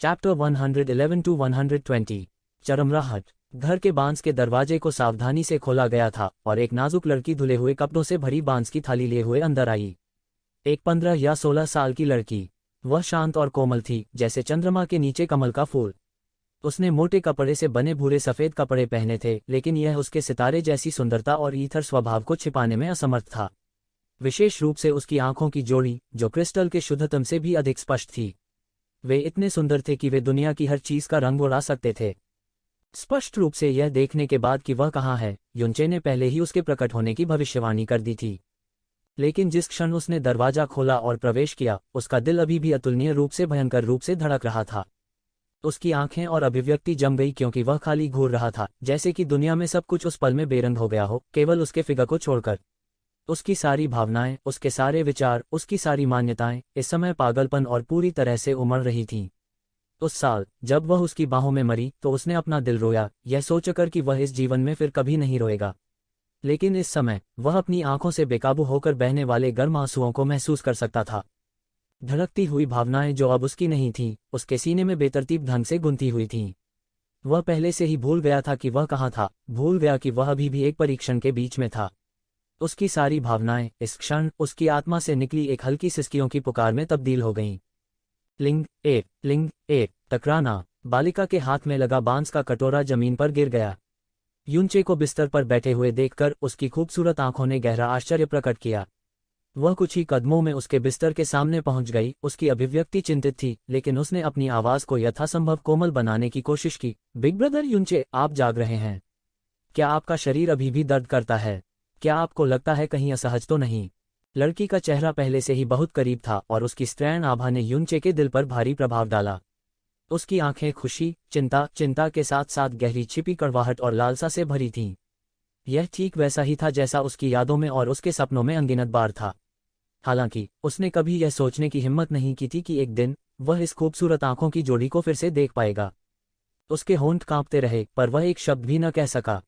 Chapter 111 to 120। चरमराहट। घर के बांस के दरवाजे को सावधानी से खोला गया था और एक नाजुक लड़की धुले हुए कपड़ों से भरी बांस की थाली लिए हुए अंदर आई। एक 15 या 16 साल की लड़की। वह शांत और कोमल थी, जैसे चंद्रमा के नीचे कमल का फूल। उसने मोटे कपड़े से बने भूरे सफ़ेद कपड़े पहने थे, लेकिन यह उसके सितारे जैसी सुंदरता और ईथर स्वभाव को छिपाने में असमर्थ था। विशेष रूप से उसकी आंखों की जोड़ी, जो क्रिस्टल के शुद्धतम से भी अधिक स्पष्ट थी। वे इतने सुंदर थे कि वे दुनिया की हर चीज का रंग उड़ा सकते थे। स्पष्ट रूप से यह देखने के बाद कि वह कहाँ है, युनचे ने पहले ही उसके प्रकट होने की भविष्यवाणी कर दी थी। लेकिन जिस क्षण उसने दरवाजा खोला और प्रवेश किया, उसका दिल अभी भी अतुलनीय रूप से भयंकर रूप से धड़क रहा था। उसकी आंखें और अभिव्यक्ति जम गई, क्योंकि वह खाली घूर रहा था, जैसे कि दुनिया में सब कुछ उस पल में बेरंग हो गया हो, केवल उसके फिगर को छोड़कर। उसकी सारी भावनाएं, उसके सारे विचार, उसकी सारी मान्यताएं इस समय पागलपन और पूरी तरह से उमड़ रही थीं। उस साल जब वह उसकी बाहों में मरी, तो उसने अपना दिल रोया, यह सोचकर कि वह इस जीवन में फिर कभी नहीं रोएगा। लेकिन इस समय वह अपनी आंखों से बेकाबू होकर बहने वाले गर्म आंसुओं को महसूस कर सकता था। धड़कती हुई भावनाएं जो अब उसकी नहीं थीं, उसके सीने में बेतरतीब ढंग से गुंथी हुई थीं। वह पहले से ही भूल गया था कि वह कहाँ था, भूल गया कि वह अभी भी एक परीक्षण के बीच में था। उसकी सारी भावनाएं इस क्षण उसकी आत्मा से निकली एक हल्की सिसकियों की पुकार में तब्दील हो गईं। लिंग ए टकराना। बालिका के हाथ में लगा बांस का कटोरा जमीन पर गिर गया। युनचे को बिस्तर पर बैठे हुए देखकर उसकी खूबसूरत आंखों ने गहरा आश्चर्य प्रकट किया। वह कुछ ही कदमों में उसके बिस्तर के सामने पहुंच गई। उसकी अभिव्यक्ति चिंतित थी, लेकिन उसने अपनी आवाज को यथासंभव कोमल बनाने की कोशिश की। बिग ब्रदर युनचे, आप जाग रहे हैं? क्या आपका शरीर अभी भी दर्द करता है? क्या आपको लगता है कहीं असहज तो नहीं? लड़की का चेहरा पहले से ही बहुत करीब था और उसकी स्त्रैण आभा ने युनचे के दिल पर भारी प्रभाव डाला। उसकी आंखें खुशी, चिंता के साथ साथ गहरी छिपी कड़वाहट और लालसा से भरी थीं। यह ठीक वैसा ही था जैसा उसकी यादों में और उसके सपनों में अनगिनत बार था। हालांकि उसने कभी यह सोचने की हिम्मत नहीं की थी कि एक दिन वह इस खूबसूरत आंखों की जोड़ी को फिर से देख पाएगा। उसके होंठ कांपते रहे, पर वह एक शब्द भी न कह सका।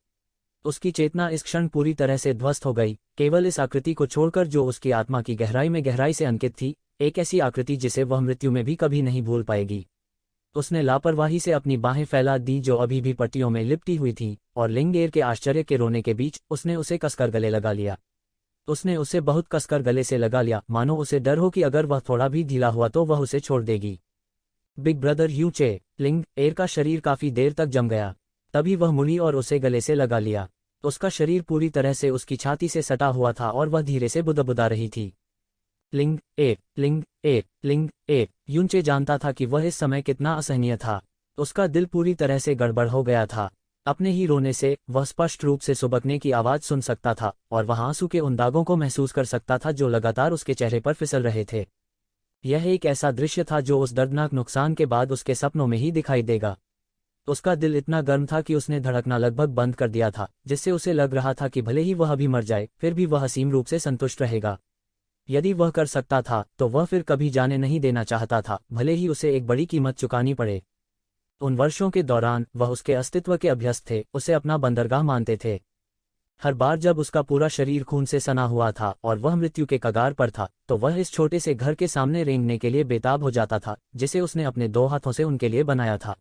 उसकी चेतना इस क्षण पूरी तरह से ध्वस्त हो गई, केवल इस आकृति को छोड़कर जो उसकी आत्मा की गहराई में गहराई से अंकित थी, एक ऐसी आकृति जिसे वह मृत्यु में भी कभी नहीं भूल पाएगी। उसने लापरवाही से अपनी बाहें फैला दी, जो अभी भी पट्टियों में लिपटी हुई थीं, और लिंगेर के आश्चर्य के रोने के बीच उसने उसे कसकर गले लगा लिया। उसने उसे बहुत कसकर गले से लगा लिया, मानो उसे डर हो कि अगर वह थोड़ा भी ढीला हुआ तो वह उसे छोड़ देगी। बिग ब्रदर युनचे, लिंगेर का शरीर काफी देर तक जम गया। तभी वह मुड़ी और उसे गले से लगा लिया। उसका शरीर पूरी तरह से उसकी छाती से सटा हुआ था और वह धीरे से बुदबुदा रही थी। लिंग ए। युनचे जानता था कि वह इस समय कितना असहनीय था। उसका दिल पूरी तरह से गड़बड़ हो गया था। अपने ही रोने से वह स्पष्ट रूप से सुबकने की आवाज सुन सकता था और वह आंसू के उन दागों को महसूस कर सकता था जो लगातार उसके चेहरे पर फिसल रहे थे। यह एक ऐसा दृश्य था जो उस दर्दनाक नुकसान के बाद उसके सपनों में ही दिखाई देगा। उसका दिल इतना गर्म था कि उसने धड़कना लगभग बंद कर दिया था, जिससे उसे लग रहा था कि भले ही वह अभी मर जाए, फिर भी वह असीम रूप से संतुष्ट रहेगा। यदि वह कर सकता था तो वह फिर कभी जाने नहीं देना चाहता था, भले ही उसे एक बड़ी कीमत चुकानी पड़े। उन वर्षों के दौरान वह उसके अस्तित्व के अभ्यस्त थे, उसे अपना बंदरगाह मानते थे। हर बार जब उसका पूरा शरीर खून से सना हुआ था और वह मृत्यु के कगार पर था, तो वह इस छोटे से घर के सामने रेंगने के लिए बेताब हो जाता था, जिसे उसने अपने 2 हाथों से उनके लिए बनाया था।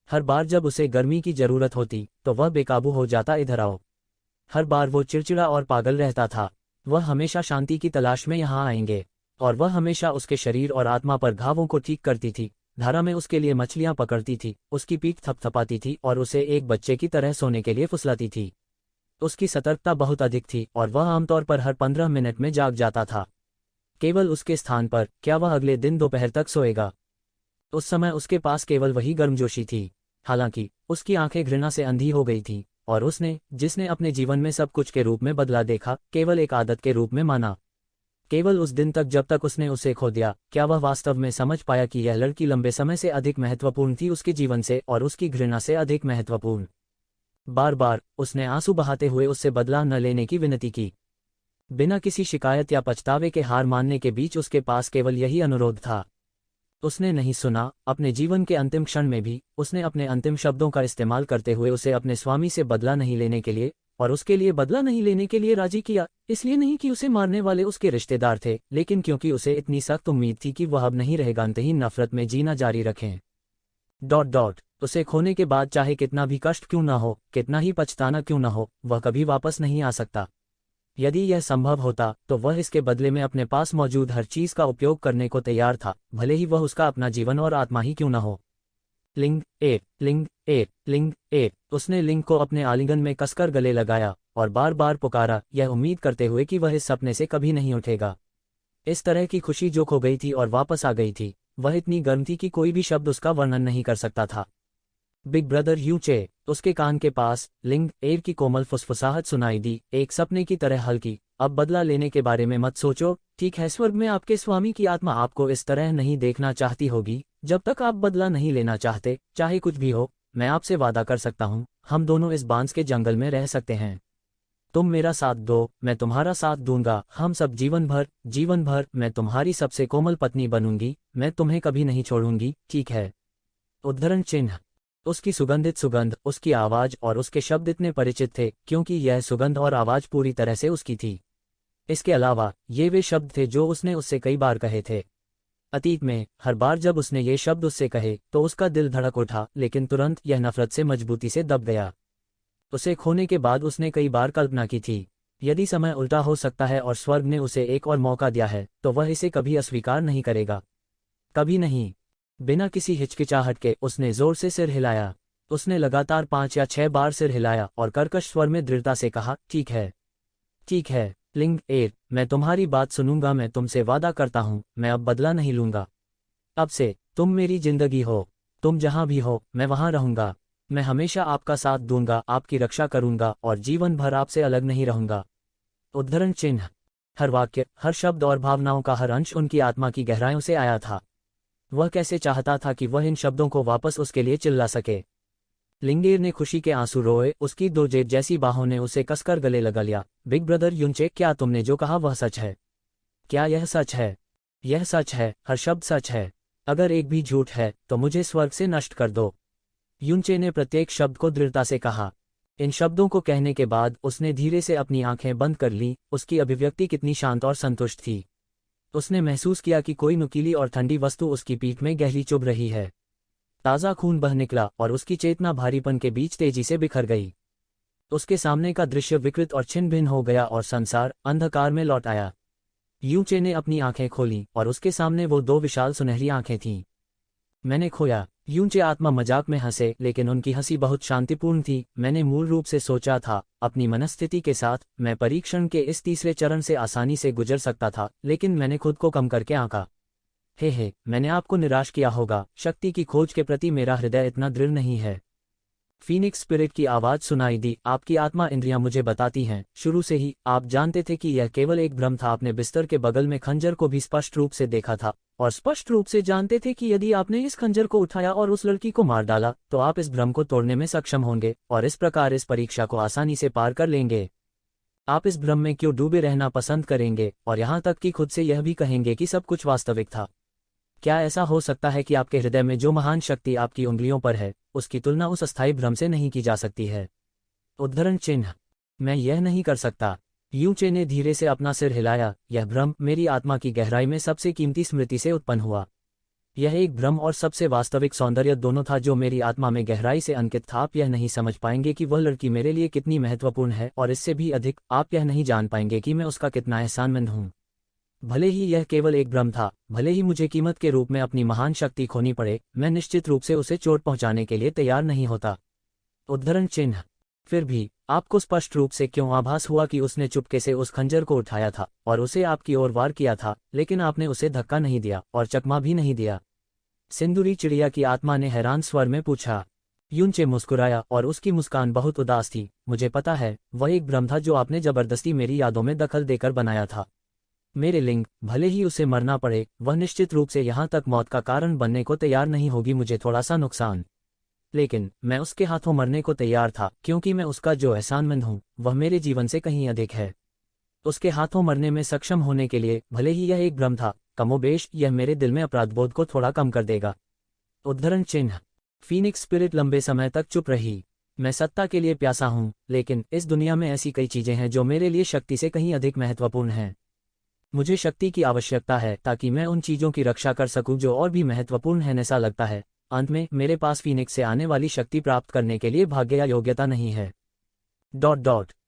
हर बार जब उसे गर्मी की जरूरत होती तो वह बेकाबू हो जाता, इधर आओ। हर बार वो चिड़चिड़ा और पागल रहता था। वह हमेशा शांति की तलाश में यहाँ आएंगे, और वह हमेशा उसके शरीर और आत्मा पर घावों को ठीक करती थी। धारा में उसके लिए मछलियां पकड़ती थी, उसकी पीठ थपथपाती थी और उसे एक बच्चे की तरह सोने के लिए फुसलाती थी। उसकी सतर्कता बहुत अधिक थी और वह आमतौर पर हर 15 मिनट में जाग जाता था। केवल उसके स्थान पर क्या वह अगले दिन दोपहर तक सोएगा? उस समय उसके पास केवल वही गर्मजोशी थी। हालांकि उसकी आंखें घृणा से अंधी हो गई थीं, और उसने, जिसने अपने जीवन में सब कुछ के रूप में बदला देखा, केवल एक आदत के रूप में माना। केवल उस दिन तक जब तक उसने उसे खो दिया, क्या वह वास्तव में समझ पाया कि यह लड़की लंबे समय से अधिक महत्वपूर्ण थी उसके जीवन से और उसकी घृणा से अधिक महत्वपूर्ण। बार बार उसने आंसू बहाते हुए उससे बदला न लेने की विनती की। बिना किसी शिकायत या पछतावे के हार मानने के बीच उसके पास केवल यही अनुरोध था। उसने नहीं सुना। अपने जीवन के अंतिम क्षण में भी उसने अपने अंतिम शब्दों का इस्तेमाल करते हुए उसे अपने स्वामी से बदला नहीं लेने के लिए और उसके लिए बदला नहीं लेने के लिए राजी किया, इसलिए नहीं कि उसे मारने वाले उसके रिश्तेदार थे, लेकिन क्योंकि उसे इतनी सख्त उम्मीद थी कि वह अब नहीं रहेगा, अंतहीन नफरत में जीना जारी रखें। उसे खोने के बाद चाहे कितना भी कष्ट क्यों ना हो, कितना ही पछताना क्यों ना हो, वह कभी वापस नहीं आ सकता। यदि यह संभव होता तो वह इसके बदले में अपने पास मौजूद हर चीज का उपयोग करने को तैयार था, भले ही वह उसका अपना जीवन और आत्मा ही क्यों न हो। लिंग ए लिंग ए लिंग ए उसने लिंग को अपने आलिंगन में कसकर गले लगाया और बार बार पुकारा, यह उम्मीद करते हुए कि वह इस सपने से कभी नहीं उठेगा। इस तरह की खुशी जो खो गई थी और वापस आ गई थी, वह इतनी गर्म थी कि कोई भी शब्द उसका वर्णन नहीं कर सकता था। बिग ब्रदर यूचे, उसके कान के पास लिंग एयर की कोमल फुसफुसाहट सुनाई दी, एक सपने की तरह हल्की। अब बदला लेने के बारे में मत सोचो, ठीक है? स्वर्ग में आपके स्वामी की आत्मा आपको इस तरह नहीं देखना चाहती होगी। जब तक आप बदला नहीं लेना चाहते, चाहे कुछ भी हो, मैं आपसे वादा कर सकता हूँ, हम दोनों इस बांस के जंगल में रह सकते हैं। तुम मेरा साथ दो, मैं तुम्हारा साथ दूंगा, हम सब जीवन भर मैं तुम्हारी सबसे कोमल पत्नी बनूंगी, मैं तुम्हें कभी नहीं छोड़ूंगी, ठीक है? उद्धरण चिन्ह। उसकी सुगंधित सुगंध, उसकी आवाज और उसके शब्द इतने परिचित थे क्योंकि यह सुगंध और आवाज पूरी तरह से उसकी थी। इसके अलावा ये वे शब्द थे जो उसने उससे कई बार कहे थे। अतीत में हर बार जब उसने ये शब्द उससे कहे तो उसका दिल धड़क उठा, लेकिन तुरंत यह नफरत से मजबूती से दब गया। उसे खोने के बाद उसने कई बार कल्पना की थी, यदि समय उल्टा हो सकता है और स्वर्ग ने उसे एक और मौका दिया है तो वह इसे कभी अस्वीकार नहीं करेगा, कभी नहीं। बिना किसी हिचकिचाहट के उसने जोर से सिर हिलाया। उसने लगातार 5 या 6 बार सिर हिलाया और कर्कश स्वर में दृढ़ता से कहा, ठीक है लिंग एयर, मैं तुम्हारी बात सुनूंगा, मैं तुमसे वादा करता हूं, मैं अब बदला नहीं लूंगा। अब से तुम मेरी जिंदगी हो, तुम जहां भी हो मैं वहां रहूंगा, मैं हमेशा आपका साथ दूंगा, आपकी रक्षा करूंगा और जीवन भर आपसे अलग नहीं रहूंगा। उद्धरण चिन्ह। हर वाक्य, हर शब्द और भावनाओं का हर अंश उनकी आत्मा की गहराइयों से आया था। वह कैसे चाहता था कि वह इन शब्दों को वापस उसके लिए चिल्ला सके। लिंगेर ने खुशी के आंसू रोए, उसकी 2 जेब जैसी बाहों ने उसे कसकर गले लगा लिया। बिग ब्रदर यूनचे, क्या तुमने जो कहा वह सच है? क्या यह सच है? यह सच है, हर शब्द सच है। अगर एक भी झूठ है तो मुझे स्वर्ग से नष्ट कर दो। यूनचे ने प्रत्येक शब्द को दृढ़ता से कहा। इन शब्दों को कहने के बाद उसने धीरे से अपनी आंखें बंद कर लीं, उसकी अभिव्यक्ति कितनी शांत और संतुष्ट थी। उसने महसूस किया कि कोई नुकीली और ठंडी वस्तु उसकी पीठ में गहरी चुभ रही है। ताज़ा खून बह निकला और उसकी चेतना भारीपन के बीच तेजी से बिखर गई। उसके सामने का दृश्य विकृत और छिन्न भिन्न हो गया और संसार अंधकार में लौट आया। यूचे ने अपनी आंखें खोलीं और उसके सामने वो 2 विशाल सुनहरी आंखें थीं। मैंने खोया। यूचे आत्मा मजाक में हंसे, लेकिन उनकी हंसी बहुत शांतिपूर्ण थी। मैंने मूल रूप से सोचा था, अपनी मनस्थिति के साथ मैं परीक्षण के इस तीसरे चरण से आसानी से गुजर सकता था, लेकिन मैंने खुद को कम करके आंका। हे मैंने आपको निराश किया होगा, शक्ति की खोज के प्रति मेरा हृदय इतना दृढ़ नहीं है। फीनिक्स स्पिरिट की आवाज सुनाई दी, आपकी आत्मा इंद्रियां मुझे बताती हैं, शुरू से ही आप जानते थे कि यह केवल एक भ्रम था। आपने बिस्तर के बगल में खंजर को भी स्पष्ट रूप से देखा था और स्पष्ट रूप से जानते थे कि यदि आपने इस खंजर को उठाया और उस लड़की को मार डाला तो आप इस भ्रम को तोड़ने में सक्षम होंगे और इस प्रकार इस परीक्षा को आसानी से पार कर लेंगे। आप इस भ्रम में क्यों डूबे रहना पसंद करेंगे और यहाँ तक कि खुद से यह भी कहेंगे कि सब कुछ वास्तविक था। क्या ऐसा हो सकता है कि आपके हृदय में जो महान शक्ति आपकी उंगलियों पर है, उसकी तुलना उस अस्थायी भ्रम से नहीं की जा सकती है? उद्धरण चिन्ह। मैं यह नहीं कर सकता। यूचे ने धीरे से अपना सिर हिलाया। यह भ्रम मेरी आत्मा की गहराई में सबसे कीमती स्मृति से उत्पन्न हुआ। यह एक भ्रम और सबसे वास्तविक सौंदर्य दोनों था जो मेरी आत्मा में गहराई से अंकित था। आप यह नहीं समझ पाएंगे कि वह लड़की मेरे लिए कितनी महत्वपूर्ण है, और इससे भी अधिक, आप यह नहीं जान पाएंगे कि मैं उसका कितना एहसानमंद हूँ। भले ही यह केवल एक भ्रम था, भले ही मुझे कीमत के रूप में अपनी महान शक्ति खोनी पड़े, मैं निश्चित रूप से उसे चोट पहुंचाने के लिए तैयार नहीं होता। उद्धरण चिन्ह। फिर भी आपको स्पष्ट रूप से क्यों आभास हुआ कि उसने चुपके से उस खंजर को उठाया था और उसे आपकी ओर वार किया था, लेकिन आपने उसे धक्का नहीं दिया और चकमा भी नहीं दिया? सिंदूरी चिड़िया की आत्मा ने हैरान स्वर में पूछा। यूनचे मुस्कुराया और उसकी मुस्कान बहुत उदास थी। मुझे पता है, वह एक भ्रम था जो आपने जबरदस्ती मेरी यादों में दखल देकर बनाया था। मेरे लिंग, भले ही उसे मरना पड़े, वह निश्चित रूप से यहाँ तक मौत का कारण बनने को तैयार नहीं होगी। मुझे थोड़ा सा नुकसान, लेकिन मैं उसके हाथों मरने को तैयार था, क्योंकि मैं उसका जो एहसानमंद हूँ वह मेरे जीवन से कहीं अधिक है। उसके हाथों मरने में सक्षम होने के लिए, भले ही यह एक भ्रम था, कमोबेश यह मेरे दिल में अपराधबोध को थोड़ा कम कर देगा। उद्धरण चिन्ह। फीनिक्स स्पिरिट लंबे समय तक चुप रही। मैं सत्ता के लिए प्यासा हूँ, लेकिन इस दुनिया में ऐसी कई चीजें हैं जो मेरे लिए शक्ति से कहीं अधिक महत्वपूर्ण हैं। मुझे शक्ति की आवश्यकता है ताकि मैं उन चीजों की रक्षा कर सकूं जो और भी महत्वपूर्ण हैं। ऐसा लगता है अंत में मेरे पास फीनिक्स से आने वाली शक्ति प्राप्त करने के लिए भाग्य या योग्यता नहीं है।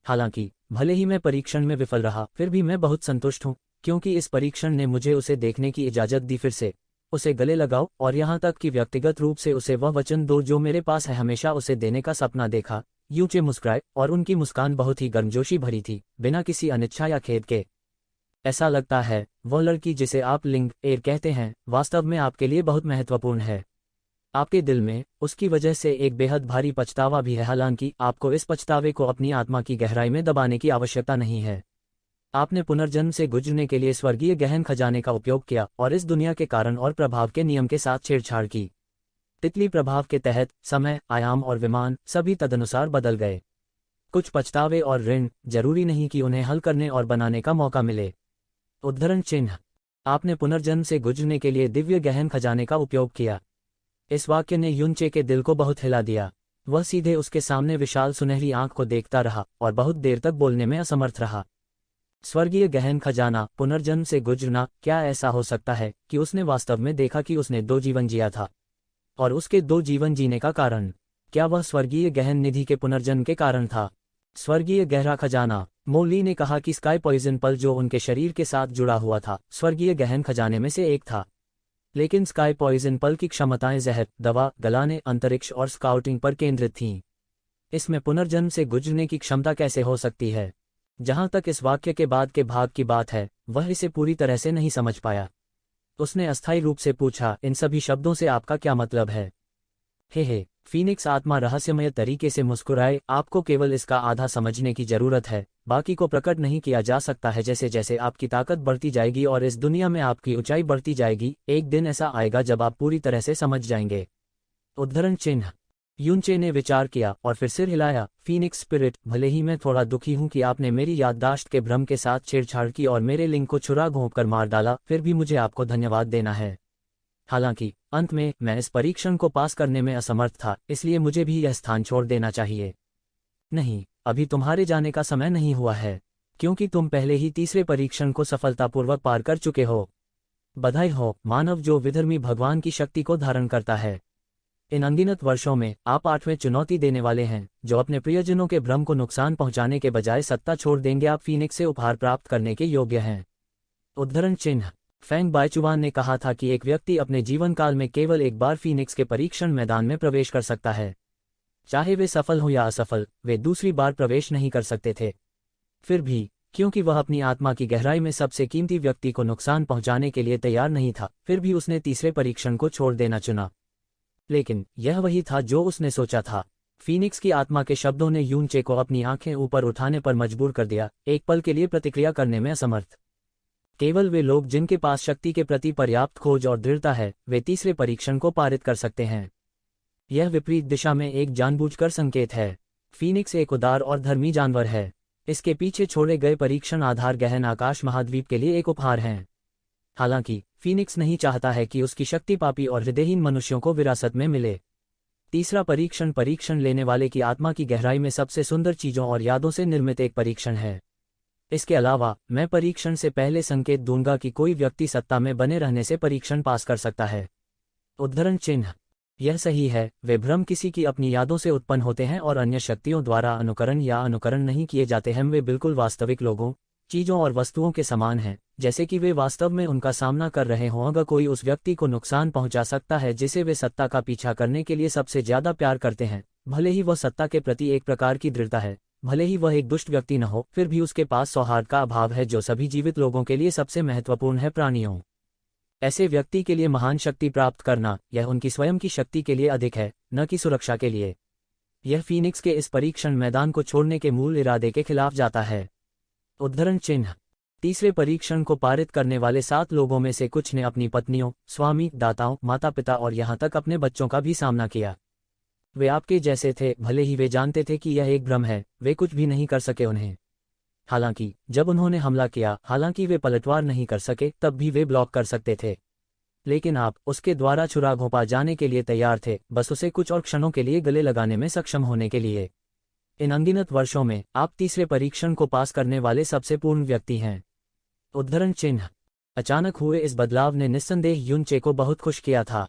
हालांकि भले ही मैं परीक्षण में विफल रहा, फिर भी मैं बहुत संतुष्ट हूँ, क्योंकि इस परीक्षण ने मुझे उसे देखने की इजाजत दी। फिर से उसे गले लगाओ और यहाँ तक कि व्यक्तिगत रूप से उसे वह वचन दो जो मेरे पास है। हमेशा उसे देने का सपना देखा। यूचे मुस्कुराए और उनकी मुस्कान बहुत ही गर्मजोशी भरी थी, बिना किसी अनिच्छा या खेद के। ऐसा लगता है वह लड़की जिसे आप लिंग एयर कहते हैं वास्तव में आपके लिए बहुत महत्वपूर्ण है। आपके दिल में उसकी वजह से एक बेहद भारी पछतावा भी है। हालांकि आपको इस पछतावे को अपनी आत्मा की गहराई में दबाने की आवश्यकता नहीं है। आपने पुनर्जन्म से गुजरने के लिए स्वर्गीय गहन खजाने का उपयोग किया और इस दुनिया के कारण और प्रभाव के नियम के साथ छेड़छाड़ की। तितली प्रभाव के तहत समय, आयाम और विमान सभी तदनुसार बदल गए। कुछ पछतावे और ऋण जरूरी नहीं कि उन्हें हल करने और बनाने का मौका मिले। उद्धरण चिन्ह। आपने पुनर्जन्म से गुजरने के लिए दिव्य गहन खजाने का उपयोग किया। इस वाक्य ने युनचे के दिल को बहुत हिला दिया। वह सीधे उसके सामने विशाल सुनहरी आंख को देखता रहा और बहुत देर तक बोलने में असमर्थ रहा। स्वर्गीय गहन खजाना, पुनर्जन्म से गुजरना। क्या ऐसा हो सकता है कि उसने वास्तव में देखा कि उसने 2 जीवन जिया था? और उसके 2 जीवन जीने का कारण, क्या वह स्वर्गीय गहन निधि के पुनर्जन्म के कारण था? स्वर्गीय गहरा खजाना। मोली ने कहा कि स्काई पॉइजन पल जो उनके शरीर के साथ जुड़ा हुआ था स्वर्गीय गहन खजाने में से एक था। लेकिन स्काई पॉइजन पल की क्षमताएं जहर, दवा, गलाने, अंतरिक्ष और स्काउटिंग पर केंद्रित थीं। इसमें पुनर्जन्म से गुजरने की क्षमता कैसे हो सकती है? जहां तक इस वाक्य के बाद के भाग की बात है, वह इसे पूरी तरह से नहीं समझ पाया। उसने अस्थायी रूप से पूछा, इन सभी शब्दों से आपका क्या मतलब है? हे फीनिक्स आत्मा रहस्यमय तरीके से मुस्कुराए। आपको केवल इसका आधा समझने की जरूरत है, बाकी को प्रकट नहीं किया जा सकता है। जैसे जैसे आपकी ताकत बढ़ती जाएगी और इस दुनिया में आपकी ऊंचाई बढ़ती जाएगी, एक दिन ऐसा आएगा जब आप पूरी तरह से समझ जाएंगे। उद्धरण चिन्ह। युनचे ने विचार किया और फिर सिर हिलाया। फीनिक्स स्पिरिट, भले ही मैं थोड़ा दुखी हूं कि आपने मेरी याददाश्त के भ्रम के साथ छेड़छाड़ की और मेरे लिंग को छुरा घोंप कर मार डाला, फिर भी मुझे आपको धन्यवाद देना है। हालांकि अंत में मैं इस परीक्षण को पास करने में असमर्थ था, इसलिए मुझे भी यह स्थान छोड़ देना चाहिए। नहीं, अभी तुम्हारे जाने का समय नहीं हुआ है, क्योंकि तुम पहले ही तीसरे परीक्षण को सफलतापूर्वक पार कर चुके हो। बधाई हो, मानव जो विधर्मी भगवान की शक्ति को धारण करता है। इन अनगिनत वर्षों में आप 8वें चुनौती देने वाले हैं, जो अपने प्रियजनों के भ्रम को नुकसान पहुंचाने के बजाय सत्ता छोड़ देंगे। आप फीनिक्स से उपहार प्राप्त करने के योग्य हैं। उद्धरण चिन्ह। फेंग बाइचुआन ने कहा था कि एक व्यक्ति अपने जीवन काल में केवल एक बार फीनिक्स के परीक्षण मैदान में प्रवेश कर सकता है। चाहे वे सफल हो या असफल, वे दूसरी बार प्रवेश नहीं कर सकते थे। फिर भी, क्योंकि वह अपनी आत्मा की गहराई में सबसे कीमती व्यक्ति को नुकसान पहुंचाने के लिए तैयार नहीं था, फिर भी उसने तीसरे परीक्षण को छोड़ देना चुना। लेकिन यह वही था जो उसने सोचा था। फीनिक्स की आत्मा के शब्दों ने यूनचे को अपनी आंखें ऊपर उठाने पर मजबूर कर दिया, एक पल के लिए प्रतिक्रिया करने में असमर्थ। केवल वे लोग जिनके पास शक्ति के प्रति पर्याप्त खोज और दृढ़ता है, वे तीसरे परीक्षण को पारित कर सकते हैं। यह विपरीत दिशा में एक जानबूझकर संकेत है। फीनिक्स एक उदार और धर्मी जानवर है। इसके पीछे छोड़े गए परीक्षण आधार गहन आकाश महाद्वीप के लिए एक उपहार हैं। हालांकि फीनिक्स नहीं चाहता है कि उसकी शक्ति पापी और हृदयहीन मनुष्यों को विरासत में मिले। तीसरा परीक्षण लेने वाले की आत्मा की गहराई में सबसे सुंदर चीजों और यादों से निर्मित एक परीक्षण है। इसके अलावा मैं परीक्षण से पहले संकेत दूंगा कि कोई व्यक्ति सत्ता में बने रहने से परीक्षण पास कर सकता है। उद्धरण चिन्ह। यह सही है, वे भ्रम किसी की अपनी यादों से उत्पन्न होते हैं और अन्य शक्तियों द्वारा अनुकरण नहीं किए जाते हैं। वे बिल्कुल वास्तविक लोगों, चीजों और वस्तुओं के समान हैं, जैसे कि वे वास्तव में उनका सामना कर रहे हों। अगर कोई उस व्यक्ति को नुकसान पहुंचा सकता है जिसे वे सत्ता का पीछा करने के लिए सबसे ज्यादा प्यार करते हैं, भले ही वह सत्ता के प्रति एक प्रकार की दृढ़ता है, भले ही वह एक दुष्ट व्यक्ति न हो, फिर भी उसके पास सौहार्द का अभाव है जो सभी जीवित लोगों के लिए सबसे महत्वपूर्ण है। प्राणियों, ऐसे व्यक्ति के लिए महान शक्ति प्राप्त करना, यह उनकी स्वयं की शक्ति के लिए अधिक है, न कि सुरक्षा के लिए। यह फीनिक्स के इस परीक्षण मैदान को छोड़ने के मूल इरादे के खिलाफ जाता है। उद्धरण चिन्ह। तीसरे परीक्षण को पारित करने वाले 7 लोगों में से कुछ ने अपनी पत्नियों, स्वामी, दाताओं, माता पिता और यहां तक अपने बच्चों का भी सामना किया। वे आपके जैसे थे, भले ही वे जानते थे कि यह एक भ्रम है, वे कुछ भी नहीं कर सके उन्हें। हालांकि जब उन्होंने हमला किया, हालांकि वे पलटवार नहीं कर सके, तब भी वे ब्लॉक कर सकते थे। लेकिन आप उसके द्वारा छुरा घोंपा जाने के लिए तैयार थे, बस उसे कुछ और क्षणों के लिए गले लगाने में सक्षम होने के लिए। इन अनगिनत वर्षों में आप तीसरे परीक्षण को पास करने वाले सबसे पूर्ण व्यक्ति हैं। उद्धरण चिन्ह। अचानक हुए इस बदलाव ने निस्संदेह युनचे को बहुत खुश किया था।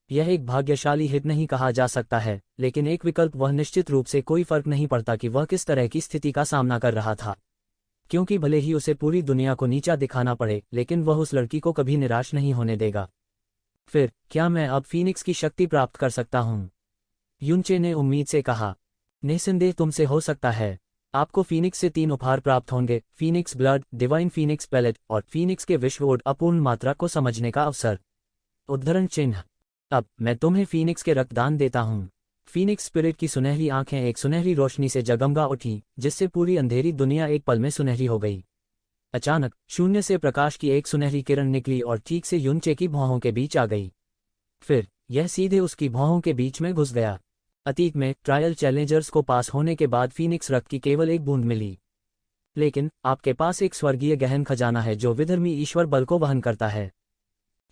यह एक भाग्यशाली हित नहीं कहा जा सकता है, लेकिन एक विकल्प वह निश्चित रूप से कोई फर्क नहीं पड़ता कि वह किस तरह की स्थिति का सामना कर रहा था। क्योंकि भले ही उसे पूरी दुनिया को नीचा दिखाना पड़े, लेकिन वह उस लड़की को कभी निराश नहीं होने देगा। फिर क्या मैं अब फीनिक्स की शक्ति प्राप्त कर सकता हूँ? युनचे ने उम्मीद से कहा। निस्संदेह तुमसे हो सकता है। आपको फीनिक्स से 3 उपहार प्राप्त होंगे: phoenix blood, divine phoenix palette और फीनिक्स के विश्वओड अपूर्ण मात्रा को समझने का अवसर। उद्धरण चिन्ह। अब मैं तुम्हें फीनिक्स के रक्तदान देता हूँ। फीनिक्स स्पिरिट की सुनहरी आंखें एक सुनहरी रोशनी से जगमगा उठी, जिससे पूरी अंधेरी दुनिया एक पल में सुनहरी हो गई। अचानक शून्य से प्रकाश की एक सुनहरी किरण निकली और ठीक से युनचे की भौहों के बीच आ गई। फिर यह सीधे उसकी भौहों के बीच में घुस गया। अतीत में ट्रायल चैलेंजर्स को पास होने के बाद फीनिक्स रक्त की केवल एक बूंद मिली, लेकिन आपके पास एक स्वर्गीय गहन खजाना है जो विधर्मी ईश्वर बल को वहन करता है।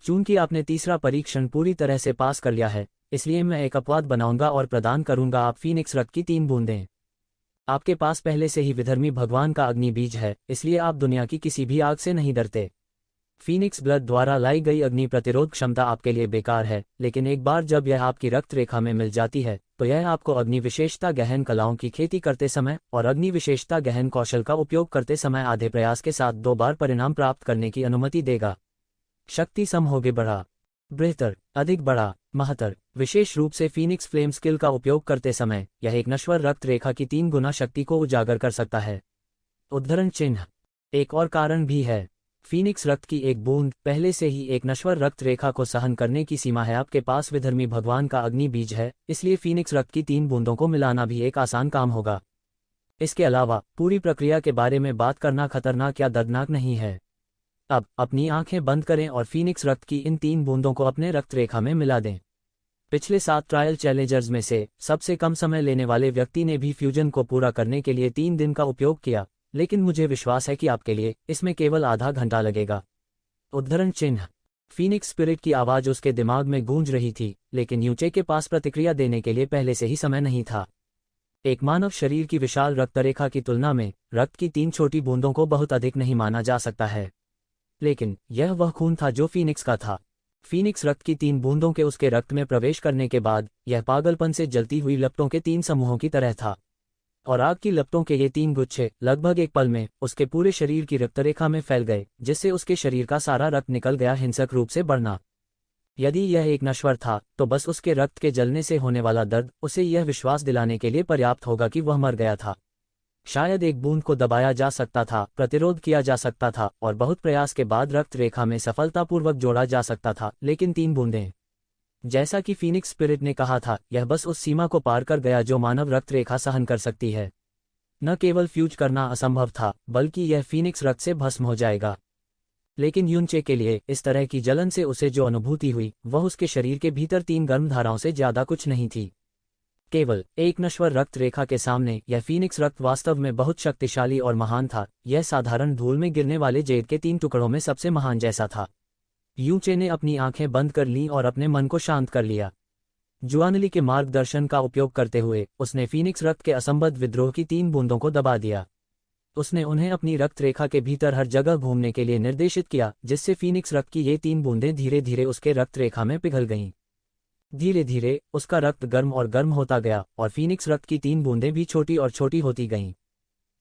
चूंकि आपने तीसरा परीक्षण पूरी तरह से पास कर लिया है, इसलिए मैं एक अपवाद बनाऊंगा और प्रदान करूंगा आप फीनिक्स रक्त की 3 बूंदें। आपके पास पहले से ही विधर्मी भगवान का अग्नि बीज है, इसलिए आप दुनिया की किसी भी आग से नहीं डरते। फीनिक्स ब्लड द्वारा लाई गई अग्नि प्रतिरोध क्षमता आपके लिए बेकार है, लेकिन एक बार जब यह आपकी रक्त रेखा में मिल जाती है, तो यह आपको अग्नि विशेषता गहन कलाओं की खेती करते समय और अग्नि विशेषता गहन कौशल का उपयोग करते समय आधे प्रयास के साथ 2 बार परिणाम प्राप्त करने की अनुमति देगा। शक्ति सम होगे बढ़ा, बेहतर, अधिक बड़ा, महत्तर। विशेष रूप से फीनिक्स फ्लेम स्किल का उपयोग करते समय यह एक नश्वर रक्त रेखा की 3 गुना शक्ति को उजागर कर सकता है। उद्धरण चिन्ह। एक और कारण भी है। फीनिक्स रक्त की एक बूंद पहले से ही एक नश्वर रक्त रेखा को सहन करने की सीमा है। आपके पास विधर्मी भगवान का अग्नि बीज है, इसलिए फीनिक्स रक्त की 3 बूंदों को मिलाना भी एक आसान काम होगा। इसके अलावा पूरी प्रक्रिया के बारे में बात करना खतरनाक या दर्दनाक नहीं है। अब अपनी आंखें बंद करें और फीनिक्स रक्त की इन 3 बूंदों को अपने रक्त रेखा में मिला दें। पिछले 7 ट्रायल चैलेंजर्स में से सबसे कम समय लेने वाले व्यक्ति ने भी फ्यूजन को पूरा करने के लिए 3 दिन का उपयोग किया, लेकिन मुझे विश्वास है कि आपके लिए इसमें केवल आधा घंटा लगेगा। उद्धरण चिन्ह। फीनिक्स स्पिरिट की आवाज उसके दिमाग में गूंज रही थी, लेकिन युनचे के पास प्रतिक्रिया देने के लिए पहले से ही समय नहीं था। एक मानव शरीर की विशाल रक्तरेखा की तुलना में रक्त की 3 छोटी बूंदों को बहुत अधिक नहीं माना जा सकता है, लेकिन यह वह खून था जो फीनिक्स का था। फीनिक्स रक्त की 3 बूंदों के उसके रक्त में प्रवेश करने के बाद यह पागलपन से जलती हुई लपटों के 3 समूहों की तरह था, और आग की लपटों के ये 3 गुच्छे लगभग एक पल में उसके पूरे शरीर की रक्तरेखा में फैल गए, जिससे उसके शरीर का सारा रक्त निकल गया हिंसक रूप से बढ़ना। यदि यह एक नश्वर था, तो बस उसके रक्त के जलने से होने वाला दर्द उसे यह विश्वास दिलाने के लिए पर्याप्त होगा कि वह मर गया था। शायद एक बूंद को दबाया जा सकता था, प्रतिरोध किया जा सकता था और बहुत प्रयास के बाद रक्त रेखा में सफलतापूर्वक जोड़ा जा सकता था, लेकिन 3 बूंदें, जैसा कि फीनिक्स स्पिरिट ने कहा था, यह बस उस सीमा को पार कर गया जो मानव रक्त रेखा सहन कर सकती है। न केवल फ्यूज करना असंभव था, बल्कि यह फीनिक्स रक्त से भस्म हो जाएगा। लेकिन युनचे के लिए इस तरह की जलन से उसे जो अनुभूति हुई, वह उसके शरीर के भीतर 3 गर्म धाराओं से ज्यादा कुछ नहीं थी। केवल एक नश्वर रक्त रेखा के सामने यह फीनिक्स रक्त वास्तव में बहुत शक्तिशाली और महान था। यह साधारण धूल में गिरने वाले जेड के 3 टुकड़ों में सबसे महान जैसा था। युनचे ने अपनी आंखें बंद कर लीं और अपने मन को शांत कर लिया। जुआनली के मार्गदर्शन का उपयोग करते हुए उसने फीनिक्स रक्त के असंबद्ध विद्रोह की 3 बूंदों को दबा दिया। उसने उन्हें अपनी रक्त रेखा के भीतर हर जगह घूमने के लिए निर्देशित किया, जिससे फीनिक्स रक्त की ये 3 बूंदें धीरे धीरे उसके रक्त रेखा में पिघल गईं। धीरे धीरे उसका रक्त गर्म और गर्म होता गया और फीनिक्स रक्त की 3 बूंदें भी छोटी और छोटी होती गईं।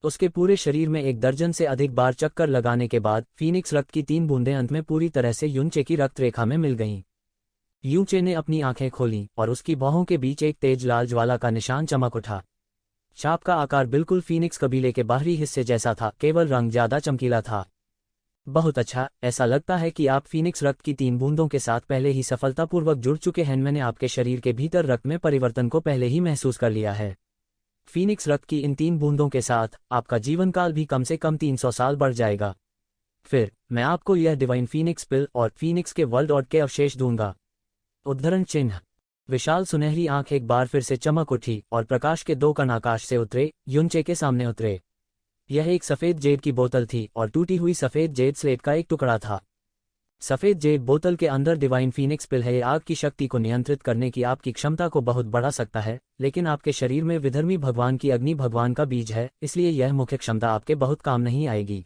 उसके पूरे शरीर में 1 दर्जन से अधिक बार चक्कर लगाने के बाद फीनिक्स रक्त की 3 बूंदें अंत में पूरी तरह से युनचे की रक्त रेखा में मिल गईं। युनचे ने अपनी आंखें खोलीं और उसकी बाहों के बीच एक तेज लाल ज्वाला का निशान चमक उठा। चाप का आकार बिल्कुल फीनिक्स कबीले के बाहरी हिस्से जैसा था, केवल रंग ज्यादा चमकीला था। बहुत अच्छा, ऐसा लगता है कि आप फीनिक्स रक्त की 3 बूंदों के साथ पहले ही सफलतापूर्वक जुड़ चुके हैं। मैंने आपके शरीर के भीतर रक्त में परिवर्तन को पहले ही महसूस कर लिया है। फीनिक्स रक्त की इन 3 बूंदों के साथ आपका जीवन काल भी कम से कम 300 साल बढ़ जाएगा। फिर मैं आपको यह डिवाइन फीनिक्स पिल और फीनिक्स के वर्ल्ड ऑर्ड के अवशेष दूंगा। उद्धरण चिन्ह। विशाल सुनहरी आंख एक बार फिर से चमक उठी और प्रकाश के 2 कण आकाश से उतरे, युनचे के सामने उतरे। यह एक सफेद जेड की बोतल थी और टूटी हुई सफेद जेड स्लेट का एक टुकड़ा था। सफ़ेद जेड बोतल के अंदर डिवाइन फीनिक्स पिल है। ये आग की शक्ति को नियंत्रित करने की आपकी क्षमता को बहुत बढ़ा सकता है, लेकिन आपके शरीर में विधर्मी भगवान की अग्नि भगवान का बीज है, इसलिए यह मुख्य क्षमता आपके बहुत काम नहीं आएगी।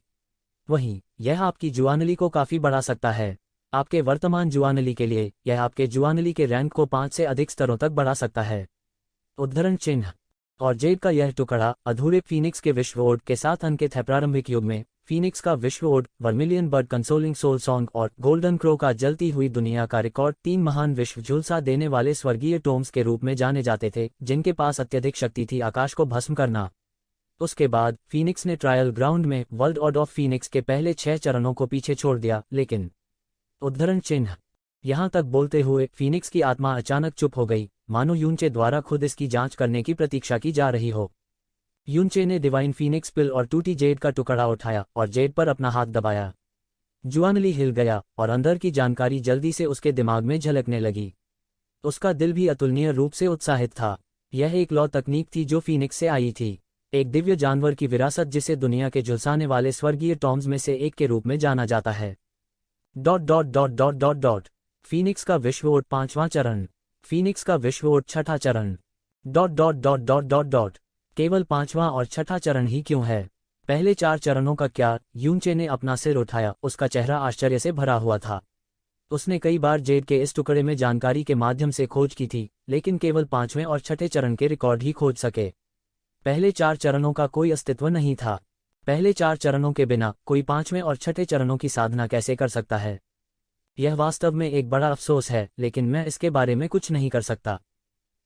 वहीं यह आपकी जुआनली को काफ़ी बढ़ा सकता है। आपके वर्तमान जुआनली के लिए यह आपके जुआनली के रैंक को 5 से अधिक स्तरों तक बढ़ा सकता है। उद्धरण चिन्ह। और जेड का यह टुकड़ा अधूरे फीनिक्स के विश्व ओड के साथ अंकित है। प्रारंभिक युग में फीनिक्स का विश्व ode, vermilion bird consoling soul song और गोल्डन क्रो का जलती हुई दुनिया का रिकॉर्ड 3 महान विश्व झुलसा देने वाले स्वर्गीय टोम्स के रूप में जाने जाते थे, जिनके पास अत्यधिक शक्ति थी आकाश को भस्म करना। उसके बाद फीनिक्स ने ट्रायल ग्राउंड में वर्ल्ड ऑर्ड ऑफ फीनिक्स के पहले 6 चरणों को पीछे छोड़ दिया, लेकिन उद्धरण चिन्ह। यहाँ तक बोलते हुए फीनिक्स की आत्मा अचानक चुप हो गई, मानो यूनचे द्वारा खुद इसकी जांच करने की प्रतीक्षा की जा रही हो। यूनचे ने डिवाइन फीनिक्स पिल और टूटी जेड का टुकड़ा उठाया और जेड पर अपना हाथ दबाया। जुआनली हिल गया और अंदर की जानकारी जल्दी से उसके दिमाग में झलकने लगी। उसका दिल भी अतुलनीय रूप से उत्साहित था। यह एक लौ तकनीक थी जो फीनिक्स से आई थी, एक दिव्य जानवर की विरासत जिसे दुनिया के झुलसाने वाले स्वर्गीय टॉम्स में से एक के रूप में जाना जाता है। फीनिक्स का विश्व ओड 5वां चरण। फीनिक्स का विश्व ओड 6ठा चरण। केवल 5वां और 6ठा चरण ही क्यों है? पहले 4 चरणों का क्या? यूनचे ने अपना सिर उठाया, उसका चेहरा आश्चर्य से भरा हुआ था। उसने कई बार जेड के इस टुकड़े में जानकारी के माध्यम से खोज की थी, लेकिन केवल 5वें और 6ठे चरण के रिकॉर्ड ही खोज सके। पहले 4 चरणों का कोई अस्तित्व नहीं था। पहले 4 चरणों के बिना कोई 5वें और 6ठे चरणों की साधना कैसे कर सकता है? यह वास्तव में एक बड़ा अफसोस है, लेकिन मैं इसके बारे में कुछ नहीं कर सकता।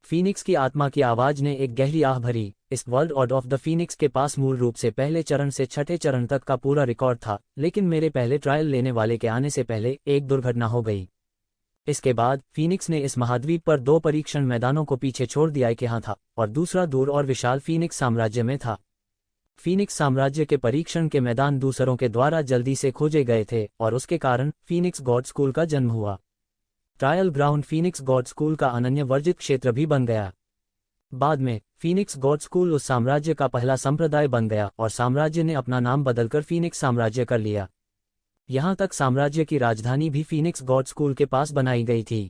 फीनिक्स की आत्मा की आवाज ने एक गहरी आह भरी। इस world ode of the phoenix के पास मूल रूप से पहले चरण से 6ठे चरण तक का पूरा रिकॉर्ड था, लेकिन मेरे पहले ट्रायल लेने वाले के आने से पहले एक दुर्घटना हो गई। इसके बाद फीनिक्स ने इस महाद्वीप पर 2 परीक्षण मैदानों को पीछे छोड़ दिया, एक यहाँ था और दूसरा दूर और विशाल फीनिक्स साम्राज्य में था। फीनिक्स साम्राज्य के परीक्षण के मैदान दूसरों के द्वारा जल्दी से खोजे गए थे और उसके कारण फीनिक्स गॉड स्कूल का जन्म हुआ। Trial ground Phoenix God school का अनन्य वर्जित क्षेत्र भी बन गया। बाद में फीनिक्स गॉड स्कूल उस साम्राज्य का पहला संप्रदाय बन गया और साम्राज्य ने अपना नाम बदलकर फीनिक्स साम्राज्य कर लिया। यहाँ तक साम्राज्य की राजधानी भी फीनिक्स गॉड स्कूल के पास बनाई गई थी।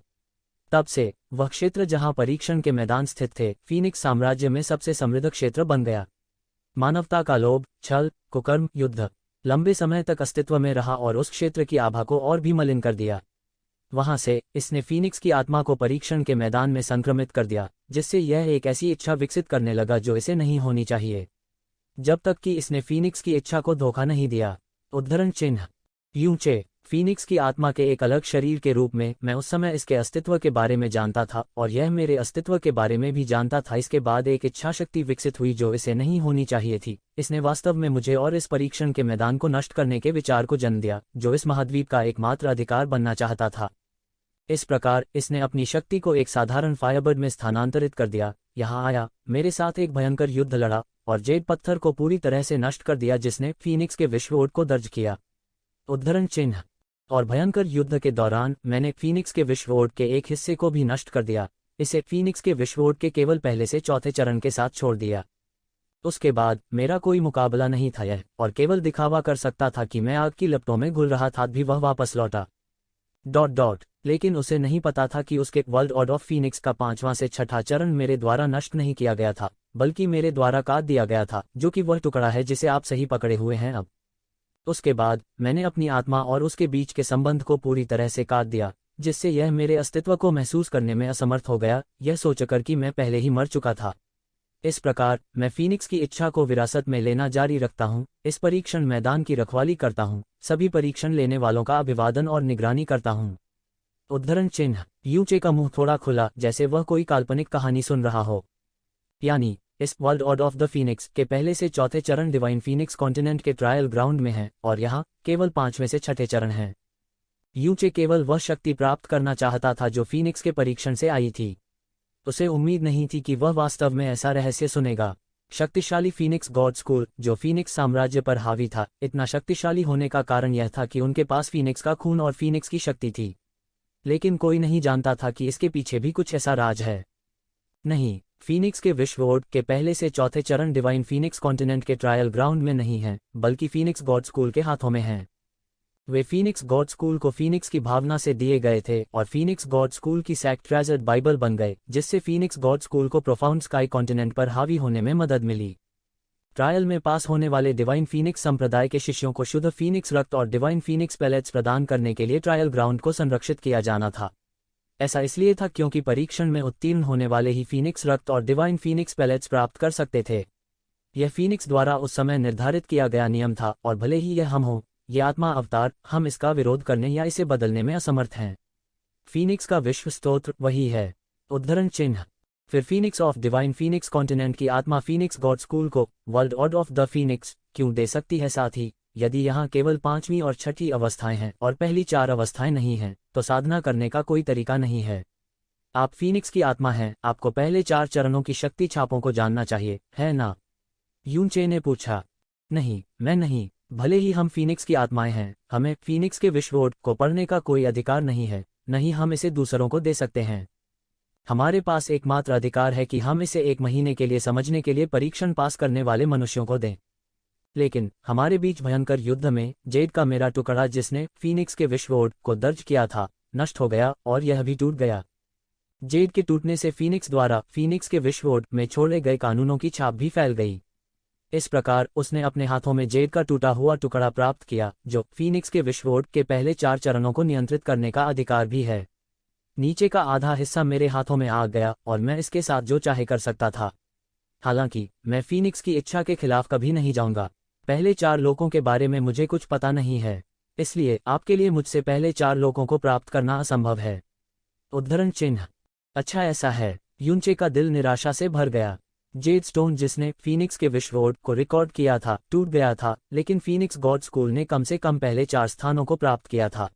तब से वह क्षेत्र जहाँ परीक्षण के मैदान स्थित थे, फीनिक्स साम्राज्य में सबसे समृद्ध क्षेत्र बन गया। मानवता का लोभ, छल, कुकर्म, युद्ध लंबे समय तक अस्तित्व में रहा और उस क्षेत्र की आभा को और भी मलिन कर दिया। वहां से इसने फीनिक्स की आत्मा को परीक्षण के मैदान में संक्रमित कर दिया, जिससे यह एक ऐसी इच्छा विकसित करने लगा जो इसे नहीं होनी चाहिए, जब तक कि इसने फीनिक्स की इच्छा को धोखा नहीं दिया। उद्धरण चिन्ह। यूचे। फीनिक्स की आत्मा के एक अलग शरीर के रूप में मैं उस समय इसके अस्तित्व के बारे में जानता था और यह मेरे अस्तित्व के बारे में भी जानता था। इसके बाद एक इच्छाशक्ति विकसित हुई जो इसे नहीं होनी चाहिए थी। इसने वास्तव में मुझे और इस परीक्षण के मैदान को नष्ट करने के विचार को जन्म दिया, जो इस महाद्वीप का एकमात्र अधिकार बनना चाहता था। इस प्रकार इसने अपनी शक्ति को एक साधारण फायरबर्ड में स्थानांतरित कर दिया, यहाँ आया, मेरे साथ एक भयंकर युद्ध लड़ा और जेड पत्थर को पूरी तरह से नष्ट कर दिया जिसने फीनिक्स के विश्व ओड को दर्ज किया। उद्धरण चिन्ह। और भयंकर युद्ध के दौरान मैंने फीनिक्स के विश्व ओड के एक हिस्से को भी नष्ट कर दिया, इसे फीनिक्स के विश्व ओड के केवल पहले से 4थे चरण के साथ छोड़ दिया। उसके बाद मेरा कोई मुकाबला नहीं था यह और केवल दिखावा कर सकता था कि मैं आग की लपटों में घुल रहा था। भी वह वापस लौटा। लेकिन उसे नहीं पता था कि उसके वर्ल्ड ऑर्ड ऑफ फीनिक्स का 5वां से 6ठा चरण मेरे द्वारा नष्ट नहीं किया गया था, बल्कि मेरे द्वारा काट दिया गया था, जो कि वह टुकड़ा है जिसे आप सही पकड़े हुए हैं अब। उसके बाद मैंने अपनी आत्मा और उसके बीच के संबंध को पूरी तरह से काट दिया, जिससे यह मेरे अस्तित्व को महसूस करने में असमर्थ हो गया, यह सोचकर कि मैं पहले ही मर चुका था। इस प्रकार मैं फीनिक्स की इच्छा को विरासत में लेना जारी रखता हूँ, इस परीक्षण मैदान की रखवाली करता हूँ, सभी परीक्षण लेने वालों का अभिवादन और निगरानी करता हूँ। उद्धरण चिन्ह। यूचे का मुंह थोड़ा खुला, जैसे वह कोई काल्पनिक कहानी सुन रहा हो। यानी इस world ode of the phoenix के पहले से 4थे चरण डिवाइन फीनिक्स कॉन्टिनेंट के ट्रायल ग्राउंड में है और यहाँ केवल 5वें से 6ठे चरण हैं। यूचे केवल वह शक्ति प्राप्त करना चाहता था जो फीनिक्स के परीक्षण से आई थी। उसे उम्मीद नहीं थी कि वह वास्तव में ऐसा रहस्य सुनेगा। शक्तिशाली फीनिक्स गॉड स्कूल जो फीनिक्स साम्राज्य पर हावी था, इतना शक्तिशाली होने का कारण यह था कि उनके पास फीनिक्स का खून और फीनिक्स की शक्ति थी। लेकिन कोई नहीं जानता था कि इसके पीछे भी कुछ ऐसा राज है। नहीं, फीनिक्स के विश्व ओड के पहले से 4थे चरण डिवाइन फीनिक्स कॉन्टिनेंट के ट्रायल ग्राउंड में नहीं है, बल्कि फीनिक्स गॉड स्कूल के हाथों में है। वे फीनिक्स गॉड स्कूल को फीनिक्स की भावना से दिए गए थे और फीनिक्स गॉड स्कूल की सेक्ट ट्रेजर्ड बाइबल बन गए, जिससे फीनिक्स गॉड स्कूल को प्रोफाउंड स्काई कॉन्टिनेंट पर हावी होने में मदद मिली। ट्रायल में पास होने वाले डिवाइन फीनिक्स संप्रदाय के शिष्यों को शुद्ध फीनिक्स रक्त और डिवाइन फीनिक्स पैलेट्स प्रदान करने के लिए ट्रायल ग्राउंड को संरक्षित किया जाना था। ऐसा इसलिए था क्योंकि परीक्षण में उत्तीर्ण होने वाले ही फीनिक्स रक्त और डिवाइन फीनिक्स पैलेट्स प्राप्त कर सकते थे। यह फीनिक्स द्वारा उस समय निर्धारित किया गया नियम था, और भले ही यह हम हो, ये आत्मा अवतार, हम इसका विरोध करने या इसे बदलने में असमर्थ हैं। फीनिक्स का विश्व स्तोत्र वही है। उद्धरण चिन्ह। फिर Phoenix of divine phoenix continent की आत्मा फीनिक्स गॉड स्कूल को world order of the Phoenix क्यों दे सकती है? साथ ही यदि यहाँ केवल 5वीं और 6ठी अवस्थाएं हैं और पहली 4 अवस्थाएं नहीं हैं, तो साधना करने का कोई तरीका नहीं है। आप फीनिक्स की आत्मा हैं, आपको पहले 4 चरणों की शक्ति छापों को जानना चाहिए, है ना? यूनचे ने पूछा। नहीं, मैं नहीं। भले ही हम फीनिक्स की आत्माएं हैं, हमें फीनिक्स के विश्वोड को पढ़ने का कोई अधिकार नहीं है, नहीं हम इसे दूसरों को दे सकते हैं। हमारे पास एकमात्र अधिकार है कि हम इसे 1 महीने के लिए समझने के लिए परीक्षण पास करने वाले मनुष्यों को दें। लेकिन हमारे बीच भयंकर युद्ध में जेड का मेरा टुकड़ा, जिसने फीनिक्स के विश्वोड को दर्ज किया था, नष्ट हो गया और यह भी टूट गया। जेड के टूटने से फीनिक्स द्वारा फीनिक्स के विश्वोड में छोड़े गए कानूनों की छाप भी फैल गई। इस प्रकार उसने अपने हाथों में जेड का टूटा हुआ टुकड़ा प्राप्त किया, जो फीनिक्स के विश्वोड के पहले 4 चरणों को नियंत्रित करने का अधिकार भी है। नीचे का आधा हिस्सा मेरे हाथों में आ गया और मैं इसके साथ जो चाहे कर सकता था। हालांकि मैं फीनिक्स की इच्छा के खिलाफ कभी नहीं जाऊंगा। पहले 4 लोगों के बारे में मुझे कुछ पता नहीं है, इसलिए आपके लिए मुझसे पहले 4 लोगों को प्राप्त करना असंभव है। उद्धरण चिन्ह। अच्छा ऐसा है। यूनचे का दिल निराशा से भर गया। जेड स्टोन, जिसने फीनिक्स के विश्वोड को रिकॉर्ड किया था, टूट गया था, लेकिन फीनिक्स गॉड स्कूल ने कम से कम पहले 4 स्थानों को प्राप्त किया था।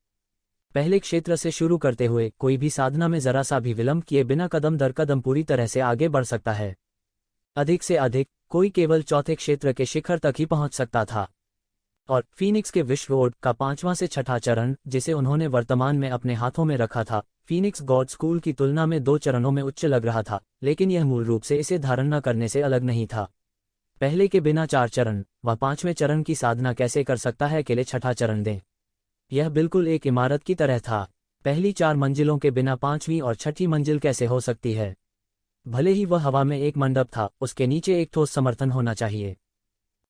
पहले क्षेत्र से शुरू करते हुए कोई भी साधना में जरा सा भी विलंब किए बिना कदम दर कदम पूरी तरह से आगे बढ़ सकता है। अधिक से अधिक कोई केवल चौथे क्षेत्र के शिखर तक ही पहुंच सकता था। और फीनिक्स के विश्वोड का 5वां से 6ठा चरण, जिसे उन्होंने वर्तमान में अपने हाथों में रखा था, फीनिक्स गॉड स्कूल की तुलना में 2 चरणों में उच्च लग रहा था, लेकिन यह मूल रूप से इसे धारण न करने से अलग नहीं था। पहले के बिना 4 चरण, वह 5वें चरण की साधना कैसे कर सकता है? अकेले 6ठा चरण दें। यह बिल्कुल एक इमारत की तरह था। पहली 4 मंजिलों के बिना 5वीं और 6ठी मंजिल कैसे हो सकती है? भले ही वह हवा में एक मंडप था, उसके नीचे एक ठोस समर्थन होना चाहिए।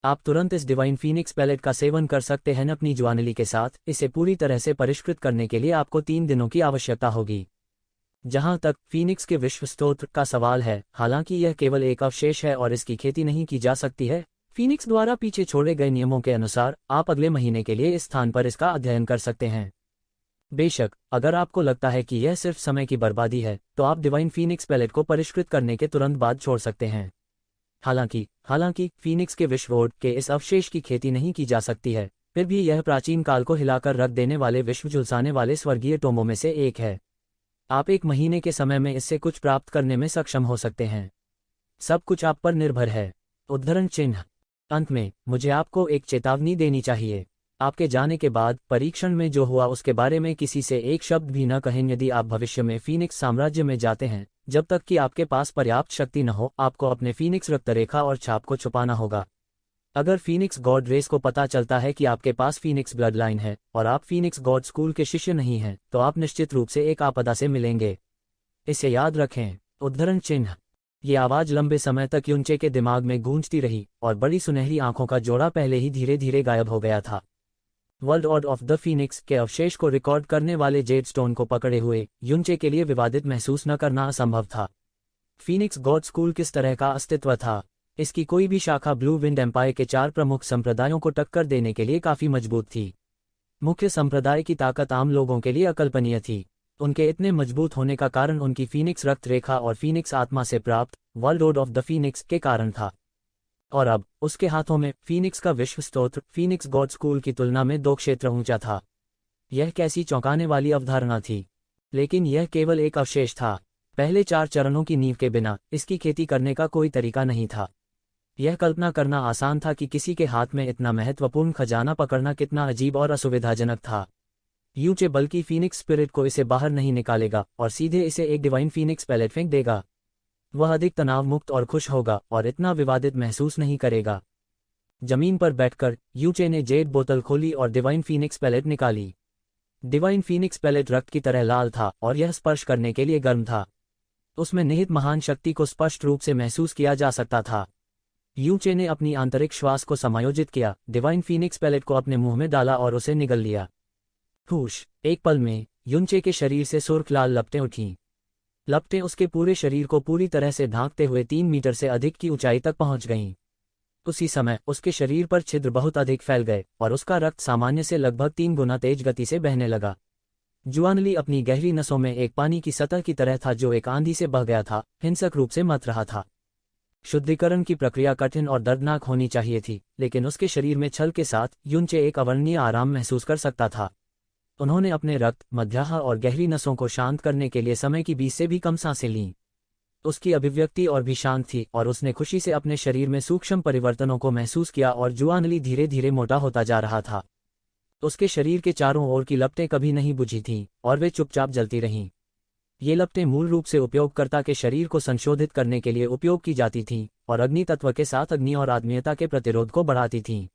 आप तुरंत इस डिवाइन फीनिक्स पैलेट का सेवन कर सकते हैं अपनी ज्वानली के साथ। इसे पूरी तरह से परिष्कृत करने के लिए आपको 3 दिनों की आवश्यकता होगी। जहां तक फीनिक्स के विश्व स्तोत्र का सवाल है, हालांकि यह केवल एक अवशेष है और इसकी खेती नहीं की जा सकती है, फीनिक्स द्वारा पीछे छोड़े गए नियमों के अनुसार आप अगले महीने के लिए इस स्थान पर इसका अध्ययन कर सकते हैं। बेशक अगर आपको लगता है कि यह सिर्फ समय की बर्बादी है, तो आप डिवाइन फीनिक्स पैलेट को परिष्कृत करने के तुरंत बाद छोड़ सकते हैं। हालांकि फीनिक्स के विश्वोड के इस अवशेष की खेती नहीं की जा सकती है, फिर भी यह प्राचीन काल को हिलाकर रख देने वाले विश्व झुलसाने वाले स्वर्गीय टोमों में से एक है। आप 1 महीने के समय में इससे कुछ प्राप्त करने में सक्षम हो सकते हैं। सब कुछ आप पर निर्भर है। उद्धरण चिन्ह। अंत में मुझे आपको एक चेतावनी देनी चाहिए। आपके जाने के बाद परीक्षण में जो हुआ उसके बारे में किसी से एक शब्द भी न कहें। यदि आप भविष्य में फीनिक्स साम्राज्य में जाते हैं, जब तक कि आपके पास पर्याप्त शक्ति न हो, आपको अपने फीनिक्स रक्तरेखा और छाप को छुपाना होगा। अगर फीनिक्स गॉड रेस को पता चलता है कि आपके पास फीनिक्स ब्लड लाइन है और आप फीनिक्स गॉड स्कूल के शिष्य नहीं हैं, तो आप निश्चित रूप से एक आपदा से मिलेंगे। इसे याद रखें। उद्धरण चिन्ह। ये आवाज लंबे समय तक यूनचे के दिमाग में गूंजती रही और बड़ी सुनहरी आंखों का जोड़ा पहले ही धीरे धीरे गायब हो गया था। World order of the phoenix के अवशेष को रिकॉर्ड करने वाले जेड स्टोन को पकड़े हुए यूनचे के लिए विवादित महसूस न करना असंभव था। फीनिक्स गॉड स्कूल किस तरह का अस्तित्व था? इसकी कोई भी शाखा ब्लू विंड एम्पायर के 4 प्रमुख संप्रदायों को टक्कर देने के लिए काफी मजबूत थी। मुख्य संप्रदाय की ताकत आम लोगों के लिए अकल्पनीय थी। उनके इतने मजबूत होने का कारण उनकी फीनिक्स रक्त रेखा और फीनिक्स आत्मा से प्राप्त world order of the phoenix के कारण था। और अब उसके हाथों में फीनिक्स का विश्व स्तोत्र फीनिक्स गॉड स्कूल की तुलना में 2 क्षेत्र ऊंचा था। यह कैसी चौंकाने वाली अवधारणा थी! लेकिन यह केवल एक अवशेष था। पहले 4 चरणों की नींव के बिना इसकी खेती करने का कोई तरीका नहीं था। यह कल्पना करना आसान था कि किसी के हाथ में इतना महत्वपूर्ण खजाना पकड़ना कितना अजीब और असुविधाजनक था। यूचे बल्कि फीनिक्स स्पिरिट को इसे बाहर नहीं निकालेगा और सीधे इसे एक डिवाइन फीनिक्स पैलेट फेंक देगा। वह अधिक तनाव मुक्त और खुश होगा और इतना विवादित महसूस नहीं करेगा। जमीन पर बैठकर यूचे ने जेड बोतल खोली और डिवाइन फीनिक्स पैलेट निकाली। डिवाइन फीनिक्स पैलेट रक्त की तरह लाल था और यह स्पर्श करने के लिए गर्म था। उसमें निहित महान शक्ति को स्पष्ट रूप से महसूस किया जा सकता था। यूचे ने अपनी आंतरिक श्वास को समायोजित किया, डिवाइन फीनिक्स पैलेट को अपने मुंह में डाला और उसे निगल लिया। हुश! एक पल में यूचे के शरीर से सुर्ख लाल लपटें उठीं। लपटें उसके पूरे शरीर को पूरी तरह से ढांकते हुए 3 मीटर से अधिक की ऊंचाई तक पहुंच गईं। उसी समय उसके शरीर पर छिद्र बहुत अधिक फैल गए और उसका रक्त सामान्य से लगभग 3 गुना तेज गति से बहने लगा। जुआनली अपनी गहरी नसों में एक पानी की सतह की तरह था जो एक आंधी से बह गया था, हिंसक रूप से मथ रहा था। शुद्धिकरण की प्रक्रिया कठिन और दर्दनाक होनी चाहिए थी, लेकिन उसके शरीर में छल के साथ यूचे एक अवर्णनीय आराम महसूस कर सकता था। उन्होंने अपने रक्त, मध्याह्न और गहरी नसों को शांत करने के लिए समय की 20 से भी कम सांसें लीं। उसकी अभिव्यक्ति और भी शांत थी और उसने खुशी से अपने शरीर में सूक्ष्म परिवर्तनों को महसूस किया और जुआनली धीरे धीरे मोटा होता जा रहा था। उसके शरीर के चारों ओर की लपटें कभी नहीं बुझी थीं और वे चुपचाप जलती रहीं। ये लपटें मूल रूप से उपयोगकर्ता के शरीर को संशोधित करने के लिए उपयोग की जाती थीं और अग्नि तत्व के साथ अग्नि और आत्मीयता के प्रतिरोध को बढ़ाती थीं।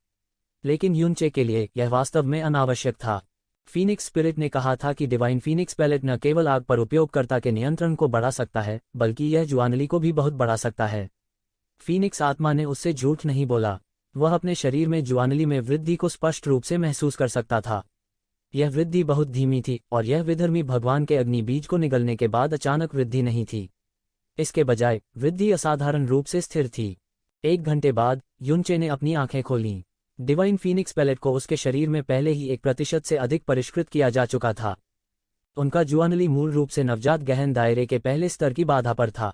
लेकिन यूचे के लिए यह वास्तव में अनावश्यक था। फीनिक्स स्पिरिट ने कहा था कि डिवाइन फीनिक्स पैलेट न केवल आग पर उपयोगकर्ता के नियंत्रण को बढ़ा सकता है, बल्कि यह जुआनली को भी बहुत बढ़ा सकता है। फीनिक्स आत्मा ने उससे झूठ नहीं बोला। वह अपने शरीर में जुआनली में वृद्धि को स्पष्ट रूप से महसूस कर सकता था। यह वृद्धि बहुत धीमी थी और यह विधर्मी भगवान के अग्नि बीज को निगलने के बाद अचानक वृद्धि नहीं थी। इसके बजाय वृद्धि असाधारण रूप से स्थिर थी। 1 घंटे बाद यूचे ने अपनी आंखें खोलीं। डिवाइन फीनिक्स पैलेट को उसके शरीर में पहले ही 1% से अधिक परिष्कृत किया जा चुका था। उनका जुआनली मूल रूप से नवजात गहन दायरे के पहले स्तर की बाधा पर था।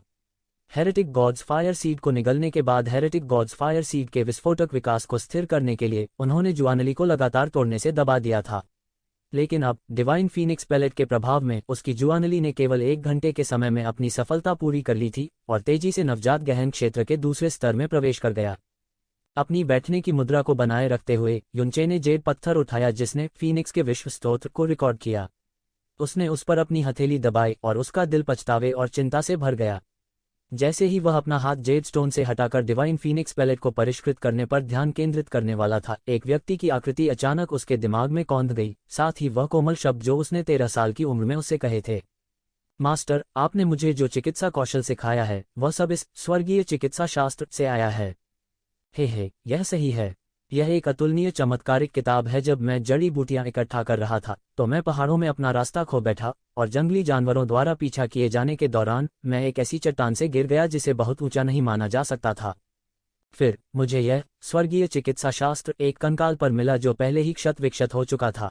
हेरेटिक गॉड्स फायर सीड को निगलने के बाद हेरेटिक गॉड्स फायर सीड के विस्फोटक विकास को स्थिर करने के लिए उन्होंने जुआनली को लगातार तोड़ने से दबा दिया था। लेकिन अब डिवाइन फीनिक्स पैलेट के प्रभाव में उसकी जुआनली ने केवल 1 घंटे के समय में अपनी सफलता पूरी कर ली थी और तेजी से नवजात गहन क्षेत्र के दूसरे स्तर में प्रवेश कर गया। अपनी बैठने की मुद्रा को बनाए रखते हुए यूचे ने जेड पत्थर उठाया जिसने फीनिक्स के विश्व स्तोत्र को रिकॉर्ड किया। उसने उस पर अपनी हथेली दबाई और उसका दिल पछतावे और चिंता से भर गया। जैसे ही वह अपना हाथ जेड स्टोन से हटाकर डिवाइन फीनिक्स पैलेट को परिष्कृत करने पर ध्यान केंद्रित करने वाला था, एक व्यक्ति की आकृति अचानक उसके दिमाग में कौंध गई, साथ ही वह कोमल शब्द जो उसने 13 साल की उम्र में उससे कहे थे। मास्टर, आपने मुझे जो चिकित्सा कौशल सिखाया है वह सब इस स्वर्गीय चिकित्सा शास्त्र से आया है। हे, यह सही है। यह एक अतुलनीय चमत्कारिक किताब है। जब मैं जड़ी बूटियां इकट्ठा कर रहा था तो मैं पहाड़ों में अपना रास्ता खो बैठा और जंगली जानवरों द्वारा पीछा किए जाने के दौरान मैं एक ऐसी चट्टान से गिर गया जिसे बहुत ऊंचा नहीं माना जा सकता था। फिर मुझे यह स्वर्गीय चिकित्सा शास्त्र एक कंकाल पर मिला जो पहले ही क्षत विक्षत हो चुका था।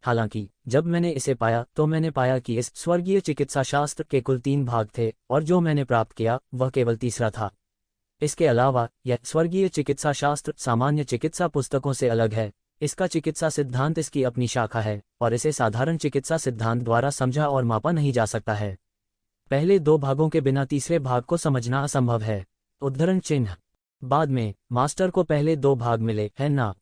हालांकि जब मैंने इसे पाया तो मैंने पाया कि इस स्वर्गीय चिकित्सा शास्त्र के कुल 3 भाग थे और जो मैंने प्राप्त किया वह केवल तीसरा था। इसके अलावा यह स्वर्गीय चिकित्सा शास्त्र सामान्य चिकित्सा पुस्तकों से अलग है। इसका चिकित्सा सिद्धांत इसकी अपनी शाखा है और इसे साधारण चिकित्सा सिद्धांत द्वारा समझा और मापा नहीं जा सकता है। पहले 2 भागों के बिना तीसरे भाग को समझना असंभव है। उद्धरण चिन्ह। बाद में मास्टर को पहले 2 भाग मिले, है ना?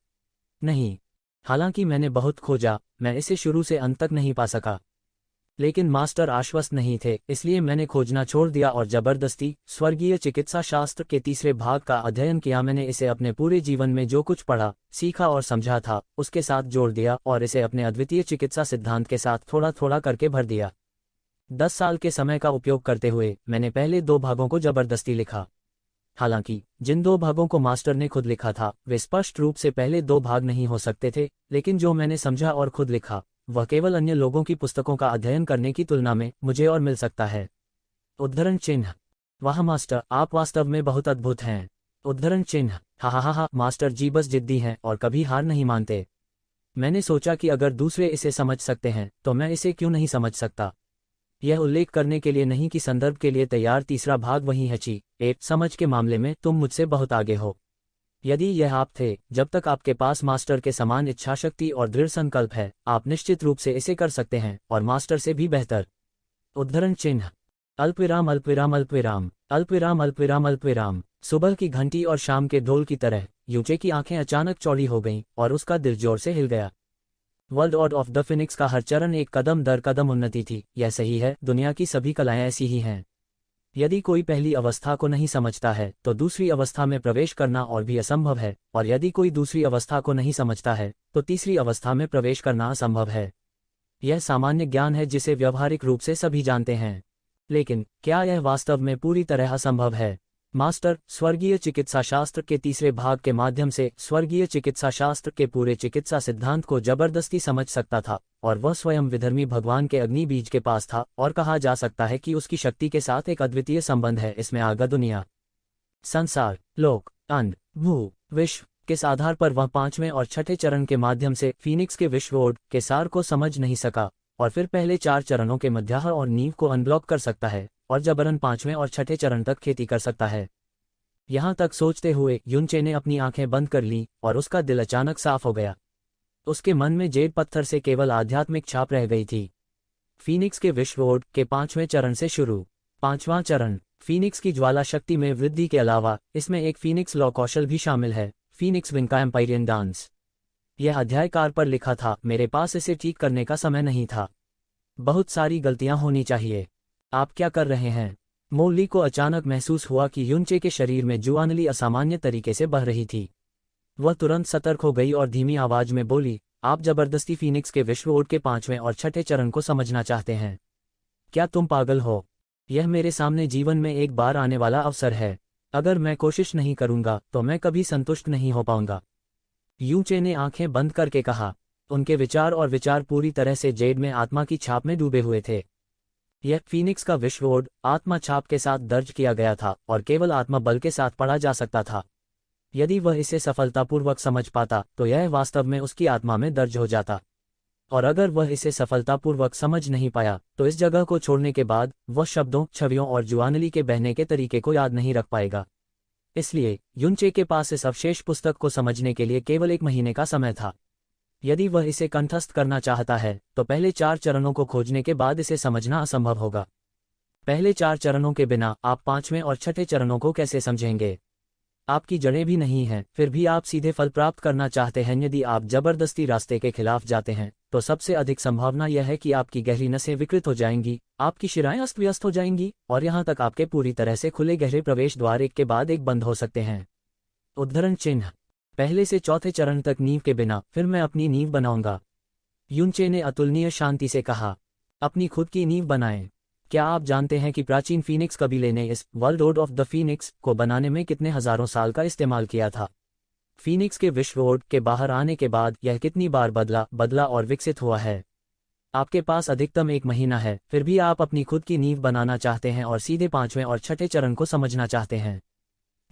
नहीं। हालांकि मैंने बहुत खोजा, मैं इसे शुरू से अंत तक नहीं पा सका। लेकिन मास्टर आश्वस्त नहीं थे, इसलिए मैंने खोजना छोड़ दिया और जबरदस्ती स्वर्गीय चिकित्सा शास्त्र के तीसरे भाग का अध्ययन किया। मैंने इसे अपने पूरे जीवन में जो कुछ पढ़ा, सीखा और समझा था उसके साथ जोड़ दिया और इसे अपने अद्वितीय चिकित्सा सिद्धांत के साथ थोड़ा थोड़ा करके भर दिया। 10 साल के समय का उपयोग करते हुए मैंने पहले 2 भागों को जबरदस्ती लिखा। हालांकि जिन 2 भागों को मास्टर ने खुद लिखा था वे स्पष्ट रूप से पहले 2 भाग नहीं हो सकते थे, लेकिन जो मैंने समझा और खुद लिखा वह केवल अन्य लोगों की पुस्तकों का अध्ययन करने की तुलना में मुझे और मिल सकता है। उद्धरण चिन्ह। वाह मास्टर, आप वास्तव में बहुत अद्भुत हैं। उद्धरण चिन्ह। हा, मास्टर जी बस जिद्दी हैं और कभी हार नहीं मानते। मैंने सोचा कि अगर दूसरे इसे समझ सकते हैं तो मैं इसे क्यों नहीं समझ सकता। यह उल्लेख करने के लिए नहीं कि संदर्भ के लिए तैयार तीसरा भाग वही है। समझ के मामले में तुम मुझसे बहुत आगे हो। यदि यह आप थे, जब तक आपके पास मास्टर के समान इच्छाशक्ति और दृढ़ संकल्प है, आप निश्चित रूप से इसे कर सकते हैं और मास्टर से भी बेहतर। उद्धरण चिन्ह। अल्पविराम अल्पविराम अल्पविराम अल्पविराम अल्पविराम अल्पविराम। सुबह की घंटी और शाम के ढोल की तरह यूचे की आंखें अचानक चौड़ी हो गईं और उसका दिल जोर से हिल गया। World order of the Phoenix का हर चरण एक कदम दर कदम उन्नति थी। यह सही है, दुनिया की सभी कलाएं ऐसी ही हैं। यदि कोई पहली अवस्था को नहीं समझता है तो दूसरी अवस्था में प्रवेश करना और भी असंभव है, और यदि कोई दूसरी अवस्था को नहीं समझता है तो तीसरी अवस्था में प्रवेश करना असंभव है। यह सामान्य ज्ञान है जिसे व्यवहारिक रूप से सभी जानते हैं, लेकिन क्या यह वास्तव में पूरी तरह असंभव है? मास्टर स्वर्गीय चिकित्सा शास्त्र के तीसरे भाग के माध्यम से स्वर्गीय चिकित्सा शास्त्र के पूरे चिकित्सा सिद्धांत को जबरदस्ती समझ सकता था, और वह स्वयं विधर्मी भगवान के अग्नि बीज के पास था, और कहा जा सकता है कि उसकी शक्ति के साथ एक अद्वितीय संबंध है। इसमें आगा दुनिया, संसार, लोक, अन्न, भू, विश्व किस आधार पर वह पांचवें और छठे चरण के माध्यम से फीनिक्स के विश्वोड के सार को समझ नहीं सका, और फिर पहले 4 चरणों के मध्याह और नींव को अनब्लॉक कर सकता है, और जबरन पांचवें और छठे चरण तक खेती कर सकता है। यहां तक सोचते हुए युनचे ने अपनी आंखें बंद कर लीं और उसका दिल अचानक साफ हो गया। उसके मन में जेड पत्थर से केवल आध्यात्मिक छाप रह गई थी। फीनिक्स के विश्वोड के 5वें चरण से शुरू। 5वां चरण, फीनिक्स की ज्वाला शक्ति में वृद्धि के अलावा इसमें एक फीनिक्स लॉ कौशल भी शामिल है, फीनिक्स विंग का एम्पायरियन डांस। यह अध्यायकार पर लिखा था, मेरे पास इसे ठीक करने का समय नहीं था। बहुत सारी गलतियां होनी चाहिए। आप क्या कर रहे हैं? मोली को अचानक महसूस हुआ कि युनचे के शरीर में जुआनली असामान्य तरीके से बह रही थी। वह तुरंत सतर्क हो गई और धीमी आवाज में बोली, आप जबरदस्ती फीनिक्स के विश्वोड के 5वें और छठे चरण को समझना चाहते हैं? क्या तुम पागल हो? यह मेरे सामने जीवन में एक बार आने वाला अवसर है। अगर मैं कोशिश नहीं करूंगा तो मैं कभी संतुष्ट नहीं हो पाऊंगा। युनचे ने आंखें बंद करके कहा। उनके विचार पूरी तरह से जेड में आत्मा की छाप में डूबे हुए थे। यह फीनिक्स का विश्वोड आत्मा छाप के साथ दर्ज किया गया था और केवल आत्मा बल के साथ पढ़ा जा सकता था। यदि वह इसे सफलतापूर्वक समझ पाता तो यह वास्तव में उसकी आत्मा में दर्ज हो जाता, और अगर वह इसे सफलतापूर्वक समझ नहीं पाया तो इस जगह को छोड़ने के बाद वह शब्दों, छवियों और जुआनली के बहने के तरीके को याद नहीं रख पाएगा। इसलिए युनचे के पास इस अवशेष पुस्तक को समझने के लिए केवल 1 महीने का समय था। यदि वह इसे कंठस्थ करना चाहता है तो पहले 4 चरणों को खोजने के बाद इसे समझना असंभव होगा। पहले 4 चरणों के बिना आप 5वें और छठे चरणों को कैसे समझेंगे? आपकी जड़ें भी नहीं हैं, फिर भी आप सीधे फल प्राप्त करना चाहते हैं। यदि आप जबरदस्ती रास्ते के खिलाफ जाते हैं तो सबसे अधिक संभावना यह है कि आपकी गहरी नसें विकृत हो जाएंगी, आपकी शिराएं अस्त व्यस्त हो जाएंगी, और यहां तक आपके पूरी तरह से खुले गहरे प्रवेश द्वार एक के बाद एक बंद हो सकते हैं। उद्धरण चिन्ह, पहले से चौथे चरण तक नींव के बिना फिर मैं अपनी नींव बनाऊंगा। युनचे ने अतुलनीय शांति से कहा, अपनी खुद की नींव बनाएं। क्या आप जानते हैं कि प्राचीन फीनिक्स कबीले ने इस world road of the Phoenix को बनाने में कितने हजारों साल का इस्तेमाल किया था? फीनिक्स के विश्वरोड के बाहर आने के बाद यह कितनी बार बदला और विकसित हुआ है? आपके पास अधिकतम 1 महीना है, फिर भी आप अपनी खुद की नींव बनाना चाहते हैं और सीधे 5वें और छठे चरण को समझना चाहते हैं।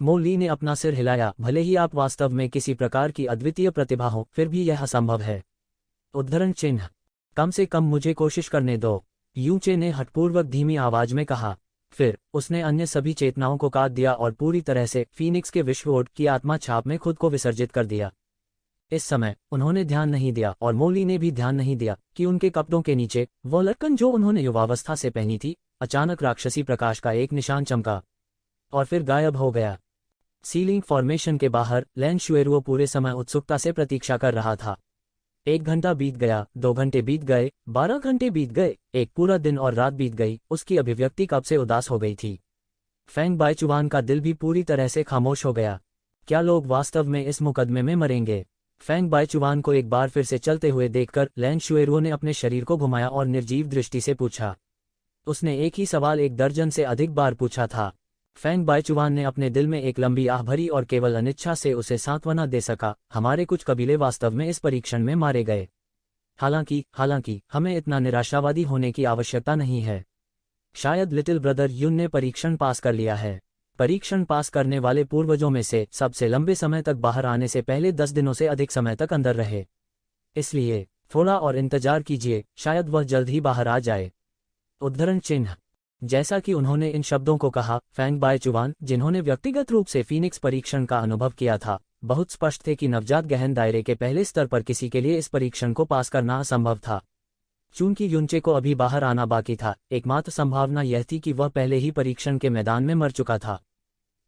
मोली ने अपना सिर हिलाया। भले ही आप वास्तव में किसी प्रकार की अद्वितीय प्रतिभा हो, फिर भी यह असंभव है। उद्धरण चिन्ह, कम से कम मुझे कोशिश करने दो, युनचे ने हठपूर्वक धीमी आवाज में कहा। फिर उसने अन्य सभी चेतनाओं को काट दिया और पूरी तरह से फीनिक्स के विश्वोड की आत्मा छाप में खुद को विसर्जित कर दिया। इस समय उन्होंने ध्यान नहीं दिया और मोली ने भी ध्यान नहीं दिया कि उनके कपड़ों के नीचे वो लटकन जो उन्होंने युवावस्था से पहनी थी, अचानक राक्षसी प्रकाश का एक निशान चमका और फिर गायब हो गया। सीलिंग फॉर्मेशन के बाहर लैन शुएरुओ पूरे समय उत्सुकता से प्रतीक्षा कर रहा था। 1 घंटा बीत गया, 2 घंटे बीत गए, 12 घंटे बीत गए, एक पूरा दिन और रात बीत गई। उसकी अभिव्यक्ति कब से उदास हो गई थी। फेंग बाइचुआन का दिल भी पूरी तरह से खामोश हो गया। क्या लोग वास्तव में इस मुकदमे में मरेंगे? फेंग बाइचुआन को एक बार फिर से चलते हुए देखकर लैन शुएरुओ ने अपने शरीर को घुमाया और निर्जीव दृष्टि से पूछा। उसने एक ही सवाल 1 दर्जन से अधिक बार पूछा था। फेंग बाइचुआन ने अपने दिल में एक लंबी आह भरी और केवल अनिच्छा से उसे सांत्वना दे सका। हमारे कुछ कबीले वास्तव में इस परीक्षण में मारे गए। हालांकि हमें इतना निराशावादी होने की आवश्यकता नहीं है। शायद लिटिल ब्रदर युन ने परीक्षण पास कर लिया है। परीक्षण पास करने वाले पूर्वजों में से सबसे लंबे समय तक बाहर आने से पहले 10 दिनों से अधिक समय तक अंदर रहे। इसलिए थोड़ा और इंतजार कीजिए, शायद वह जल्द ही बाहर आ जाए। उद्धरण चिन्ह, जैसा कि उन्होंने इन शब्दों को कहा, फेंग बाइचुआन, जिन्होंने व्यक्तिगत रूप से फीनिक्स परीक्षण का अनुभव किया था, बहुत स्पष्ट थे कि नवजात गहन दायरे के पहले स्तर पर किसी के लिए इस परीक्षण को पास करना असंभव था। चूंकि युनचे को अभी बाहर आना बाकी था, एकमात्र संभावना यह थी कि वह पहले ही परीक्षण के मैदान में मर चुका था।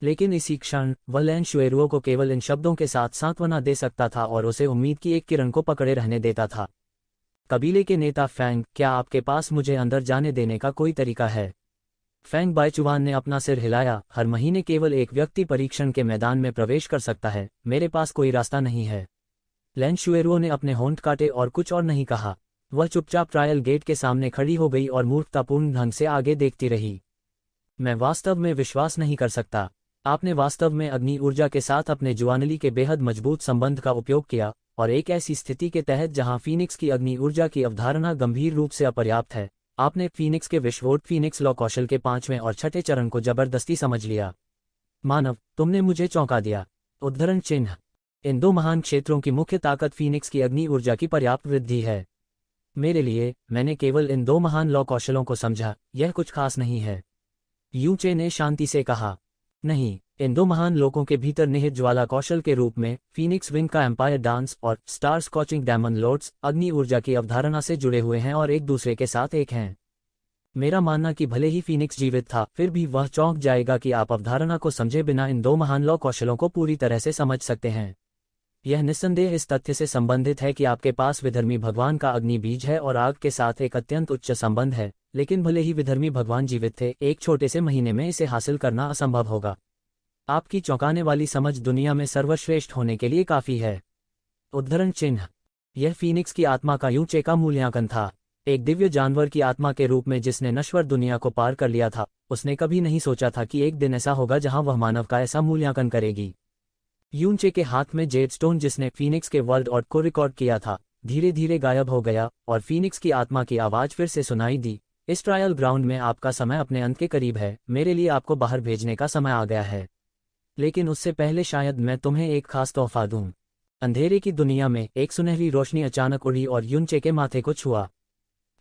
लेकिन इसी क्षण वह लैन शुएरुओ को केवल इन शब्दों के साथ सांत्वना दे सकता था और उसे उम्मीद की एक किरण को पकड़े रहने देता था। कबीले के नेता फेंग, क्या आपके पास मुझे अंदर जाने देने का कोई तरीका है? फेंग बाइचुआन ने अपना सिर हिलाया। हर महीने केवल एक व्यक्ति परीक्षण के मैदान में प्रवेश कर सकता है, मेरे पास कोई रास्ता नहीं है। लैन शुएरुओ ने अपने होंठ काटे और कुछ और नहीं कहा। वह चुपचाप ट्रायल गेट के सामने खड़ी हो गई और मूर्खतापूर्ण ढंग से आगे देखती रही। मैं वास्तव में विश्वास नहीं कर सकता। आपने वास्तव में अग्नि ऊर्जा के साथ अपने जुआनली के बेहद मजबूत संबंध का उपयोग किया, और एक ऐसी स्थिति के तहत जहां फीनिक्स की अग्नि ऊर्जा की अवधारणा गंभीर रूप से अपर्याप्त है, आपने फीनिक्स के विश्वोट फीनिक्स लॉ कौशल के 5वें और 6ठे चरण को जबरदस्ती समझ लिया। मानव, तुमने मुझे चौंका दिया। उद्धरण चिन्ह। इन दो महान क्षेत्रों की मुख्य ताकत फीनिक्स की अग्नि ऊर्जा की पर्याप्त वृद्धि है। मेरे लिए, मैंने केवल इन दो महान लॉ कौशलों को समझा, यह कुछ खास नहीं है। यूचे ने शांति से कहा। नहीं, इन दो महान लोगों के भीतर निहित ज्वाला कौशल के रूप में फीनिक्स विंग का एम्पायर डांस और स्टार स्कॉचिंग डेमन लॉर्ड्स अग्नि ऊर्जा की अवधारणा से जुड़े हुए हैं और एक दूसरे के साथ एक हैं। मेरा मानना कि भले ही फीनिक्स जीवित था, फिर भी वह चौंक जाएगा कि आप अवधारणा को समझे बिना इन दो महान लॉ कौशलों को पूरी तरह से समझ सकते हैं। यह निस्संदेह इस तथ्य से संबंधित है कि आपके पास विधर्मी भगवान का अग्नि बीज है और आग के साथ एक अत्यंत उच्च संबंध है, लेकिन भले ही विधर्मी भगवान जीवित थे, एक छोटे से महीने में इसे हासिल करना असंभव होगा। आपकी चौंकाने वाली समझ दुनिया में सर्वश्रेष्ठ होने के लिए काफी है। उद्धरण चिन्ह। यह फीनिक्स की आत्मा का यूचे का मूल्यांकन था। एक दिव्य जानवर की आत्मा के रूप में जिसने नश्वर दुनिया को पार कर लिया था, उसने कभी नहीं सोचा था कि एक दिन ऐसा होगा जहां वह मानव का ऐसा मूल्यांकन करेगी। यूचे के हाथ में जेडस्टोन जिसने फीनिक्स के वर्ल्ड ऑर्ड को रिकॉर्ड किया था, धीरे धीरे गायब हो गया और फीनिक्स की आत्मा की आवाज फिर से सुनाई दी। इस ट्रायल ग्राउंड में आपका समय अपने अंत के करीब है, मेरे लिए आपको बाहर भेजने का समय आ गया है। लेकिन उससे पहले शायद मैं तुम्हें एक खास तोहफा दूं। अंधेरे की दुनिया में एक सुनहरी रोशनी अचानक उड़ी और यूचे के माथे को छुआ।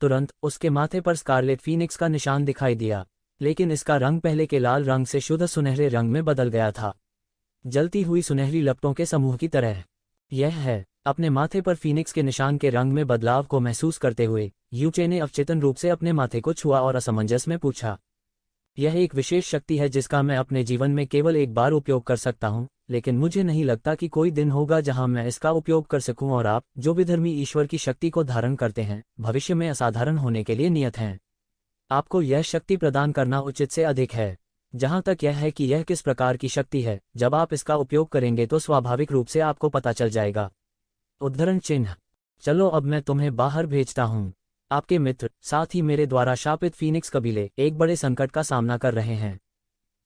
तुरंत उसके माथे पर स्कारलेट फीनिक्स का निशान दिखाई दिया, लेकिन इसका रंग पहले के लाल रंग से शुद्ध सुनहरे रंग में बदल गया था, जलती हुई सुनहरी लपटों के समूह की तरह। यह है। अपने माथे पर फीनिक्स के निशान के रंग में बदलाव को महसूस करते हुए यूचे ने अवचेतन रूप से अपने माथे को छुआ और असमंजस में पूछा, यह एक विशेष शक्ति है जिसका मैं अपने जीवन में केवल एक बार उपयोग कर सकता हूं, लेकिन मुझे नहीं लगता कि कोई दिन होगा जहां मैं इसका उपयोग कर सकूं और आप, जो विधर्मी ईश्वर की शक्ति को धारण करते हैं, भविष्य में असाधारण होने के लिए नियत हैं। आपको यह शक्ति प्रदान करना उचित से अधिक है। जहां तक यह है कि यह किस प्रकार की शक्ति है, जब आप इसका उपयोग करेंगे तो स्वाभाविक रूप से आपको पता चल जाएगा। उद्धरण चिन्ह। चलो अब मैं तुम्हें बाहर भेजता हूं। आपके मित्र, साथ ही मेरे द्वारा शापित फीनिक्स कबीले, एक बड़े संकट का सामना कर रहे हैं।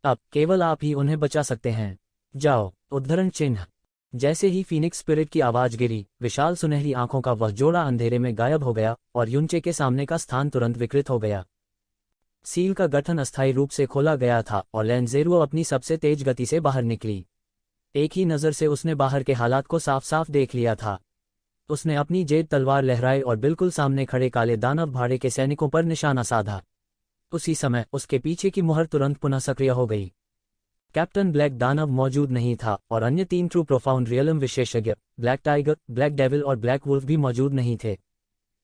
अब केवल आप ही उन्हें बचा सकते हैं। जाओ। उद्धरण चिन्ह। जैसे ही फीनिक्स स्पिरिट की आवाज गिरी, विशाल सुनहरी आंखों का वह जोड़ा अंधेरे में गायब हो गया और यूचे के सामने का स्थान तुरंत विकृत हो गया। सील का गठन अस्थायी रूप से खोला गया था और लैंजेरुओ अपनी सबसे तेज गति से बाहर निकली। एक ही नज़र से उसने बाहर के हालात को साफ साफ देख लिया था। उसने अपनी जेड तलवार लहराई और बिल्कुल सामने खड़े काले दानव भाड़े के सैनिकों पर निशाना साधा। उसी समय उसके पीछे की मुहर तुरंत पुनः सक्रिय हो गई। कैप्टन ब्लैक दानव मौजूद नहीं था और अन्य 3 ट्रू प्रोफाउंड रियलम विशेषज्ञ, ब्लैक टाइगर, ब्लैक डेविल और ब्लैक वुल्फ भी मौजूद नहीं थे।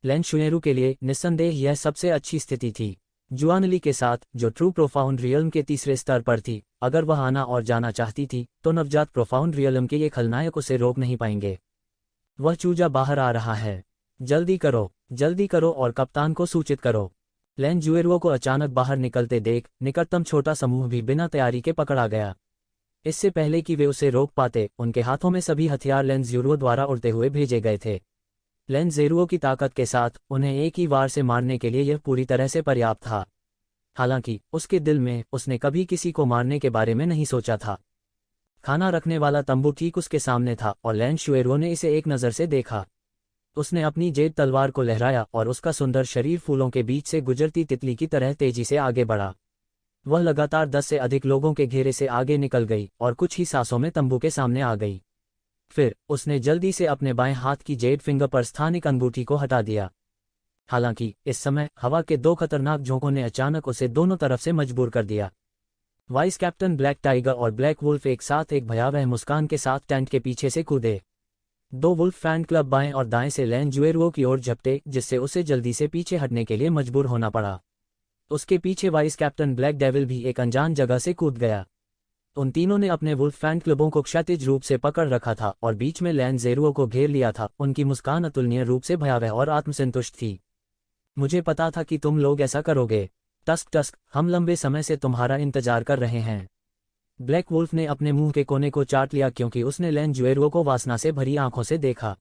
लैन शुएरू के लिए निस्संदेह यह सबसे अच्छी स्थिति थी। जुआनली के साथ, जो ट्रू प्रोफाउंड रियलम के तीसरे स्तर पर थी, अगर वह आना और जाना चाहती थी, तो नवजात प्रोफाउंड रियलम के ये खलनायक उसे रोक नहीं पाएंगे। वह चूजा बाहर आ रहा है। जल्दी करो और कप्तान को सूचित करो। लैन जुएरुओ को अचानक बाहर निकलते देख निकटतम छोटा समूह भी बिना तैयारी के पकड़ा गया। इससे पहले कि वे उसे रोक पाते, उनके हाथों में सभी हथियार लैन जुएरुओ द्वारा उड़ते हुए भेजे गए थे। लैन जुएरुओ की ताकत के साथ उन्हें एक ही वार से मारने के लिए यह पूरी तरह से पर्याप्त था। हालांकि उसके दिल में उसने कभी किसी को मारने के बारे में नहीं सोचा था। खाना रखने वाला तंबू ठीक उसके सामने था और लैन शुएरुओ ने इसे एक नज़र से देखा। उसने अपनी जेड तलवार को लहराया और उसका सुंदर शरीर फूलों के बीच से गुजरती तितली की तरह तेजी से आगे बढ़ा। वह लगातार 10 से अधिक लोगों के घेरे से आगे निकल गई और कुछ ही सांसों में तंबू के सामने आ गई। फिर उसने जल्दी से अपने बाएं हाथ की जेड फिंगर पर स्थानिक अंगूठी को हटा दिया। हालांकि इस समय हवा के 2 खतरनाक झोंकों ने अचानक उसे दोनों तरफ से मजबूर कर दिया। वाइस कैप्टन ब्लैक टाइगर और ब्लैक वुल्फ एक साथ एक भयावह मुस्कान के साथ टेंट के पीछे से कूदे। 2 वुल्फ फैन क्लब बाएं और दाएं से लैन जुएरुओ की ओर झपटे, जिससे उसे जल्दी से पीछे हटने के लिए मजबूर होना पड़ा। उसके पीछे वाइस कैप्टन ब्लैक डेविल भी एक अनजान जगह से कूद गया। उन तीनों ने अपने वुल्फ फैन क्लबों को क्षैतिज रूप से पकड़ रखा था और बीच में लैन जुएरुओ को घेर लिया था। उनकी मुस्कान अतुलनीय रूप से भयावह और आत्मसंतुष्ट थी। मुझे पता था कि तुम लोग ऐसा करोगे। टस्क टस्क, हम लंबे समय से तुम्हारा इंतजार कर रहे हैं। ब्लैक वुल्फ ने अपने मुंह के कोने को चाट लिया क्योंकि उसने लैन ज्वेरो को वासना से भरी आंखों से देखा।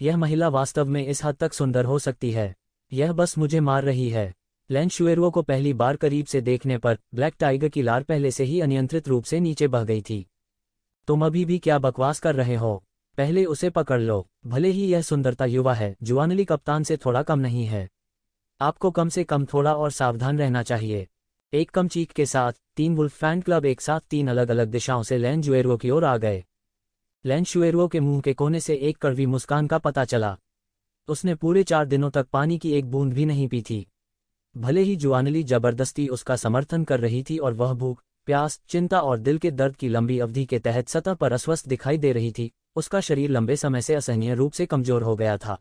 यह महिला वास्तव में इस हद तक सुंदर हो सकती है। यह बस मुझे मार रही है। लैन ज्वेरो को पहली बार करीब से देखने पर ब्लैक टाइगर की लार पहले से ही अनियंत्रित रूप से नीचे बह गई थी। तुम अभी भी क्या बकवास कर रहे हो? पहले उसे पकड़ लो। भले ही यह सुंदरता युवा है, जुआनली कप्तान से थोड़ा कम नहीं है। आपको कम से कम थोड़ा और सावधान रहना चाहिए। एक कम चीख के साथ 3 वुल्फ फैन क्लब एक साथ 3 अलग अलग दिशाओं से लैन ज्वेरो की ओर आ गए। लैन ज्वेरो के मुंह के कोने से एक कड़वी मुस्कान का पता चला। उसने पूरे 4 दिनों तक पानी की एक बूंद भी नहीं पी थी। भले ही जुआनली जबरदस्ती उसका समर्थन कर रही थी और वह भूख, प्यास, चिंता और दिल के दर्द की लंबी अवधि के तहत सतह पर अस्वस्थ दिखाई दे रही थी, उसका शरीर लंबे समय से असहनीय रूप से कमजोर हो गया था।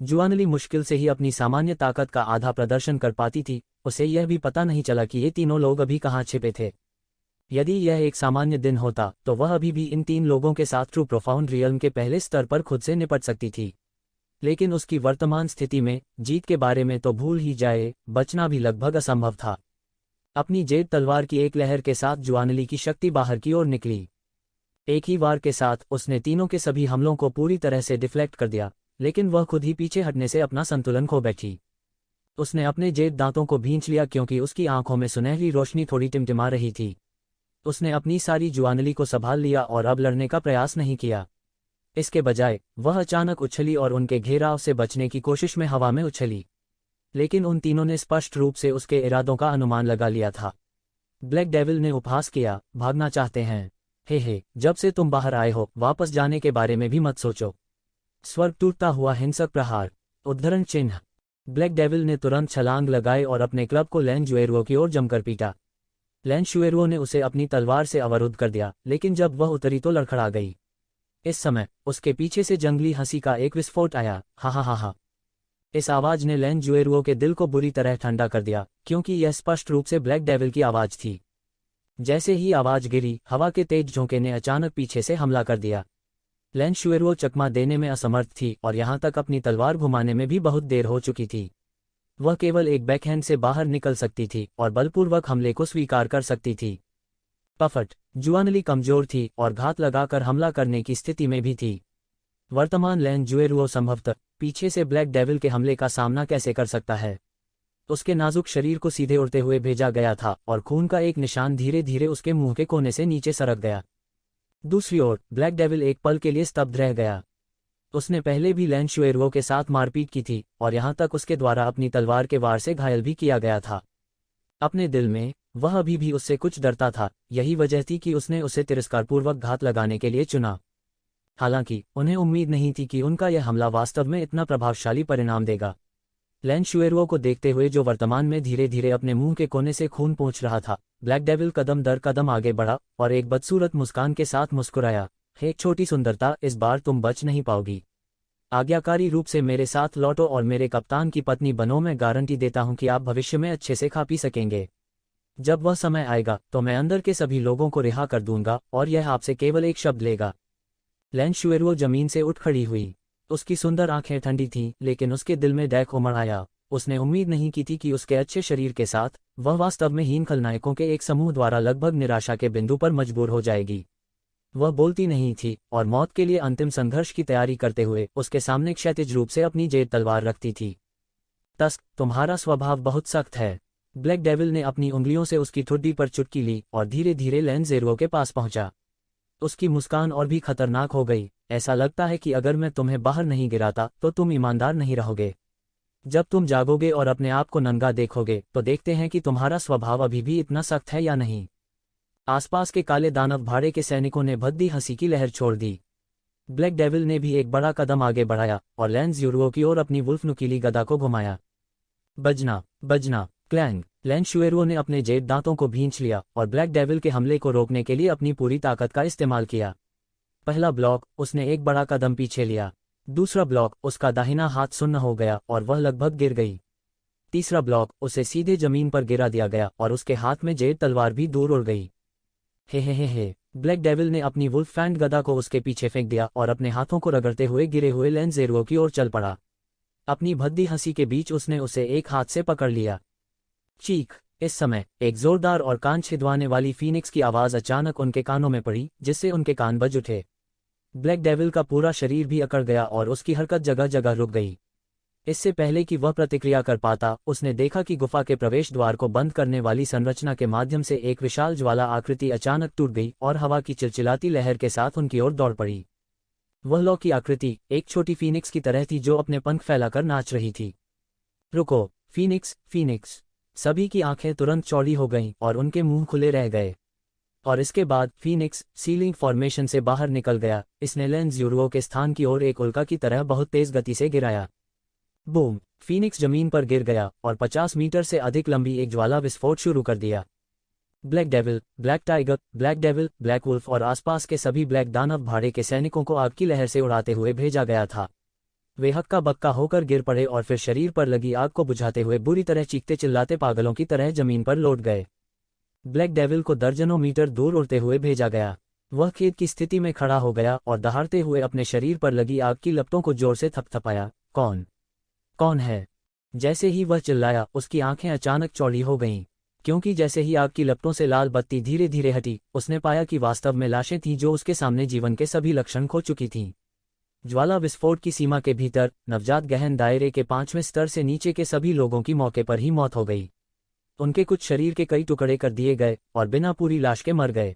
जुआनली मुश्किल से ही अपनी सामान्य ताकत का आधा प्रदर्शन कर पाती थी। उसे यह भी पता नहीं चला कि ये तीनों लोग अभी कहाँ छिपे थे। यदि यह एक सामान्य दिन होता तो वह अभी भी इन 3 लोगों के साथ ट्रू प्रोफाउंड रियल्म के पहले स्तर पर खुद से निपट सकती थी। लेकिन उसकी वर्तमान स्थिति में जीत के बारे में तो भूल ही जाए, बचना भी लगभग असंभव था। अपनी जेड तलवार की एक लहर के साथ जुआनली की शक्ति बाहर की ओर निकली। एक ही वार के साथ उसने तीनों के सभी हमलों को पूरी तरह से डिफ्लेक्ट कर दिया, लेकिन वह खुद ही पीछे हटने से अपना संतुलन खो बैठी। उसने अपने जेड दांतों को भींच लिया क्योंकि उसकी आंखों में सुनहरी रोशनी थोड़ी टिमटिमा रही थी। उसने अपनी सारी जुआनली को संभाल लिया और अब लड़ने का प्रयास नहीं किया। इसके बजाय वह अचानक उछली और उनके घेराव से बचने की कोशिश में हवा में उछली। लेकिन उन तीनों ने स्पष्ट रूप से उसके इरादों का अनुमान लगा लिया था। ब्लैक डेविल ने उपहास किया, भागना चाहते हैं? हे, जब से तुम बाहर आए हो वापस जाने के बारे में भी मत सोचो। स्वर्ग टूटता हुआ हिंसक प्रहार, उद्धरण चिन्ह। ब्लैक डेविल ने तुरंत छलांग लगाई और अपने क्लब को लैन ज्वेरो की ओर जमकर पीटा। लैन ज्वेरो ने उसे अपनी तलवार से अवरुद्ध कर दिया, लेकिन जब वह उतरी तो लड़खड़ा गई। इस समय उसके पीछे से जंगली हंसी का एक विस्फोट आया, हा हा हा हा। इस आवाज ने लैन ज्वेरो के दिल को बुरी तरह ठंडा कर दिया, क्योंकि यह स्पष्ट रूप से ब्लैक डेविल की आवाज थी। जैसे ही आवाज गिरी, हवा के तेज झोंके ने अचानक पीछे से हमला कर दिया। लैन ज्वेरो चकमा देने में असमर्थ थी और यहां तक अपनी तलवार घुमाने में भी बहुत देर हो चुकी थी। वह केवल एक बैकहैंड से बाहर निकल सकती थी और बलपूर्वक हमले को स्वीकार कर सकती थी। पफट, जुआनली कमजोर थी और घात लगाकर हमला करने की स्थिति में भी थी। वर्तमान लैन ज्वेरो संभवतः पीछे से ब्लैक डेविल के हमले का सामना कैसे कर सकता है? उसके नाजुक शरीर को सीधे उड़ते हुए भेजा गया था और खून का एक निशान धीरे धीरे उसके मुंह के कोने से नीचे सरक गया। दूसरी ओर ब्लैक डेविल एक पल के लिए स्तब्ध रह गया। उसने पहले भी लैन ज्वेरो के साथ मारपीट की थी और यहां तक उसके द्वारा अपनी तलवार के वार से घायल भी किया गया था। अपने दिल में वह अभी भी उससे कुछ डरता था। यही वजह थी कि उसने उसे तिरस्कारपूर्वक घात लगाने के लिए चुना। हालांकि उन्हें उम्मीद नहीं थी कि उनका यह हमला वास्तव में इतना प्रभावशाली परिणाम देगा। लैन ज्वेरो को देखते हुए, जो वर्तमान में धीरे धीरे अपने मुंह के कोने से खून पोंछ रहा था, ब्लैक डेविल कदम दर कदम आगे बढ़ा और एक बदसूरत मुस्कान के साथ मुस्कुराया। हे छोटी सुंदरता, इस बार तुम बच नहीं पाओगी। आज्ञाकारी रूप से मेरे साथ लौटो और मेरे कप्तान की पत्नी बनो। मैं गारंटी देता हूं कि आप भविष्य में अच्छे से खा पी सकेंगे। जब वह समय आएगा तो मैं अंदर के सभी लोगों को रिहा कर दूंगा और यह आपसे केवल एक शब्द लेगा। लैन ज्वेरो जमीन से उठ खड़ी हुई। उसकी सुंदर आंखें ठंडी थीं, लेकिन उसके दिल में डैक उमड़ आया। उसने उम्मीद नहीं की थी कि उसके अच्छे शरीर के साथ वह वास्तव में हीन खलनायकों के एक समूह द्वारा लगभग निराशा के बिंदु पर मजबूर हो जाएगी। वह बोलती नहीं थी और मौत के लिए अंतिम संघर्ष की तैयारी करते हुए उसके सामने क्षैतिज रूप से अपनी जेड तलवार रखती थी। टस्क, तुम्हारा स्वभाव बहुत सख्त है। ब्लैक डेविल ने अपनी उंगलियों से उसकी ठुड्डी पर चुटकी ली और धीरे धीरे लैन ज्वेरो के पास पहुंचा। उसकी मुस्कान और भी खतरनाक हो गई। ऐसा लगता है कि अगर मैं तुम्हें बाहर नहीं गिराता तो तुम ईमानदार नहीं रहोगे। जब तुम जागोगे और अपने आप को नंगा देखोगे तो देखते हैं कि तुम्हारा स्वभाव अभी भी इतना सख्त है या नहीं। आसपास के काले दानव भाड़े के सैनिकों ने भद्दी हंसी की लहर छोड़ दी। ब्लैक डेविल ने भी एक बड़ा कदम आगे बढ़ाया और लैन ज्वेरो की ओर अपनी वुल्फ नुकीली गदा को घुमाया। बजना बजना, क्लैंग। लैन ज्वेरो ने अपने जेड दांतों को भींच लिया और ब्लैक डेविल के हमले को रोकने के लिए अपनी पूरी ताकत का इस्तेमाल किया। पहला ब्लॉक, उसने एक बड़ा कदम पीछे लिया। दूसरा ब्लॉक, उसका दाहिना हाथ सुन्न हो गया और वह लगभग गिर गई। तीसरा ब्लॉक, उसे सीधे जमीन पर गिरा दिया गया और उसके हाथ में जेड तलवार भी दूर उड़ गई। हे, ब्लैक डेविल ने अपनी वुल्फ फैंग गदा को उसके पीछे फेंक दिया और अपने हाथों को रगड़ते हुए गिरे हुए लैन ज्वेरो की ओर चल पड़ा। अपनी भद्दी हंसी के बीच उसने उसे एक हाथ से पकड़ लिया। चीख। इस समय एक जोरदार और कान छिदवाने वाली फीनिक्स की आवाज अचानक उनके कानों में पड़ी, जिससे उनके कान बज उठे। ब्लैक डेविल का पूरा शरीर भी अकड़ गया और उसकी हरकत जगह जगह रुक गई। इससे पहले कि वह प्रतिक्रिया कर पाता, उसने देखा कि गुफा के प्रवेश द्वार को बंद करने वाली संरचना के माध्यम से एक विशाल ज्वाला आकृति अचानक टूट गई और हवा की चिलचिलाती लहर के साथ उनकी ओर दौड़ पड़ी। वह लौ की आकृति एक छोटी फीनिक्स की तरह थी जो अपने पंख फैलाकर नाच रही थी। रुको, फीनिक्स, फीनिक्स! सभी की आंखें तुरंत चौड़ी हो गईं और उनके मुंह खुले रह गए। और इसके बाद फीनिक्स सीलिंग फॉर्मेशन से बाहर निकल गया। इसने लेंस यूरो के स्थान की ओर एक उल्का की तरह बहुत तेज गति से गिराया। बूम! फीनिक्स जमीन पर गिर गया और 50 मीटर से अधिक लंबी एक ज्वाला विस्फोट शुरू कर दिया। Black devil, black tiger, black devil, black wolf और आसपास के सभी ब्लैक दानव भाड़े के सैनिकों को आग की लहर से उड़ाते हुए भेजा गया था। वे हक्का बक्का होकर गिर पड़े और फिर शरीर पर लगी आग को बुझाते हुए बुरी तरह चीखते चिल्लाते पागलों की तरह जमीन पर लौट गए। ब्लैक डेविल को दर्जनों मीटर दूर उड़ते हुए भेजा गया। वह खेत की स्थिति में खड़ा हो गया और दहाड़ते हुए अपने शरीर पर लगी आग की लपटों को जोर से थपथपाया। कौन? कौन है? जैसे ही वह चिल्लाया, उसकी आंखें अचानक चौड़ी हो गईं, क्योंकि जैसे ही आग की लपटों से लाल बत्ती धीरे धीरे हटी, उसने पाया कि वास्तव में लाशें थीं जो उसके सामने जीवन के सभी लक्षण खो चुकी थीं। ज्वाला विस्फोट की सीमा के भीतर नवजात गहन दायरे के 5वें स्तर से नीचे के सभी लोगों की मौके पर ही मौत हो गई। उनके कुछ शरीर के कई टुकड़े कर दिए गए और बिना पूरी लाश के मर गए।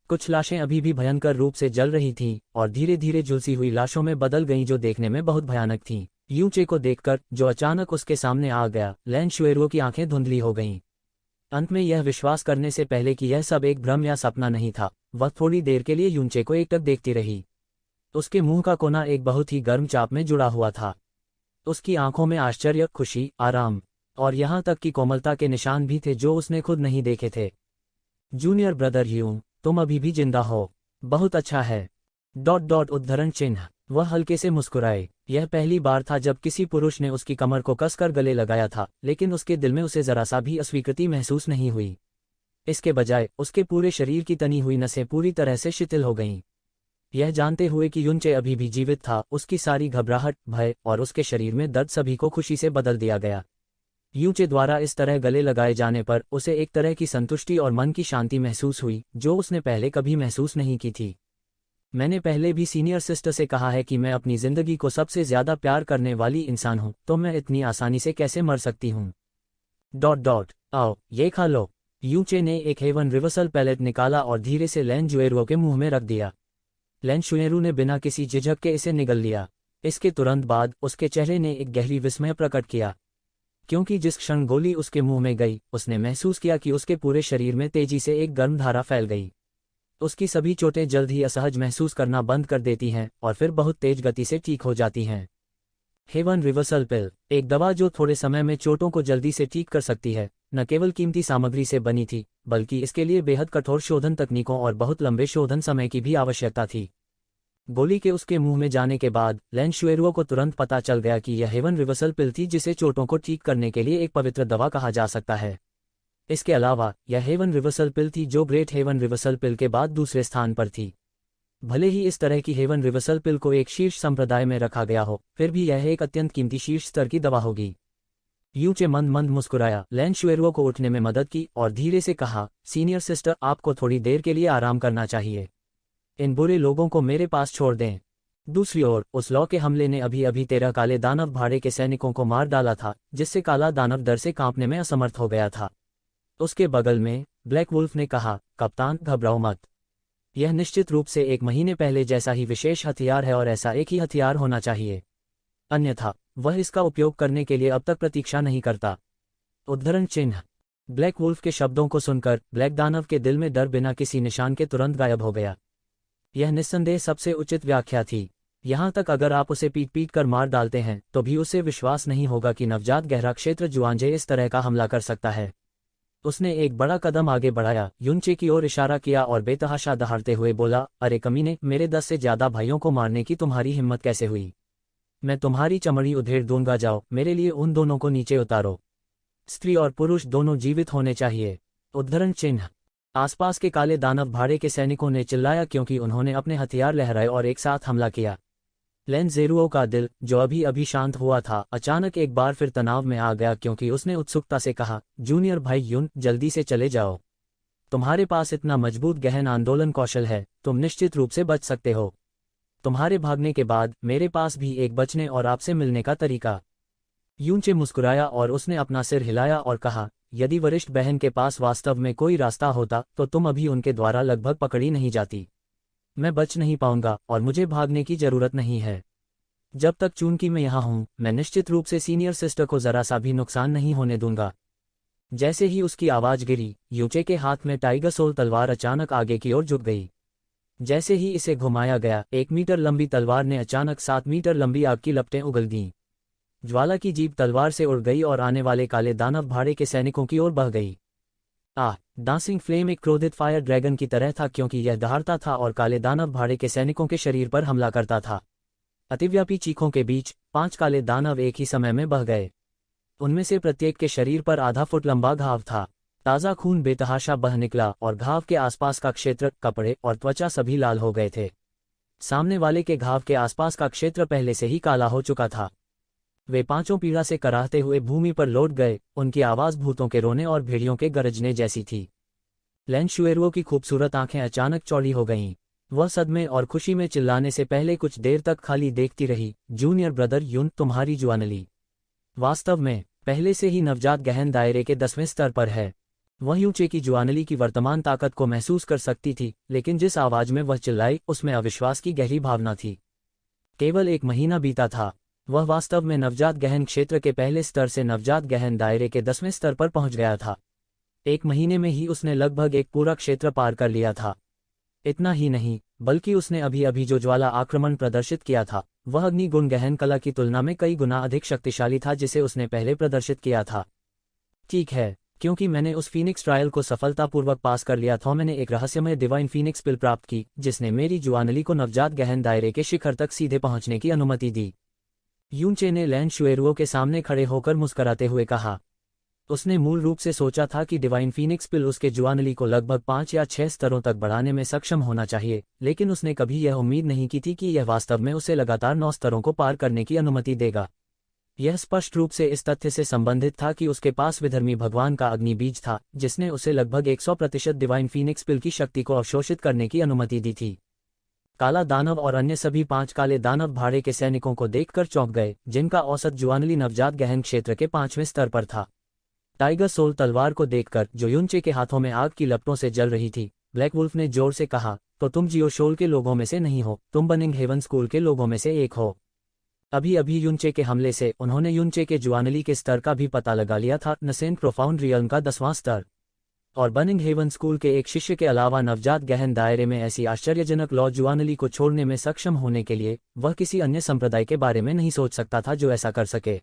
कुछ लाशें अभी भी भयंकर रूप से जल रही थीं और धीरे धीरे झुलसी हुई लाशों में बदल गईं जो देखने में बहुत भयानक थीं। यूचे को देखकर, जो अचानक उसके सामने आ गया, लैन शुएरुओ की आंखें धुंधली हो गईं। अंत में यह विश्वास करने से पहले कि यह सब एक भ्रम या सपना नहीं था, वह थोड़ी देर के लिए यूचे को एकटक देखती रही। उसके मुंह का कोना एक बहुत ही गर्म चाप में जुड़ा हुआ था। उसकी आंखों में आश्चर्य, खुशी, आराम और यहाँ तक कि कोमलता के निशान भी थे जो उसने खुद नहीं देखे थे। जूनियर ब्रदर ह्यूम, तुम अभी भी जिंदा हो। बहुत अच्छा है। ... उद्धरण चिन्ह। वह हल्के से मुस्कुराए। यह पहली बार था जब किसी पुरुष ने उसकी कमर को कसकर गले लगाया था, लेकिन उसके दिल में उसे जरा सा भी अस्वीकृति महसूस नहीं हुई। इसके बजाय उसके पूरे शरीर की तनी हुई नसें पूरी तरह से शिथिल हो गईं। यह जानते हुए कि युनचे अभी भी जीवित था, उसकी सारी घबराहट, भय और उसके शरीर में दर्द सभी को खुशी से बदल दिया गया। यूचे द्वारा इस तरह गले लगाए जाने पर उसे एक तरह की संतुष्टि और मन की शांति महसूस हुई जो उसने पहले कभी महसूस नहीं की थी। मैंने पहले भी सीनियर सिस्टर से कहा है कि मैं अपनी जिंदगी को सबसे ज्यादा प्यार करने वाली इंसान हूं, तो मैं इतनी आसानी से कैसे मर सकती हूं? ... आओ, ये खा लो। यूचे ने एक हेवन रिवर्सल पैलेट निकाला और धीरे से लैन जुएरुओ के मुंह में रख दिया। लैन शुएरु ने बिना किसी झिझक के इसे निगल लिया। इसके तुरंत बाद उसके चेहरे ने एक गहरी विस्मय प्रकट किया, क्योंकि जिस क्षण गोली उसके मुंह में गई, उसने महसूस किया कि उसके पूरे शरीर में तेजी से एक गर्म धारा फैल गई। उसकी सभी चोटें जल्द ही असहज महसूस करना बंद कर देती हैं और फिर बहुत तेज गति से ठीक हो जाती हैं। हेवन रिवर्सल पिल, एक दवा जो थोड़े समय में चोटों को जल्दी से ठीक कर सकती है, न केवल कीमती सामग्री से बनी थी, बल्कि इसके लिए बेहद कठोर शोधन तकनीकों और बहुत लंबे शोधन समय की भी आवश्यकता थी। गोली के उसके मुंह में जाने के बाद लैन शुएरुओ को तुरंत पता चल गया कि यह हेवन रिवर्सल पिल थी, जिसे चोटों को ठीक करने के लिए एक पवित्र दवा कहा जा सकता है। इसके अलावा यह हेवन रिवर्सल पिल थी जो ग्रेट हेवन रिवर्सल पिल के बाद दूसरे स्थान पर थी। भले ही इस तरह की हेवन रिवर्सल पिल को एक शीर्ष संप्रदाय में रखा गया हो, फिर भी यह एक अत्यंत कीमती शीर्ष स्तर की दवा होगी। यूचे मंद मंद मुस्कुराया, लैन शुएरुओ को उठने में मदद की और धीरे से कहा, सीनियर सिस्टर, आपको थोड़ी देर के लिए आराम करना चाहिए। इन बुरे लोगों को मेरे पास छोड़ दें। दूसरी ओर उस लौ के हमले ने अभी अभी 13 काले दानव भाड़े के सैनिकों को मार डाला था, जिससे काला दानव डर से कांपने में असमर्थ हो गया था। उसके बगल में ब्लैक वुल्फ ने कहा, कप्तान, घबराओ मत। यह निश्चित रूप से 1 महीने पहले जैसा ही विशेष हथियार है और ऐसा एक ही हथियार होना चाहिए, अन्यथा वह इसका उपयोग करने के लिए अब तक प्रतीक्षा नहीं करता। उद्धरण चिन्ह। ब्लैक वुल्फ के शब्दों को सुनकर ब्लैक दानव के दिल में डर बिना किसी निशान के तुरंत गायब हो गया। यह निस्संदेह सबसे उचित व्याख्या थी। यहाँ तक अगर आप उसे पीट पीट कर मार डालते हैं तो भी उसे विश्वास नहीं होगा कि नवजात गहरा क्षेत्र जुआंजे इस तरह का हमला कर सकता है। उसने एक बड़ा कदम आगे बढ़ाया, युनचे की ओर इशारा किया और बेतहाशा दहाड़ते हुए बोला, अरे कमीने, मेरे 10 से ज्यादा भाइयों को मारने की तुम्हारी हिम्मत कैसे हुई? मैं तुम्हारी चमड़ी उधेड़ दूंगा, जाओ, मेरे लिए उन दोनों को नीचे उतारो। स्त्री और पुरुष दोनों जीवित होने चाहिए। उद्धरण चिन्ह। आसपास के काले दानव भाड़े के सैनिकों ने चिल्लाया क्योंकि उन्होंने अपने हथियार लहराए और एक साथ हमला किया। लेंज़ेरुओ का दिल, जो अभी अभी शांत हुआ था, अचानक एक बार फिर तनाव में आ गया क्योंकि उसने उत्सुकता से कहा, जूनियर भाई यून, जल्दी से चले जाओ। तुम्हारे पास इतना मजबूत गहन आंदोलन कौशल है, तुम निश्चित रूप से बच सकते हो। तुम्हारे भागने के बाद मेरे पास भी एक बचने और आपसे मिलने का तरीका। यूनचे मुस्कुराया और उसने अपना सिर हिलाया और कहा, यदि वरिष्ठ बहन के पास वास्तव में कोई रास्ता होता तो तुम अभी उनके द्वारा लगभग पकड़ी नहीं जाती। मैं बच नहीं पाऊंगा और मुझे भागने की जरूरत नहीं है। जब तक चूंकि मैं यहाँ हूँ, मैं निश्चित रूप से सीनियर सिस्टर को जरा सा भी नुकसान नहीं होने दूंगा। जैसे ही उसकी आवाज गिरी, यूचे के हाथ में टाइगर सोल तलवार अचानक आगे की ओर झुक गई। जैसे ही इसे घुमाया गया, 1 मीटर लंबी तलवार ने अचानक 7 मीटर लंबी आग की लपटें उगल दीं। ज्वाला की जीभ तलवार से उड़ गई और आने वाले काले दानव भाड़े के सैनिकों की ओर बह गई। डांसिंग फ्लेम एक क्रोधित फायर ड्रैगन की तरह था क्योंकि यह दहाड़ता था और काले दानव भाड़े के सैनिकों के शरीर पर हमला करता था। अतिव्यापी चीखों के बीच 5 काले दानव एक ही समय में बह गए। उनमें से प्रत्येक के शरीर पर आधा फुट लंबा घाव था। ताज़ा खून बेतहाशा बह निकला और घाव के आसपास का क्षेत्र, कपड़े और त्वचा सभी लाल हो गए थे। सामने वाले के घाव के आसपास का क्षेत्र पहले से ही काला हो चुका था। वे पांचों पीड़ा से कराहते हुए भूमि पर लौट गए, उनकी आवाज़ भूतों के रोने और भेड़ियों के गरजने जैसी थी। लेंशुएरुओ की खूबसूरत आंखें अचानक चौड़ी हो गईं। वह सदमे और खुशी में चिल्लाने से पहले कुछ देर तक खाली देखती रही। जूनियर ब्रदर यून, तुम्हारी जुआनली वास्तव में पहले से ही नवजात गहन दायरे के 10वें स्तर पर है। वह यूचे की जुआनली की वर्तमान ताकत को महसूस कर सकती थी, लेकिन जिस आवाज में वह चिल्लाई उसमें अविश्वास की गहरी भावना थी। केवल 1 महीना बीता था। वह वास्तव में नवजात गहन क्षेत्र के पहले स्तर से नवजात गहन दायरे के 10वें स्तर पर पहुंच गया था। 1 महीने में ही उसने लगभग एक पूरा क्षेत्र पार कर लिया था। इतना ही नहीं, बल्कि उसने अभी अभी जो ज्वाला आक्रमण प्रदर्शित किया था, वह अग्निगुण गहन कला की तुलना में कई गुना अधिक शक्तिशाली था जिसे उसने पहले प्रदर्शित किया था। ठीक है, क्योंकि मैंने उस फीनिक्स ट्रायल को सफलतापूर्वक पास कर लिया था, मैंने एक रहस्यमय डिवाइन फीनिक्स पिल प्राप्त की जिसने मेरी जुआनली को नवजात गहन दायरे के शिखर तक सीधे पहुंचने की अनुमति दी। यूनचे ने लेंशुएरुओ के सामने खड़े होकर मुस्कुराते हुए कहा। उसने मूल रूप से सोचा था कि डिवाइन फीनिक्स पिल उसके जुआनली को लगभग 5 या 6 स्तरों तक बढ़ाने में सक्षम होना चाहिए, लेकिन उसने कभी यह उम्मीद नहीं की थी कि यह वास्तव में उसे लगातार 9 स्तरों को पार करने की अनुमति देगा। यह स्पष्ट रूप से इस तथ्य से संबंधित था कि उसके पास विधर्मी भगवान का अग्नि बीज था, जिसने उसे लगभग 100% डिवाइन फीनिक्स पिल की शक्ति को अवशोषित करने की अनुमति दी थी। काला दानव और अन्य सभी 5 काले दानव भाड़े के सैनिकों को देखकर चौंक गए, जिनका औसत जुआनली नवजात गहन क्षेत्र के 5वें स्तर पर था। टाइगर सोल तलवार को देखकर, जो यूनचे के हाथों में आग की लपटों से जल रही थी, ब्लैक वुल्फ ने जोर से कहा, तो तुम जियोशोल के लोगों में से नहीं हो, तुम बनिंग हेवन स्कूल के लोगों में से एक हो। अभी अभी यूनचे के हमले से उन्होंने यूनचे के जुआनली के स्तर का भी पता लगा लिया था, नसेंट प्रोफाउंड रियल्म का 10वां स्तर। और बनिंग हेवन स्कूल के एक शिष्य के अलावा नवजात गहन दायरे में ऐसी आश्चर्यजनक लॉ जुआनली को छोड़ने में सक्षम होने के लिए वह किसी अन्य संप्रदाय के बारे में नहीं सोच सकता था जो ऐसा कर सके।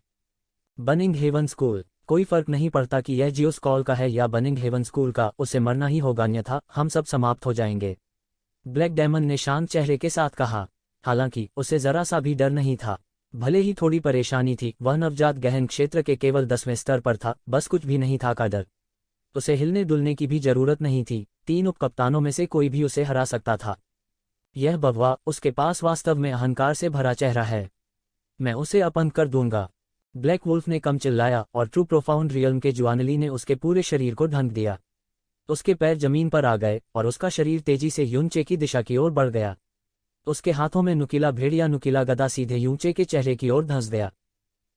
बनिंग हेवन स्कूल, कोई फर्क नहीं पड़ता कि यह जियोस्कॉल का है या बनिंग हेवन स्कूल का, उसे मरना ही होगा, अन्यथा हम सब समाप्त हो जाएंगे। ब्लैक डेमन ने शांत चेहरे के साथ कहा। हालांकि उसे जरा सा भी डर नहीं था। भले ही थोड़ी परेशानी थी, वह नवजात गहन क्षेत्र के केवल 10वें स्तर पर था, बस कुछ भी नहीं था का डर। उसे हिलने डुलने की भी जरूरत नहीं थी। 3 उपकप्तानों में से कोई भी उसे हरा सकता था। यह बववा, उसके पास वास्तव में अहंकार से भरा चेहरा है। मैं उसे अपंग कर दूंगा। ब्लैक वुल्फ ने कम चिल्लाया और ट्रू प्रोफाउंड रियल्म के जुआनली ने उसके पूरे शरीर को ढंक दिया। उसके पैर जमीन पर आ गए और उसका शरीर तेजी से यूनचे की दिशा की ओर बढ़ गया। उसके हाथों में नुकीला भेड़िया नुकीला गदा सीधे यूनचे के चेहरे की ओर धंस गया।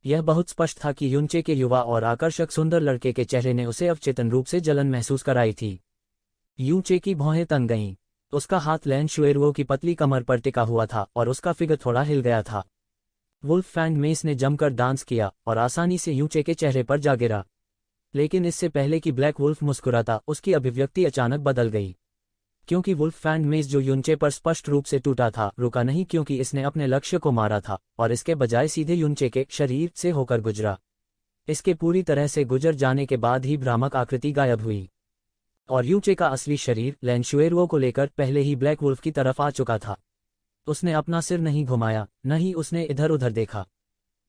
यह बहुत स्पष्ट था कि यूनचे के युवा और आकर्षक सुंदर लड़के के चेहरे ने उसे अवचेतन रूप से जलन महसूस कराई थी। यूनचे की भौहें तन गईं। उसका हाथ लेंशुएरुओ की पतली कमर पर टिका हुआ था और उसका फिगर थोड़ा हिल गया था। वुल्फ फैंड मेस ने जमकर डांस किया और आसानी से यूनचे के चेहरे पर जा गिरा। लेकिन इससे पहले कि ब्लैक वुल्फ मुस्कुराता, उसकी अभिव्यक्ति अचानक बदल गई। क्योंकि वुल्फ फैंड मेस, जो यूनचे पर स्पष्ट रूप से टूटा था, रुका नहीं क्योंकि इसने अपने लक्ष्य को मारा था और इसके बजाय सीधे यूनचे के शरीर से होकर गुजरा। इसके पूरी तरह से गुजर जाने के बाद ही भ्रामक आकृति गायब हुई और यूनचे का असली शरीर लेंशुएरुओ को लेकर पहले ही ब्लैक वुल्फ की तरफ आ चुका था। उसने अपना सिर नहीं घुमाया, न ही उसने इधर उधर देखा।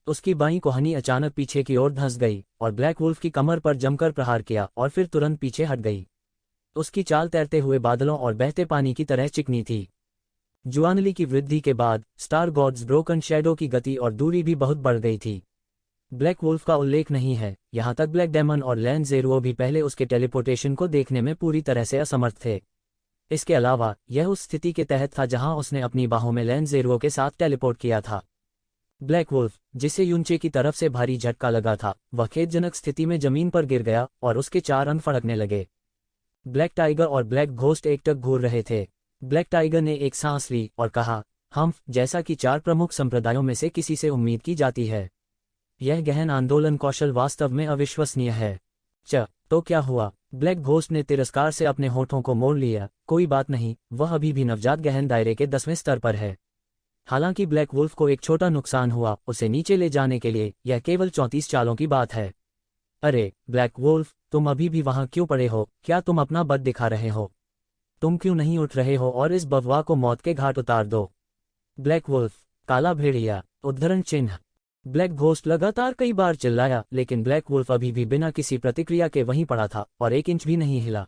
उसकी बाईं कोहनी अचानक पीछे की ओर धंस गई और ब्लैक वुल्फ की कमर पर जमकर प्रहार किया और फिर तुरंत पीछे हट गई। उसकी चाल तैरते हुए बादलों और बहते पानी की तरह चिकनी थी। जुआनली की वृद्धि के बाद स्टार गॉड्स ब्रोकन शैडो की गति और दूरी भी बहुत बढ़ गई थी। ब्लैक वुल्फ का उल्लेख नहीं है, यहाँ तक ब्लैक डेमन और लैन ज़ेरुओ भी पहले उसके टेलीपोर्टेशन को देखने में पूरी तरह से असमर्थ थे। इसके अलावा यह उस स्थिति के तहत था जहां उसने अपनी बाहों में लैन ज़ेरुओ के साथ टेलीपोर्ट किया था। ब्लैक वुल्फ, जिसे यूनचे की तरफ से भारी झटका लगा था, वह खेदजनक स्थिति में जमीन पर गिर गया और उसके 4 अंग फड़कने लगे। ब्लैक टाइगर और ब्लैक घोस्ट एकटक घूर रहे थे। ब्लैक टाइगर ने एक सांस ली और कहा, हम, जैसा कि 4 प्रमुख संप्रदायों में से किसी से उम्मीद की जाती है। यह गहन आंदोलन कौशल वास्तव में अविश्वसनीय है। तो क्या हुआ? ब्लैक घोस्ट ने तिरस्कार से अपने होठों को मोड़ लिया। कोई बात नहीं, वह अभी भी नवजात गहन दायरे के 10वें स्तर पर है। हालांकि ब्लैक वुल्फ को एक छोटा नुकसान हुआ, उसे नीचे ले जाने के लिए यह केवल 34 चालों की बात है। अरे ब्लैक वुल्फ, तुम अभी भी वहां क्यों पड़े हो? क्या तुम अपना बद दिखा रहे हो? तुम क्यों नहीं उठ रहे हो और इस बववा को मौत के घाट उतार दो? ब्लैक वुल्फ, काला भेड़िया, उद्धरण चिन्ह। ब्लैक घोस्ट लगातार कई बार चिल्लाया, लेकिन ब्लैक वुल्फ अभी भी बिना किसी प्रतिक्रिया के वहीं पड़ा था और 1 इंच भी नहीं हिला।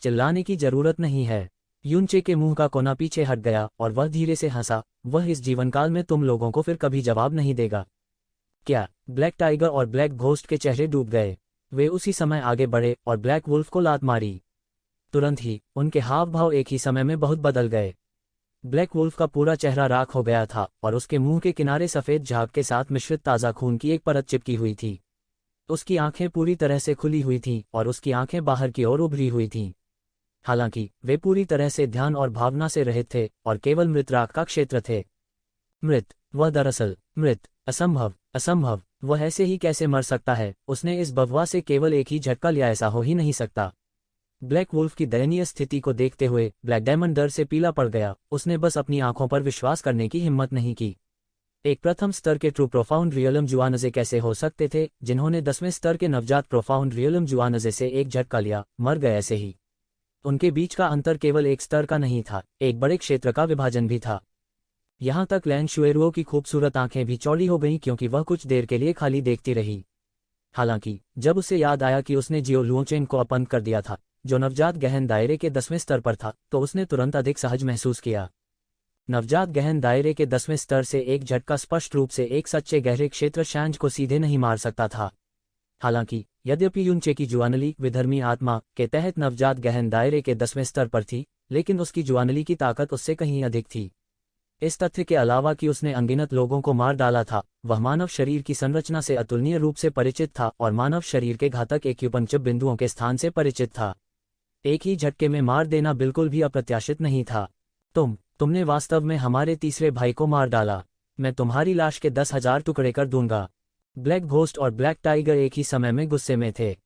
चिल्लाने की जरूरत नहीं है। यूनचे के मुंह का कोना पीछे हट गया और वह धीरे से हंसा। वह इस जीवनकाल में तुम लोगों को फिर कभी जवाब नहीं देगा। क्या? ब्लैक टाइगर और ब्लैक घोस्ट के चेहरे डूब गए। वे उसी समय आगे बढ़े और ब्लैक वुल्फ को लात मारी। तुरंत ही उनके हाव भाव एक ही समय में बहुत बदल गए। ब्लैक वुल्फ का पूरा चेहरा राख हो गया था और उसके मुंह के किनारे सफेद झाग के साथ मिश्रित ताज़ा खून की एक परत चिपकी हुई थी। उसकी आंखें पूरी तरह से खुली हुई थीं और उसकी आंखें बाहर की ओर उभरी हुई थीं। हालांकि वे पूरी तरह से ध्यान और भावना से रहित थे और केवल मृत राख का क्षेत्र थे। मृत, वह दरअसल मृत। असंभव, असंभव, वह ऐसे ही कैसे मर सकता है? उसने इस बववा से केवल एक ही झटका लिया, ऐसा हो ही नहीं सकता। ब्लैक वुल्फ की दयनीय स्थिति को देखते हुए ब्लैक डायमंड डर से पीला पड़ गया। उसने बस अपनी आंखों पर विश्वास करने की हिम्मत नहीं की। एक प्रथम स्तर के ट्रू प्रोफाउंड रियलम जुआनजे कैसे हो सकते थे, जिन्होंने 10वें स्तर के नवजात प्रोफाउंड रियलम जुआनजे से एक झटका लिया, मर गए ऐसे ही। उनके बीच का अंतर केवल एक स्तर का नहीं था, एक बड़े क्षेत्र का विभाजन भी था। यहाँ तक लैन शुएरुओ की खूबसूरत आंखें भी चौड़ी हो गईं क्योंकि वह कुछ देर के लिए खाली देखती रही। हालांकि जब उसे याद आया कि उसने जियो लुओचेन को अपंग कर दिया था, जो नवजात गहन दायरे के 10वें स्तर पर था, तो उसने तुरंत अधिक सहज महसूस किया। नवजात गहन दायरे के 10वें स्तर से एक झटका स्पष्ट रूप से एक सच्चे गहरे क्षेत्र शैंज को सीधे नहीं मार सकता था। हालांकि यद्यपि यूनचे की जुआनली विधर्मी आत्मा के तहत नवजात गहन दायरे के 10वें स्तर पर थी, लेकिन उसकी जुआनली की ताकत उससे कहीं अधिक थी। इस तथ्य के अलावा कि उसने अनगिनत लोगों को मार डाला था, वह मानव शरीर की संरचना से अतुलनीय रूप से परिचित था और मानव शरीर के घातक एक्यूपंक्चर बिंदुओं के स्थान से परिचित था। एक ही झटके में मार देना बिल्कुल भी अप्रत्याशित नहीं था। तुमने वास्तव में हमारे तीसरे भाई को मार डाला। मैं तुम्हारी लाश के 10,000 टुकड़े कर दूंगा। ब्लैक घोस्ट और ब्लैक टाइगर एक ही समय में गुस्से में थे।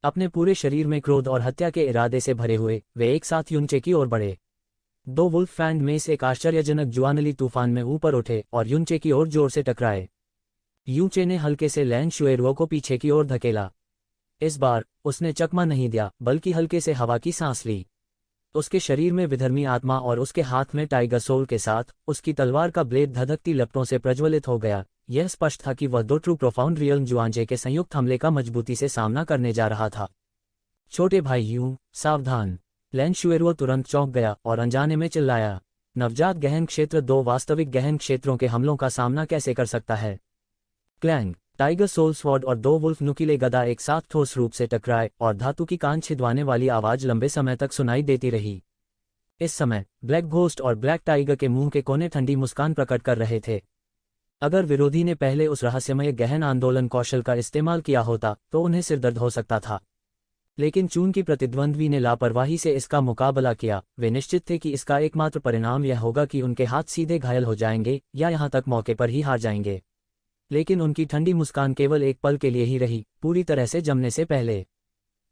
अपने पूरे शरीर में क्रोध और हत्या के इरादे से भरे हुए वे एक साथ यूनचे की ओर बढ़े। 2 वुल्फ फैंड में से एक आश्चर्यजनक जुआनली तूफान में ऊपर उठे और यूनचे की ओर जोर से टकराए। यूनचे ने हल्के से लैन शुएरुओ को पीछे की ओर धकेला। इस बार उसने चकमा नहीं दिया, बल्कि हल्के से हवा की सांस ली। उसके शरीर में विधर्मी आत्मा और उसके हाथ में टाइगर सोल के साथ उसकी तलवार का ब्लेड धधकती लपटों से प्रज्वलित हो गया। यह स्पष्ट था कि वह 2 ट्रू प्रोफाउंड रियल्म जुआनजे के संयुक्त हमले का मजबूती से सामना करने जा रहा था। छोटे भाई यूं, सावधान। लैन शुएरुओ तुरंत चौंक गया और अनजाने में चिल्लाया, नवजात गहन क्षेत्र 2 वास्तविक गहन क्षेत्रों के हमलों का सामना कैसे कर सकता है? क्लैंग, टाइगर सोल स्वॉर्ड और 2 वुल्फ नुकीले गदा एक साथ ठोस रूप से टकराए और धातु की कान छिदवाने वाली आवाज लंबे समय तक सुनाई देती रही। इस समय ब्लैक घोस्ट और ब्लैक टाइगर के मुंह के कोने ठंडी मुस्कान प्रकट कर रहे थे। अगर विरोधी ने पहले उस रहस्यमय गहन आंदोलन कौशल का इस्तेमाल किया होता तो उन्हें सिरदर्द हो सकता था, लेकिन चून की प्रतिद्वंद्वी ने लापरवाही से इसका मुकाबला किया, वे निश्चित थे कि इसका एकमात्र परिणाम यह होगा कि उनके हाथ सीधे घायल हो जाएंगे या यहां तक मौके पर ही हार जाएंगे। लेकिन उनकी ठंडी मुस्कान केवल एक पल के लिए ही रही, पूरी तरह से जमने से पहले,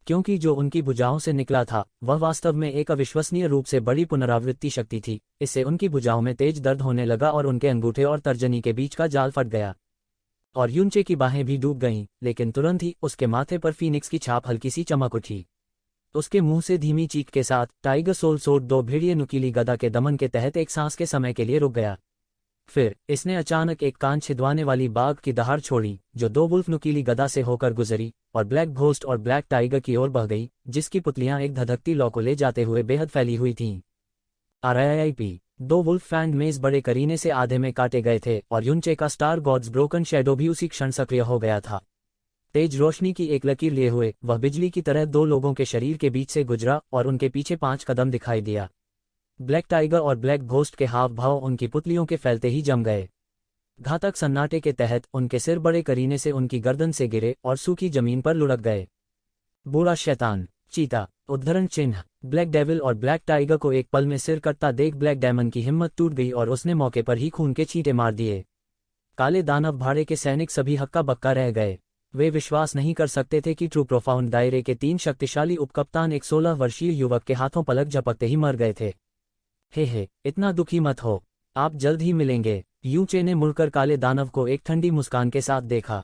क्योंकि जो उनकी भुजाओं से निकला था वह वास्तव में एक अविश्वसनीय रूप से बड़ी पुनरावृत्ति शक्ति थी। इससे उनकी भुजाओं में तेज दर्द होने लगा और उनके अंगूठे और तर्जनी के बीच का जाल फट गया और यूनचे की बाहें भी डूब गईं, लेकिन तुरंत ही उसके माथे पर फीनिक्स की छाप हल्की सी चमक उठी। उसके मुंह से धीमी चीख के साथ टाइगर सोल सोड 2 भेड़िए नुकीली गदा के दमन के तहत एक सांस के समय के लिए रुक गया। फिर इसने अचानक एक कान छिदवाने वाली बाघ की दहाड़ छोड़ी जो 2 वुल्फ नुकीली गदा से होकर गुजरी और ब्लैक घोस्ट और ब्लैक टाइगर की ओर बह गई, जिसकी पुतलियां एक धधकती लौ को ले जाते हुए बेहद फैली हुई थीं। RIP दो वुल्फ फैंग मेज बड़े करीने से आधे में काटे गए थे और युनचे का स्टार गॉड्स ब्रोकन शैडो भी उसी क्षण सक्रिय हो गया था। तेज रोशनी की एक लकीर लिए हुए वह बिजली की तरह दो लोगों के शरीर के बीच से गुजरा और उनके पीछे 5 कदम दिखाई दिया। ब्लैक टाइगर और ब्लैक घोस्ट के हाव भाव उनकी पुतलियों के फैलते ही जम गए। घातक सन्नाटे के तहत उनके सिर बड़े करीने से उनकी गर्दन से गिरे और सूखी जमीन पर लुढ़क गए। बूढ़ा शैतान, चीता, उद्धरण चिन्ह। ब्लैक डेविल और ब्लैक टाइगर को एक पल में सिर कटता देख ब्लैक डेमन की हिम्मत टूट गई और उसने मौके पर ही खून के छींटे मार दिए। काले दानव भाड़े के सैनिक सभी हक्का बक्का रह गए। वे विश्वास नहीं कर सकते थे कि ट्रू प्रोफाउंड दायरे के 3 शक्तिशाली उपकप्तान एक 16 वर्षीय युवक के हाथों पलक झपकते ही मर गए थे। हे, इतना दुखी मत हो, आप जल्द ही मिलेंगे। यूचे ने मुड़कर काले दानव को एक ठंडी मुस्कान के साथ देखा।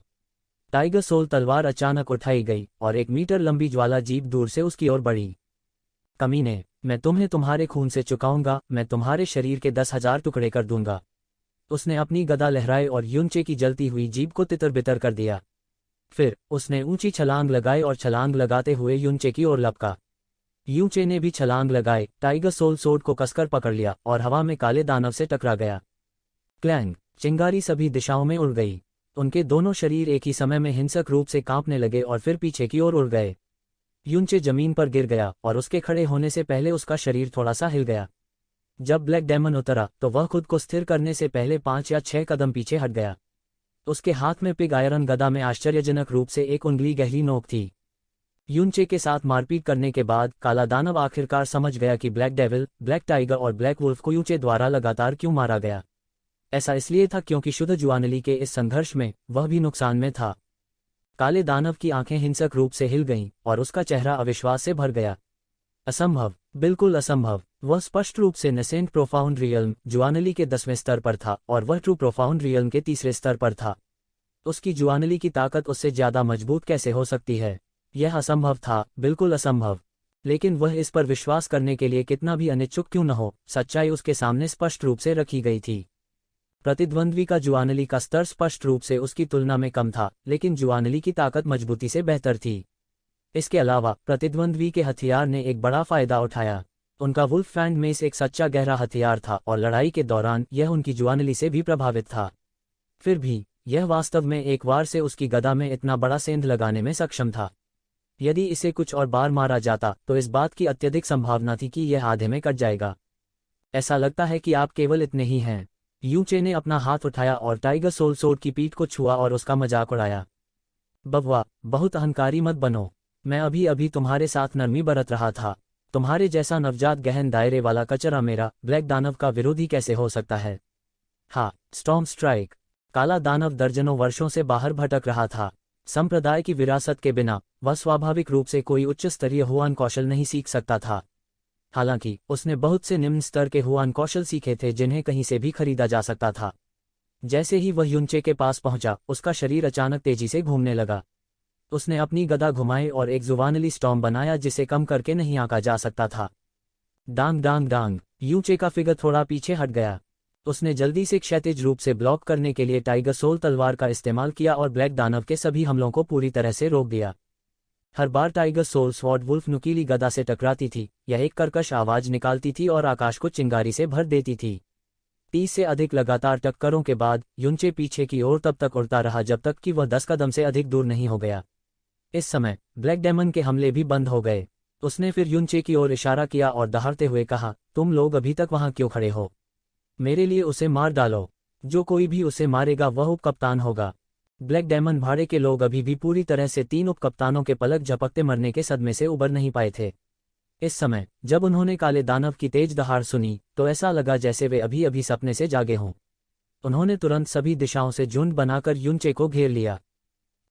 टाइगर सोल तलवार अचानक उठाई गई और 1 मीटर लंबी ज्वाला जीप दूर से उसकी ओर बढ़ी। कमीने, मैं तुम्हें तुम्हारे खून से चुकाऊंगा, मैं तुम्हारे शरीर के 10,000 टुकड़े कर दूंगा। उसने अपनी गदा लहराए और यूचे की जलती हुई जीप को तितर बितर कर दिया। फिर उसने ऊंची छलांग लगाई और छलांग लगाते हुए यूचे की ओर लपका। यूचे ने भी छलांग लगाई, टाइगर सोल सोड को कसकर पकड़ लिया और हवा में काले दानव से टकरा गया। क्लैंग, चिंगारी सभी दिशाओं में उड़ गई। उनके दोनों शरीर एक ही समय में हिंसक रूप से कांपने लगे और फिर पीछे की ओर उड़ गए। यूचे जमीन पर गिर गया और उसके खड़े होने से पहले उसका शरीर थोड़ा सा हिल गया। जब ब्लैक डेमन उतरा तो वह खुद को स्थिर करने से पहले 5 या 6 कदम पीछे हट गया। उसके हाथ में पिग आयरन गदा में आश्चर्यजनक रूप से 1 उंगली गहरी नोक थी। यूचे के साथ मारपीट करने के बाद काला दानव आखिरकार समझ गया कि ब्लैक डेविल, ब्लैक टाइगर और ब्लैक वुल्फ को यूचे द्वारा लगातार क्यों मारा गया। ऐसा इसलिए था क्योंकि शुद्ध जुआनली के इस संघर्ष में वह भी नुकसान में था। काले दानव की आंखें हिंसक रूप से हिल गईं और उसका चेहरा अविश्वास से भर गया। असंभव, बिल्कुल असंभव। वह स्पष्ट रूप से नेसेंट प्रोफाउंड रियल्म जुआनली के 10वें स्तर पर था और वह ट्रू प्रोफाउंड रियल्म के 3रे स्तर पर था। उसकी जुआनली की ताकत उससे ज्यादा मजबूत कैसे हो सकती है? यह असंभव था, बिल्कुल असंभव। लेकिन वह इस पर विश्वास करने के लिए कितना भी अनिच्छुक क्यों न हो, सच्चाई उसके सामने स्पष्ट रूप से रखी गई थी। प्रतिद्वंद्वी का जुआनली का स्तर स्पष्ट रूप से उसकी तुलना में कम था, लेकिन जुआनली की ताकत मजबूती से बेहतर थी। इसके अलावा प्रतिद्वंद्वी के हथियार ने एक बड़ा फायदा उठाया। उनका वुल्फ फैंग मेस एक सच्चा गहरा हथियार था और लड़ाई के दौरान यह उनकी जुआनली से भी प्रभावित था। फिर भी यह वास्तव में एक वार से उसकी गदा में इतना बड़ा सेंध लगाने में सक्षम था। यदि इसे कुछ और बार मारा जाता तो इस बात की अत्यधिक संभावना थी कि यह आधे में कट जाएगा। ऐसा लगता है कि आप केवल इतने ही हैं। यूचे ने अपना हाथ उठाया और टाइगर सोल सोड की पीठ को छुआ और उसका मजाक उड़ाया। बब्वा, बहुत अहंकारी मत बनो। मैं अभी अभी तुम्हारे साथ नरमी बरत रहा था। तुम्हारे जैसा नवजात गहन दायरे वाला कचरा मेरा ब्लैक दानव का विरोधी कैसे हो सकता है? हाँ, स्टॉर्म स्ट्राइक। काला दानव दर्जनों वर्षों से बाहर भटक रहा था। संप्रदाय की विरासत के बिना वह स्वाभाविक रूप से कोई उच्च स्तरीय हुआन कौशल नहीं सीख सकता था। हालांकि उसने बहुत से निम्न स्तर के हुआन कौशल सीखे थे जिन्हें कहीं से भी खरीदा जा सकता था। जैसे ही वह यूचे के पास पहुंचा, उसका शरीर अचानक तेजी से घूमने लगा। उसने अपनी गदा घुमाई और एक जुवानली स्टॉर्म बनाया जिसे कम करके नहीं आंका जा सकता था। डांग डांग डांग। यूचे का फिगर थोड़ा पीछे हट गया। उसने जल्दी से क्षैतिज रूप से ब्लॉक करने के लिए टाइगर सोल तलवार का इस्तेमाल किया और ब्लैक दानव के सभी हमलों को पूरी तरह से रोक दिया। हर बार टाइगर सोल स्वॉर्ड वुल्फ नुकीली गदा से टकराती थी, यह एक कर्कश आवाज निकालती थी और आकाश को चिंगारी से भर देती थी। 30 से अधिक लगातार टक्करों के बाद यूचे पीछे की ओर तब तक उड़ता रहा जब तक कि वह 10 कदम से अधिक दूर नहीं हो गया। इस समय ब्लैक डेमन के हमले भी बंद हो गए। उसने फिर यूचे की ओर इशारा किया और दहाड़ते हुए कहा, तुम लोग अभी तक वहां क्यों खड़े हो? मेरे लिए उसे मार डालो। जो कोई भी उसे मारेगा वह उपकप्तान होगा। ब्लैक डेमन भाड़े के लोग अभी भी पूरी तरह से 3 उपकप्तानों के पलक झपकते मरने के सदमे से उबर नहीं पाए थे। इस समय जब उन्होंने काले दानव की तेज दहाड़ सुनी तो ऐसा लगा जैसे वे अभी अभी सपने से जागे हों। उन्होंने तुरंत सभी दिशाओं से झुंड बनाकर यूचे को घेर लिया।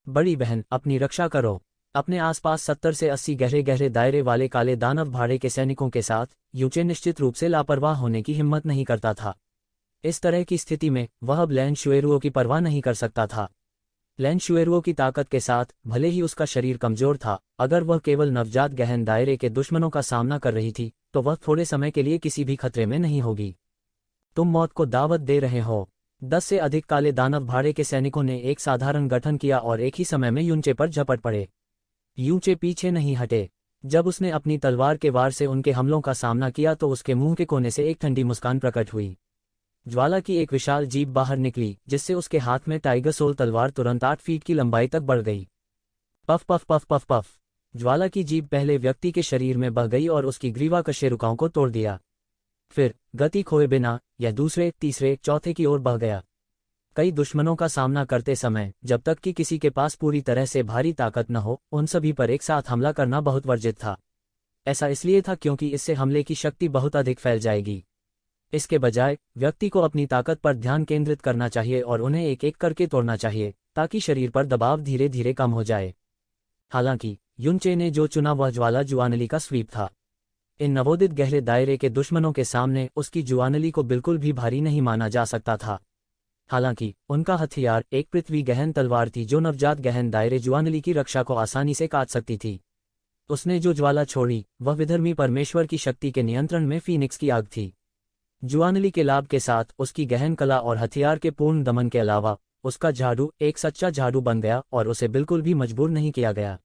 बड़ी बहन, अपनी रक्षा करो। अपने आसपास 70 से 80 गहरे गहरे दायरे वाले काले दानव भाड़े के सैनिकों के साथ यूचे निश्चित रूप से लापरवाह होने की हिम्मत नहीं करता था। इस तरह की स्थिति में वह अब लैन शुएरुओ की परवाह नहीं कर सकता था। लैन शुएरुओ की ताकत के साथ भले ही उसका शरीर कमजोर था, अगर वह केवल नवजात गहन दायरे के दुश्मनों का सामना कर रही थी तो वह थोड़े समय के लिए किसी भी खतरे में नहीं होगी। तुम मौत को दावत दे रहे हो। 10 से अधिक काले दानव भाड़े के सैनिकों ने एक साधारण गठन किया और एक ही समय में यूचे पर झपट पड़े। यूचे पीछे नहीं हटे। जब उसने अपनी तलवार के वार से उनके हमलों का सामना किया तो उसके मुंह के कोने से एक ठंडी मुस्कान प्रकट हुई। ज्वाला की एक विशाल जीभ बाहर निकली, जिससे उसके हाथ में टाइगर सोल तलवार तुरंत 8 फीट की लंबाई तक बढ़ गई। Puff puff puff puff puff. ज्वाला की जीभ पहले व्यक्ति के शरीर में बह गई और उसकी ग्रीवा कशेरुकाओं को तोड़ दिया। फिर गति खोए बिना यह दूसरे, तीसरे, चौथे की ओर बह गया। कई दुश्मनों का सामना करते समय, जब तक कि किसी के पास पूरी तरह से भारी ताकत न हो, उन सभी पर एक साथ हमला करना बहुत वर्जित था। ऐसा इसलिए था क्योंकि इससे हमले की शक्ति बहुत अधिक फैल जाएगी। इसके बजाय व्यक्ति को अपनी ताकत पर ध्यान केंद्रित करना चाहिए और उन्हें एक एक करके तोड़ना चाहिए, ताकि शरीर पर दबाव धीरे धीरे कम हो जाए। हालांकि युनचे ने जो चुना वह ज्वाला जुआनली का स्वीप था। इन नवोदित गहरे दायरे के दुश्मनों के सामने उसकी जुआनली को बिल्कुल भी भारी नहीं माना जा सकता था। हालांकि उनका हथियार एक पृथ्वी गहन तलवार थी जो नवजात गहन दायरे जुआनली की रक्षा को आसानी से काट सकती थी। उसने जो ज्वाला छोड़ी वह विधर्मी परमेश्वर की शक्ति के नियंत्रण में फीनिक्स की आग थी। जुआनली के लाभ के साथ उसकी गहन कला और हथियार के पूर्ण दमन के अलावा उसका झाड़ू एक सच्चा झाड़ू बन गया और उसे बिल्कुल भी मजबूर नहीं किया गया।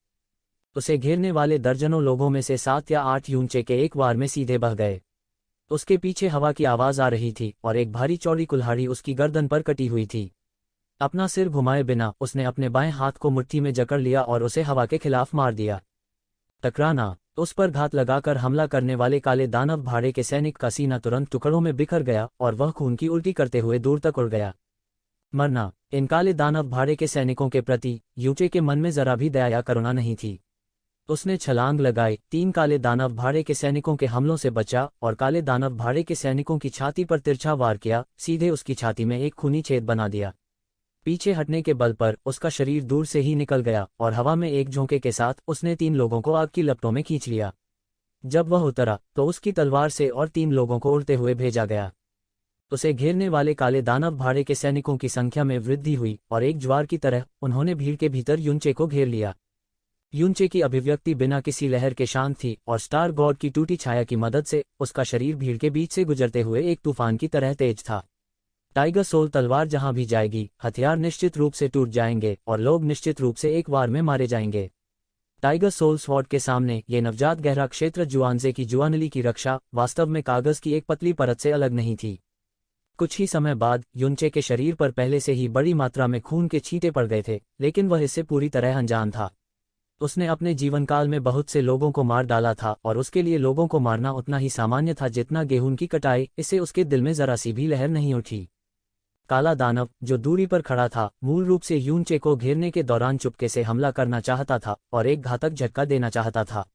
उसे घेरने वाले दर्जनों लोगों में से 7 या 8 यूंचे के एक वार में सीधे बह गए। उसके पीछे हवा की आवाज आ रही थी और एक भारी चौड़ी कुल्हाड़ी उसकी गर्दन पर कटी हुई थी। अपना सिर घुमाए बिना उसने अपने बाएं हाथ को मुट्ठी में जकड़ लिया और उसे हवा के खिलाफ मार दिया। टकराना। उस पर घात लगाकर हमला करने वाले काले दानव भाड़े के सैनिक का सीना तुरंत टुकड़ों में बिखर गया और वह खून की उल्टी करते हुए दूर तक उड़ गया। मरना। इन काले दानव भाड़े के सैनिकों के प्रति यूचे के मन में जरा भी दया या करुणा नहीं थी। उसने छलांग लगाई, 3 काले दानव भाड़े के सैनिकों के हमलों से बचा और काले दानव भाड़े के सैनिकों की छाती पर तिरछा वार किया, सीधे उसकी छाती में एक खूनी छेद बना दिया। पीछे हटने के बल पर उसका शरीर दूर से ही निकल गया और हवा में एक झोंके के साथ उसने 3 लोगों को आग की लपटों में खींच लिया। जब वह उतरा तो उसकी तलवार से और 3 लोगों को उड़ते हुए भेजा गया। उसे घेरने वाले काले दानव भाड़े के सैनिकों की संख्या में वृद्धि हुई और एक ज्वार की तरह उन्होंने भीड़ के भीतर युनचे को घेर लिया। युनचे की अभिव्यक्ति बिना किसी लहर के शांत थी और स्टार गॉड की टूटी छाया की मदद से उसका शरीर भीड़ के बीच से गुजरते हुए एक तूफान की तरह तेज था। टाइगर सोल तलवार जहां भी जाएगी, हथियार निश्चित रूप से टूट जाएंगे और लोग निश्चित रूप से एक वार में मारे जाएंगे। टाइगर सोल स्वॉर्ड के सामने ये नवजात गहरा क्षेत्र जुआनजे की जुआनली की रक्षा वास्तव में कागज की एक पतली परत से अलग नहीं थी। कुछ ही समय बाद युनचे के शरीर पर पहले से ही बड़ी मात्रा में खून के छींटे पड़ गए थे, लेकिन वह इससे पूरी तरह अनजान था। उसने अपने जीवनकाल में बहुत से लोगों को मार डाला था और उसके लिए लोगों को मारना उतना ही सामान्य था जितना गेहूं की कटाई। इससे उसके दिल में जरा सी भी लहर नहीं उठी। काला दानव जो दूरी पर खड़ा था, मूल रूप से युनचे को घेरने के दौरान चुपके से हमला करना चाहता था और एक घातक झटका देना चाहता था।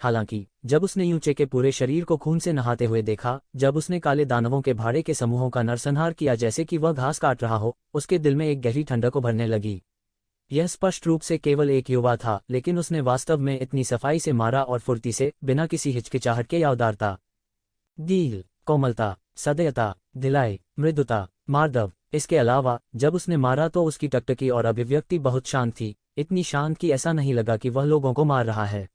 हालांकि जब उसने युनचे के पूरे शरीर को खून से नहाते हुए देखा, जब उसने काले दानवों के भाड़े के समूहों का नरसंहार किया जैसे कि वह घास काट रहा हो, उसके दिल में एक गहरी ठंडक उभरने लगी। यह स्पष्ट रूप से केवल एक युवा था, लेकिन उसने वास्तव में इतनी सफाई से मारा और फुर्ती से, बिना किसी हिचकिचाहट के या उदारता, दिल, कोमलता, सदयता, ढिलाई, मृदुता, मार्दव। इसके अलावा जब उसने मारा तो उसकी टकटकी और अभिव्यक्ति बहुत शांत थी, इतनी शांत कि ऐसा नहीं लगा कि वह लोगों को मार रहा है।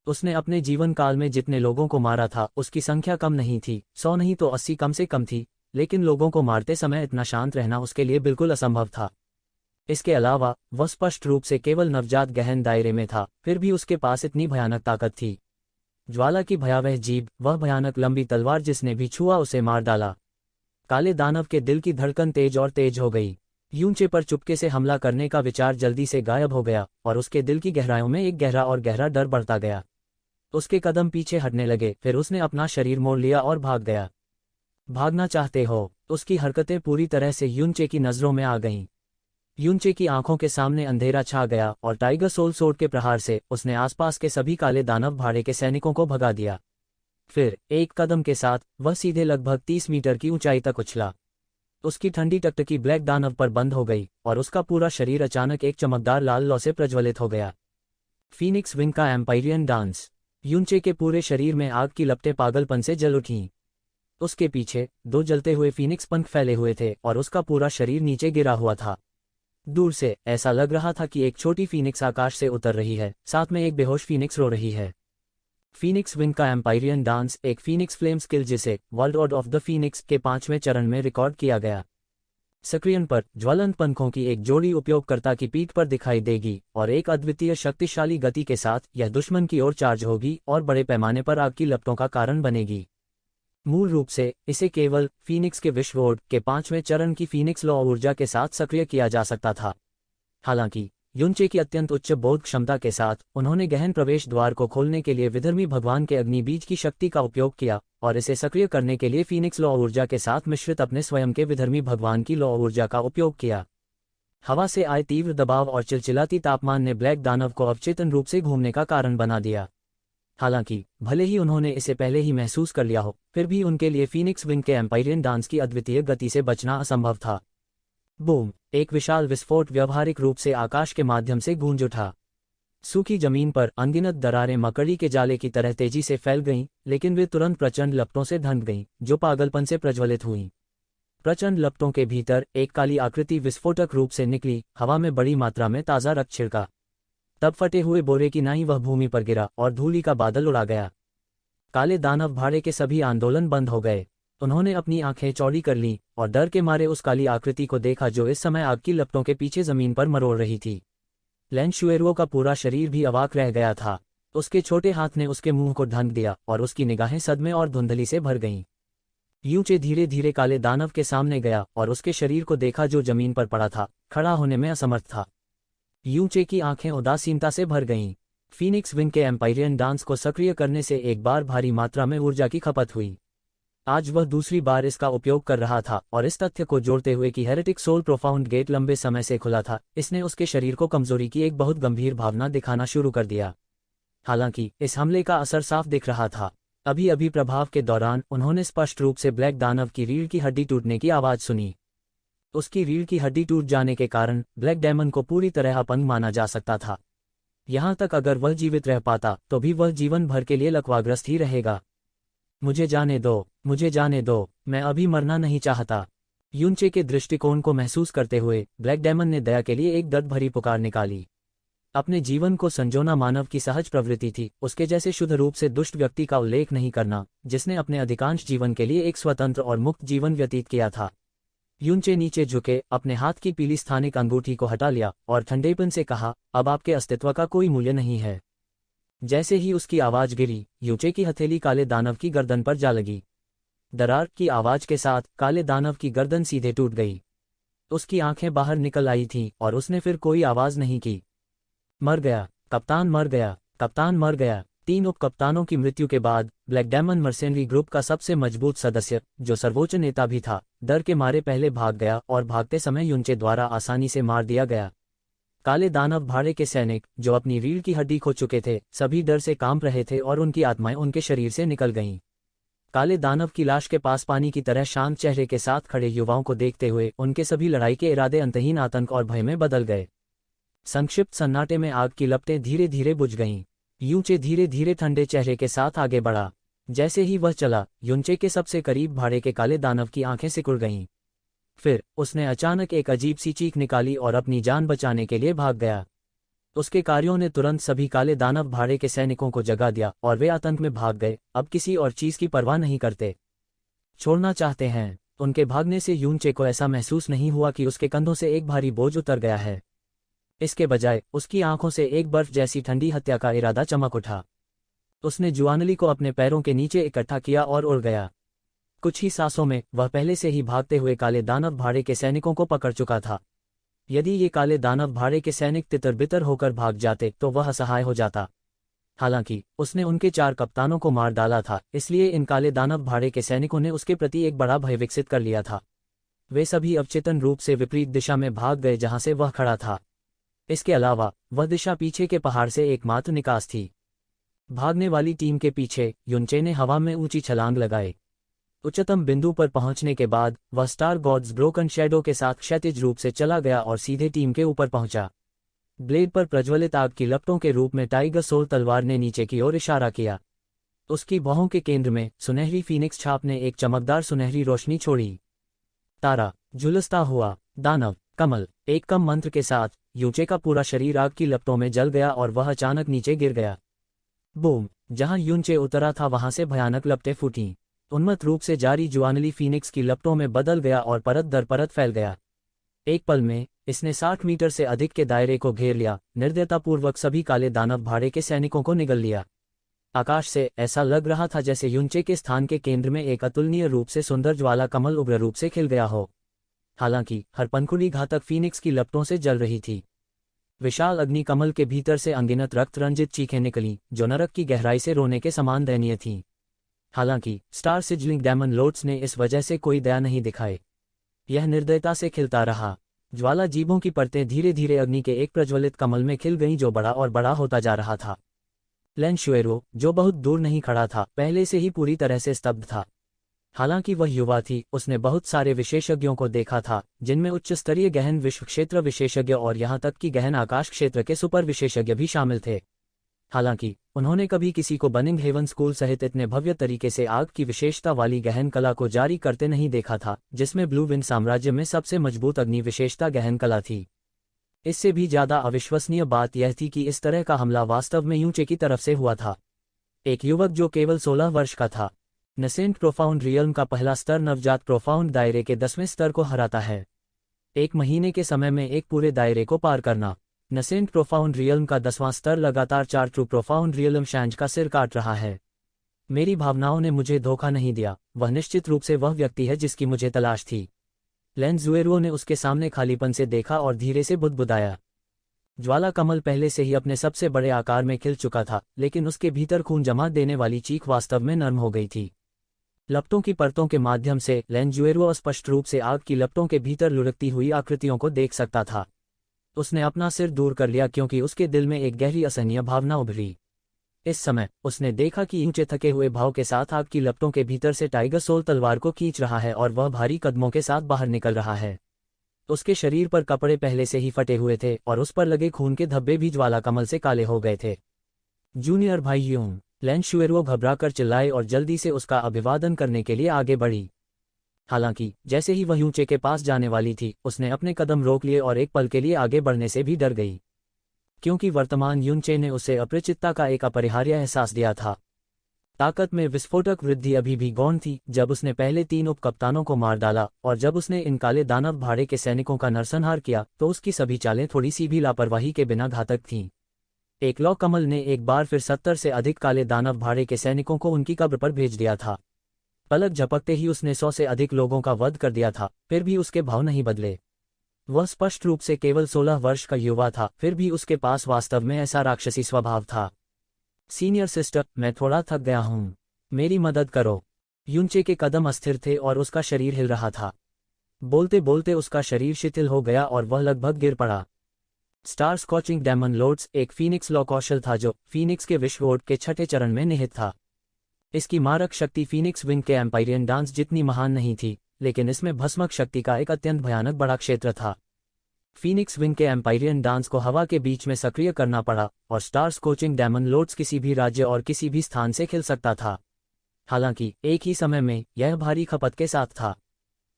उसने अपने जीवन काल में जितने लोगों को मारा था उसकी संख्या कम नहीं थी, 100 नहीं तो 80 कम से कम थी, लेकिन लोगों को मारते समय इतना शांत रहना उसके लिए बिल्कुल असंभव था। इसके अलावा वह स्पष्ट रूप से केवल नवजात गहन दायरे में था, फिर भी उसके पास इतनी भयानक ताकत थी। ज्वाला की भयावह जीभ, वह भयानक लंबी तलवार जिसने भी छुआ उसे मार डाला। काले दानव के दिल की धड़कन तेज और तेज हो गई। युनचे पर चुपके से हमला करने का विचार जल्दी से गायब हो गया और उसके दिल की गहराइयों में एक गहरा और गहरा डर बढ़ता गया। उसके कदम पीछे हटने लगे, फिर उसने अपना शरीर मोड़ लिया और भाग गया। भागना चाहते हो? उसकी हरकतें पूरी तरह से युनचे की नजरों में आ गईं। युनचे की आंखों के सामने अंधेरा छा गया और टाइगर सोल सोर्ड के प्रहार से उसने आसपास के सभी काले दानव भाड़े के सैनिकों को भगा दिया। फिर एक कदम के साथ वह सीधे लगभग 30 मीटर की ऊंचाई तक उछला। उसकी ठंडी टकटकी ब्लैक दानव पर बंद हो गई और उसका पूरा शरीर अचानक एक चमकदार लाल लौ से प्रज्वलित हो गया। फीनिक्स विंग का एम्पायरियन डांस। युनचे के पूरे शरीर में आग की लपटें पागलपन से जल उठीं। उसके पीछे 2 जलते हुए फीनिक्स पंख फैले हुए थे और उसका पूरा शरीर नीचे गिरा हुआ था। दूर से ऐसा लग रहा था कि एक छोटी फीनिक्स आकाश से उतर रही है, साथ में एक बेहोश फीनिक्स रो रही है। फीनिक्स विंग का एम्पायरियन डांस एक फीनिक्स फ्लेम स्किल जिसे world order of the phoenix के 5वें चरण में रिकॉर्ड किया गया। सक्रियण पर ज्वलंत पंखों की एक जोड़ी उपयोगकर्ता की पीठ पर दिखाई देगी और एक अद्वितीय शक्तिशाली गति के साथ यह दुश्मन की ओर चार्ज होगी और बड़े पैमाने पर आग की लपटों का कारण बनेगी। मूल रूप से इसे केवल फीनिक्स के विश्वकोड के 5वें चरण की फीनिक्स लॉ ऊर्जा के साथ सक्रिय किया जा सकता था। हालांकि युनचे की अत्यंत उच्च बोध क्षमता के साथ उन्होंने गहन प्रवेश द्वार को खोलने के लिए विधर्मी भगवान के अग्नि बीज की शक्ति का उपयोग किया और इसे सक्रिय करने के लिए फीनिक्स लॉ ऊर्जा के साथ मिश्रित अपने स्वयं के विधर्मी भगवान की लॉ ऊर्जा का उपयोग किया। हवा से आए तीव्र दबाव और चिलचिलाती तापमान ने ब्लैक दानव को अवचेतन रूप से घूमने का कारण बना दिया। हालांकि भले ही उन्होंने इसे पहले ही महसूस कर लिया हो, फिर भी उनके लिए फीनिक्स विंग के एम्पायरियन डांस की अद्वितीय गति से बचना असंभव था। बूम! एक विशाल विस्फोट व्यावहारिक रूप से आकाश के माध्यम से गूंज उठा। सूखी जमीन पर अनगिनत दरारें मकड़ी के जाले की तरह तेजी से फैल गईं, लेकिन वे तुरंत प्रचंड लपटों से ढंक गईं, जो पागलपन से प्रज्वलित हुईं। प्रचंड लपटों के भीतर एक काली आकृति विस्फोटक रूप से निकली, हवा में बड़ी मात्रा में ताज़ा रक्त छिड़का। तब फटे हुए बोरे की नाई वह भूमि पर गिरा और धूलि का बादल उड़ा गया। काले दानव भाड़े के सभी आंदोलन बंद हो गए। उन्होंने अपनी आंखें चौड़ी कर लीं और डर के मारे उस काली आकृति को देखा जो इस समय आग की लपटों के पीछे जमीन पर मरोड़ रही थी। लैन शुएरुओ का पूरा शरीर भी अवाक रह गया था। उसके छोटे हाथ ने उसके मुंह को ढंक दिया और उसकी निगाहें सदमे और धुंधली से भर गईं। यूचे धीरे धीरे काले दानव के सामने गया और उसके शरीर को देखा जो जमीन पर पड़ा था, खड़ा होने में असमर्थ था। यूचे की आंखें उदासीनता से भर गईं। फीनिक्स विंग के एम्पायरियन डांस को सक्रिय करने से एक बार भारी मात्रा में ऊर्जा की खपत हुई। आज वह दूसरी बार इसका उपयोग कर रहा था और इस तथ्य को जोड़ते हुए कि हेरेटिक सोल प्रोफाउंड गेट लंबे समय से खुला था, इसने उसके शरीर को कमजोरी की एक बहुत गंभीर भावना दिखाना शुरू कर दिया। हालांकि इस हमले का असर साफ दिख रहा था। अभी अभी प्रभाव के दौरान उन्होंने स्पष्ट रूप से ब्लैक दानव की रीढ़ की हड्डी टूटने की आवाज सुनी। उसकी रीढ़ की हड्डी टूट जाने के कारण ब्लैक डेमन को पूरी तरह अपंग माना जा सकता था। यहां तक अगर वह जीवित रह पाता तो भी वह जीवन भर के लिए लकवाग्रस्त ही रहेगा। मुझे जाने दो, मुझे जाने दो, मैं अभी मरना नहीं चाहता। यूनचे के दृष्टिकोण को महसूस करते हुए ब्लैक डेमन ने दया के लिए एक दर्द भरी पुकार निकाली। अपने जीवन को संजोना मानव की सहज प्रवृत्ति थी, उसके जैसे शुद्ध रूप से दुष्ट व्यक्ति का उल्लेख नहीं करना, जिसने अपने अधिकांश जीवन के लिए एक स्वतंत्र और मुक्त जीवन व्यतीत किया था। यूनचे नीचे झुके, अपने हाथ की पीली स्थानिक अंगूठी को हटा लिया और ठंडेपन से कहा, अब आपके अस्तित्व का कोई मूल्य नहीं है। जैसे ही उसकी आवाज गिरी, यूचे की हथेली काले दानव की गर्दन पर जा लगी। दरार की आवाज के साथ काले दानव की गर्दन सीधे टूट गई। उसकी आंखें बाहर निकल आई थीं और उसने फिर कोई आवाज नहीं की। मर गया, कप्तान मर गया, कप्तान मर गया। 3 उप कप्तानों की मृत्यु के बाद ब्लैक डेमन मर्सेनरी ग्रुप का सबसे मजबूत सदस्य, जो सर्वोच्च नेता भी था, डर के मारे पहले भाग गया और भागते समय यूनचे द्वारा आसानी से मार दिया गया। काले दानव भाड़े के सैनिक, जो अपनी रीढ़ की हड्डी खो चुके थे, सभी डर से कांप रहे थे और उनकी आत्माएं उनके शरीर से निकल गईं। काले दानव की लाश के पास पानी की तरह शांत चेहरे के साथ खड़े युवाओं को देखते हुए उनके सभी लड़ाई के इरादे अंतहीन आतंक और भय में बदल गए। संक्षिप्त सन्नाटे में आग की लपटें धीरे धीरे बुझ गईं। यूचे धीरे धीरे ठंडे चेहरे के साथ आगे बढ़ा। जैसे ही वह चला, यूनचे के सबसे करीब भाड़े के काले दानव की आंखें सिकुड़ गईं। फिर उसने अचानक एक अजीब सी चीख निकाली और अपनी जान बचाने के लिए भाग गया। उसके कार्यों ने तुरंत सभी काले दानव भाड़े के सैनिकों को जगा दिया और वे आतंक में भाग गए, अब किसी और चीज की परवाह नहीं करते, छोड़ना चाहते हैं। उनके भागने से यूनचे को ऐसा महसूस नहीं हुआ कि उसके कंधों से एक भारी बोझ उतर गया है। इसके बजाय उसकी आंखों से एक बर्फ जैसी ठंडी हत्या का इरादा चमक उठा। उसने जुआनली को अपने पैरों के नीचे इकट्ठा किया और उड़ गया। कुछ ही सांसों में वह पहले से ही भागते हुए काले दानव भाड़े के सैनिकों को पकड़ चुका था। यदि ये काले दानव भाड़े के सैनिक तितर बितर होकर भाग जाते तो वह असहाय हो जाता। हालांकि उसने उनके 4 कप्तानों को मार डाला था, इसलिए इन काले दानव भाड़े के सैनिकों ने उसके प्रति एक बड़ा भय विकसित कर लिया था। वे सभी अवचेतन रूप से विपरीत दिशा में भाग गए जहां से वह खड़ा था। इसके अलावा वह दिशा पीछे के पहाड़ से एकमात्र निकास थी। भागने वाली टीम के पीछे यूनचे ने हवा में ऊंची छलांग लगाई। उच्चतम बिंदु पर पहुंचने के बाद वह स्टार गॉड्स ब्रोकन शैडो के साथ क्षैतिज रूप से चला गया और सीधे टीम के ऊपर पहुंचा। ब्लेड पर प्रज्वलित आग की लपटों के रूप में टाइगर सोल तलवार ने नीचे की ओर इशारा किया। उसकी बाहों के केंद्र में सुनहरी फीनिक्स छाप ने एक चमकदार सुनहरी रोशनी छोड़ी। तारा झुलसता हुआ दानव कमल एक कम मंत्र के साथ यूचे का पूरा शरीर आग की लपटों में जल गया और वह अचानक नीचे गिर गया। बूम! जहां यूचे उतरा था वहां से भयानक लपटें फूटीं। उन्मत्त रूप से जारी जुआनली फीनिक्स की लपटों में बदल गया और परत दर परत फैल गया। एक पल में इसने 60 मीटर से अधिक के दायरे को घेर लिया, निर्दयतापूर्वक सभी काले दानव भाड़े के सैनिकों को निगल लिया। आकाश से ऐसा लग रहा था जैसे युनचे के स्थान के केंद्र में एक अतुलनीय रूप से सुंदर ज्वाला कमल उग्र रूप से खिल गया हो। हालांकि हर पंखुड़ी घातक फीनिक्स की लपटों से जल रही थी। विशाल अग्नि कमल के भीतर से अनगिनत रक्त रंजित चीखें निकली, जो नरक की गहराई से रोने के समान दयनीय थीं। हालांकि स्टार सिजलिंग डेमन लॉर्ड्स ने इस वजह से कोई दया नहीं दिखाई। यह निर्दयता से खिलता रहा। ज्वाला जीभों की परतें धीरे धीरे अग्नि के एक प्रज्वलित कमल में खिल गईं जो बड़ा और बड़ा होता जा रहा था। लैन शुएरो, जो बहुत दूर नहीं खड़ा था, पहले से ही पूरी तरह से स्तब्ध था। हालांकि वह युवा थी, उसने बहुत सारे विशेषज्ञों को देखा था, जिनमें उच्च स्तरीय गहन विश्व क्षेत्र विशेषज्ञ और यहां तक कि गहन आकाश क्षेत्र के सुपर विशेषज्ञ भी शामिल थे। हालांकि उन्होंने कभी किसी को बनिंग हेवन स्कूल सहित इतने भव्य तरीके से आग की विशेषता वाली गहन कला को जारी करते नहीं देखा था, जिसमें ब्लू विंड साम्राज्य में सबसे मजबूत अग्नि विशेषता गहन कला थी। इससे भी ज्यादा अविश्वसनीय बात यह थी कि इस तरह का हमला वास्तव में यूचे की तरफ से हुआ था। एक युवक जो केवल 16 वर्ष का था। नसेंट प्रोफाउंड रियल्म का पहला स्तर नवजात प्रोफाउंड दायरे के 10वें स्तर को हराता है। 1 महीने के समय में एक पूरे दायरे को पार करना। नसेंट प्रोफाउंड रियल्म का 10वां स्तर लगातार 4 ट्रू प्रोफाउंड रियल्म शैंज का सिर काट रहा है। मेरी भावनाओं ने मुझे धोखा नहीं दिया, वह निश्चित रूप से वह व्यक्ति है जिसकी मुझे तलाश थी। लैन जुएरो ने उसके सामने खालीपन से देखा और धीरे से बुदबुदाया। ज्वाला कमल पहले से ही अपने सबसे बड़े आकार में खिल चुका था, लेकिन उसके भीतर खून जमा देने वाली चीख वास्तव में नर्म हो गई थी। लपटों की परतों के माध्यम से लैन जुएरो स्पष्ट रूप से आग की लपटों के भीतर लुढ़कती हुई आकृतियों को देख सकता था। उसने अपना सिर दूर कर लिया क्योंकि उसके दिल में एक गहरी असहनीय भावना उभरी। इस समय उसने देखा कि ऊंचे थके हुए भाव के साथ आग की लपटों के भीतर से टाइगर सोल तलवार को खींच रहा है और वह भारी कदमों के साथ बाहर निकल रहा है। उसके शरीर पर कपड़े पहले से ही फटे हुए थे और उस पर लगे खून के धब्बे भी ज्वाला कमल से काले हो गए थे। जूनियर भाई यूंग, लैन शुएरो घबराकर चिल्लाए और जल्दी से उसका अभिवादन करने के लिए आगे बढ़ी। हालांकि जैसे ही वह यूचे के पास जाने वाली थी, उसने अपने कदम रोक लिए और एक पल के लिए आगे बढ़ने से भी डर गई, क्योंकि वर्तमान यूनचे ने उसे अपरिचितता का एक अपरिहार्य एहसास दिया था। ताकत में विस्फोटक वृद्धि अभी भी गौण थी। जब उसने पहले 3 उपकप्तानों को मार डाला और जब उसने इन काले दानव भाड़े के सैनिकों का नरसंहार किया, तो उसकी सभी चालें थोड़ी सी भी लापरवाही के बिना घातक थीं। एक लौ कमल ने एक बार फिर 70 से अधिक काले दानव भाड़े के सैनिकों को उनकी कब्र पर भेज दिया था। पलक झपकते ही उसने 100 से अधिक लोगों का वध कर दिया था, फिर भी उसके भाव नहीं बदले। वह स्पष्ट रूप से केवल 16 वर्ष का युवा था, फिर भी उसके पास वास्तव में ऐसा राक्षसी स्वभाव था। सीनियर सिस्टर, मैं थोड़ा थक गया हूं, मेरी मदद करो। यूनचे के कदम अस्थिर थे और उसका शरीर हिल रहा था। बोलते बोलते उसका शरीर शिथिल हो गया और वह लगभग गिर पड़ा। स्टार स्कॉचिंग डेमन लॉर्ड्स एक फीनिक्स लॉ कौशल था जो फीनिक्स के विश्वकोड के 6ठे चरण में निहित था। इसकी मारक शक्ति फीनिक्स विंग के एम्पायरियन डांस जितनी महान नहीं थी, लेकिन इसमें भस्मक शक्ति का एक अत्यंत भयानक बड़ा क्षेत्र था। फीनिक्स विंग के एम्पायरियन डांस को हवा के बीच में सक्रिय करना पड़ा और स्टार स्कॉचिंग डेमन लॉर्ड्स किसी भी राज्य और किसी भी स्थान से खिल सकता था। हालांकि एक ही समय में यह भारी खपत के साथ था।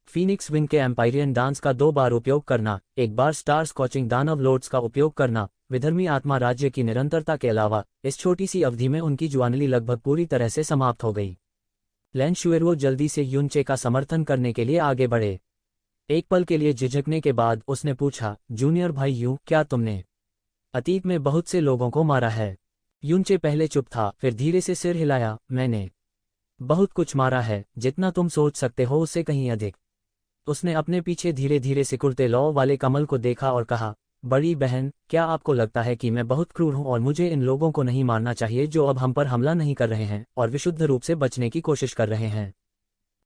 फीनिक्स विंग के एम्पायरियन डांस का 2 बार उपयोग करना, एक बार स्टार स्कॉचिंग दानव लॉर्ड्स का उपयोग करना, विधर्मी आत्मा राज्य की निरंतरता के अलावा इस छोटी सी अवधि में उनकी जुआनली लगभग पूरी तरह से समाप्त हो गई। लैन शुएरो जल्दी से यूनचे का समर्थन करने के लिए आगे बढ़े। एक पल के लिए झिझकने के बाद उसने पूछा, जूनियर भाई यूं, क्या तुमने अतीत में बहुत से लोगों को मारा है? यूनचे पहले चुप था, फिर धीरे से सिर हिलाया। मैंने बहुत कुछ मारा है, जितना तुम सोच सकते हो उससे कहीं अधिक। उसने अपने पीछे धीरे धीरे सिकुड़ते लौ वाले कमल को देखा और कहा, बड़ी बहन, क्या आपको लगता है कि मैं बहुत क्रूर हूं और मुझे इन लोगों को नहीं मारना चाहिए जो अब हम पर हमला नहीं कर रहे हैं और विशुद्ध रूप से बचने की कोशिश कर रहे हैं?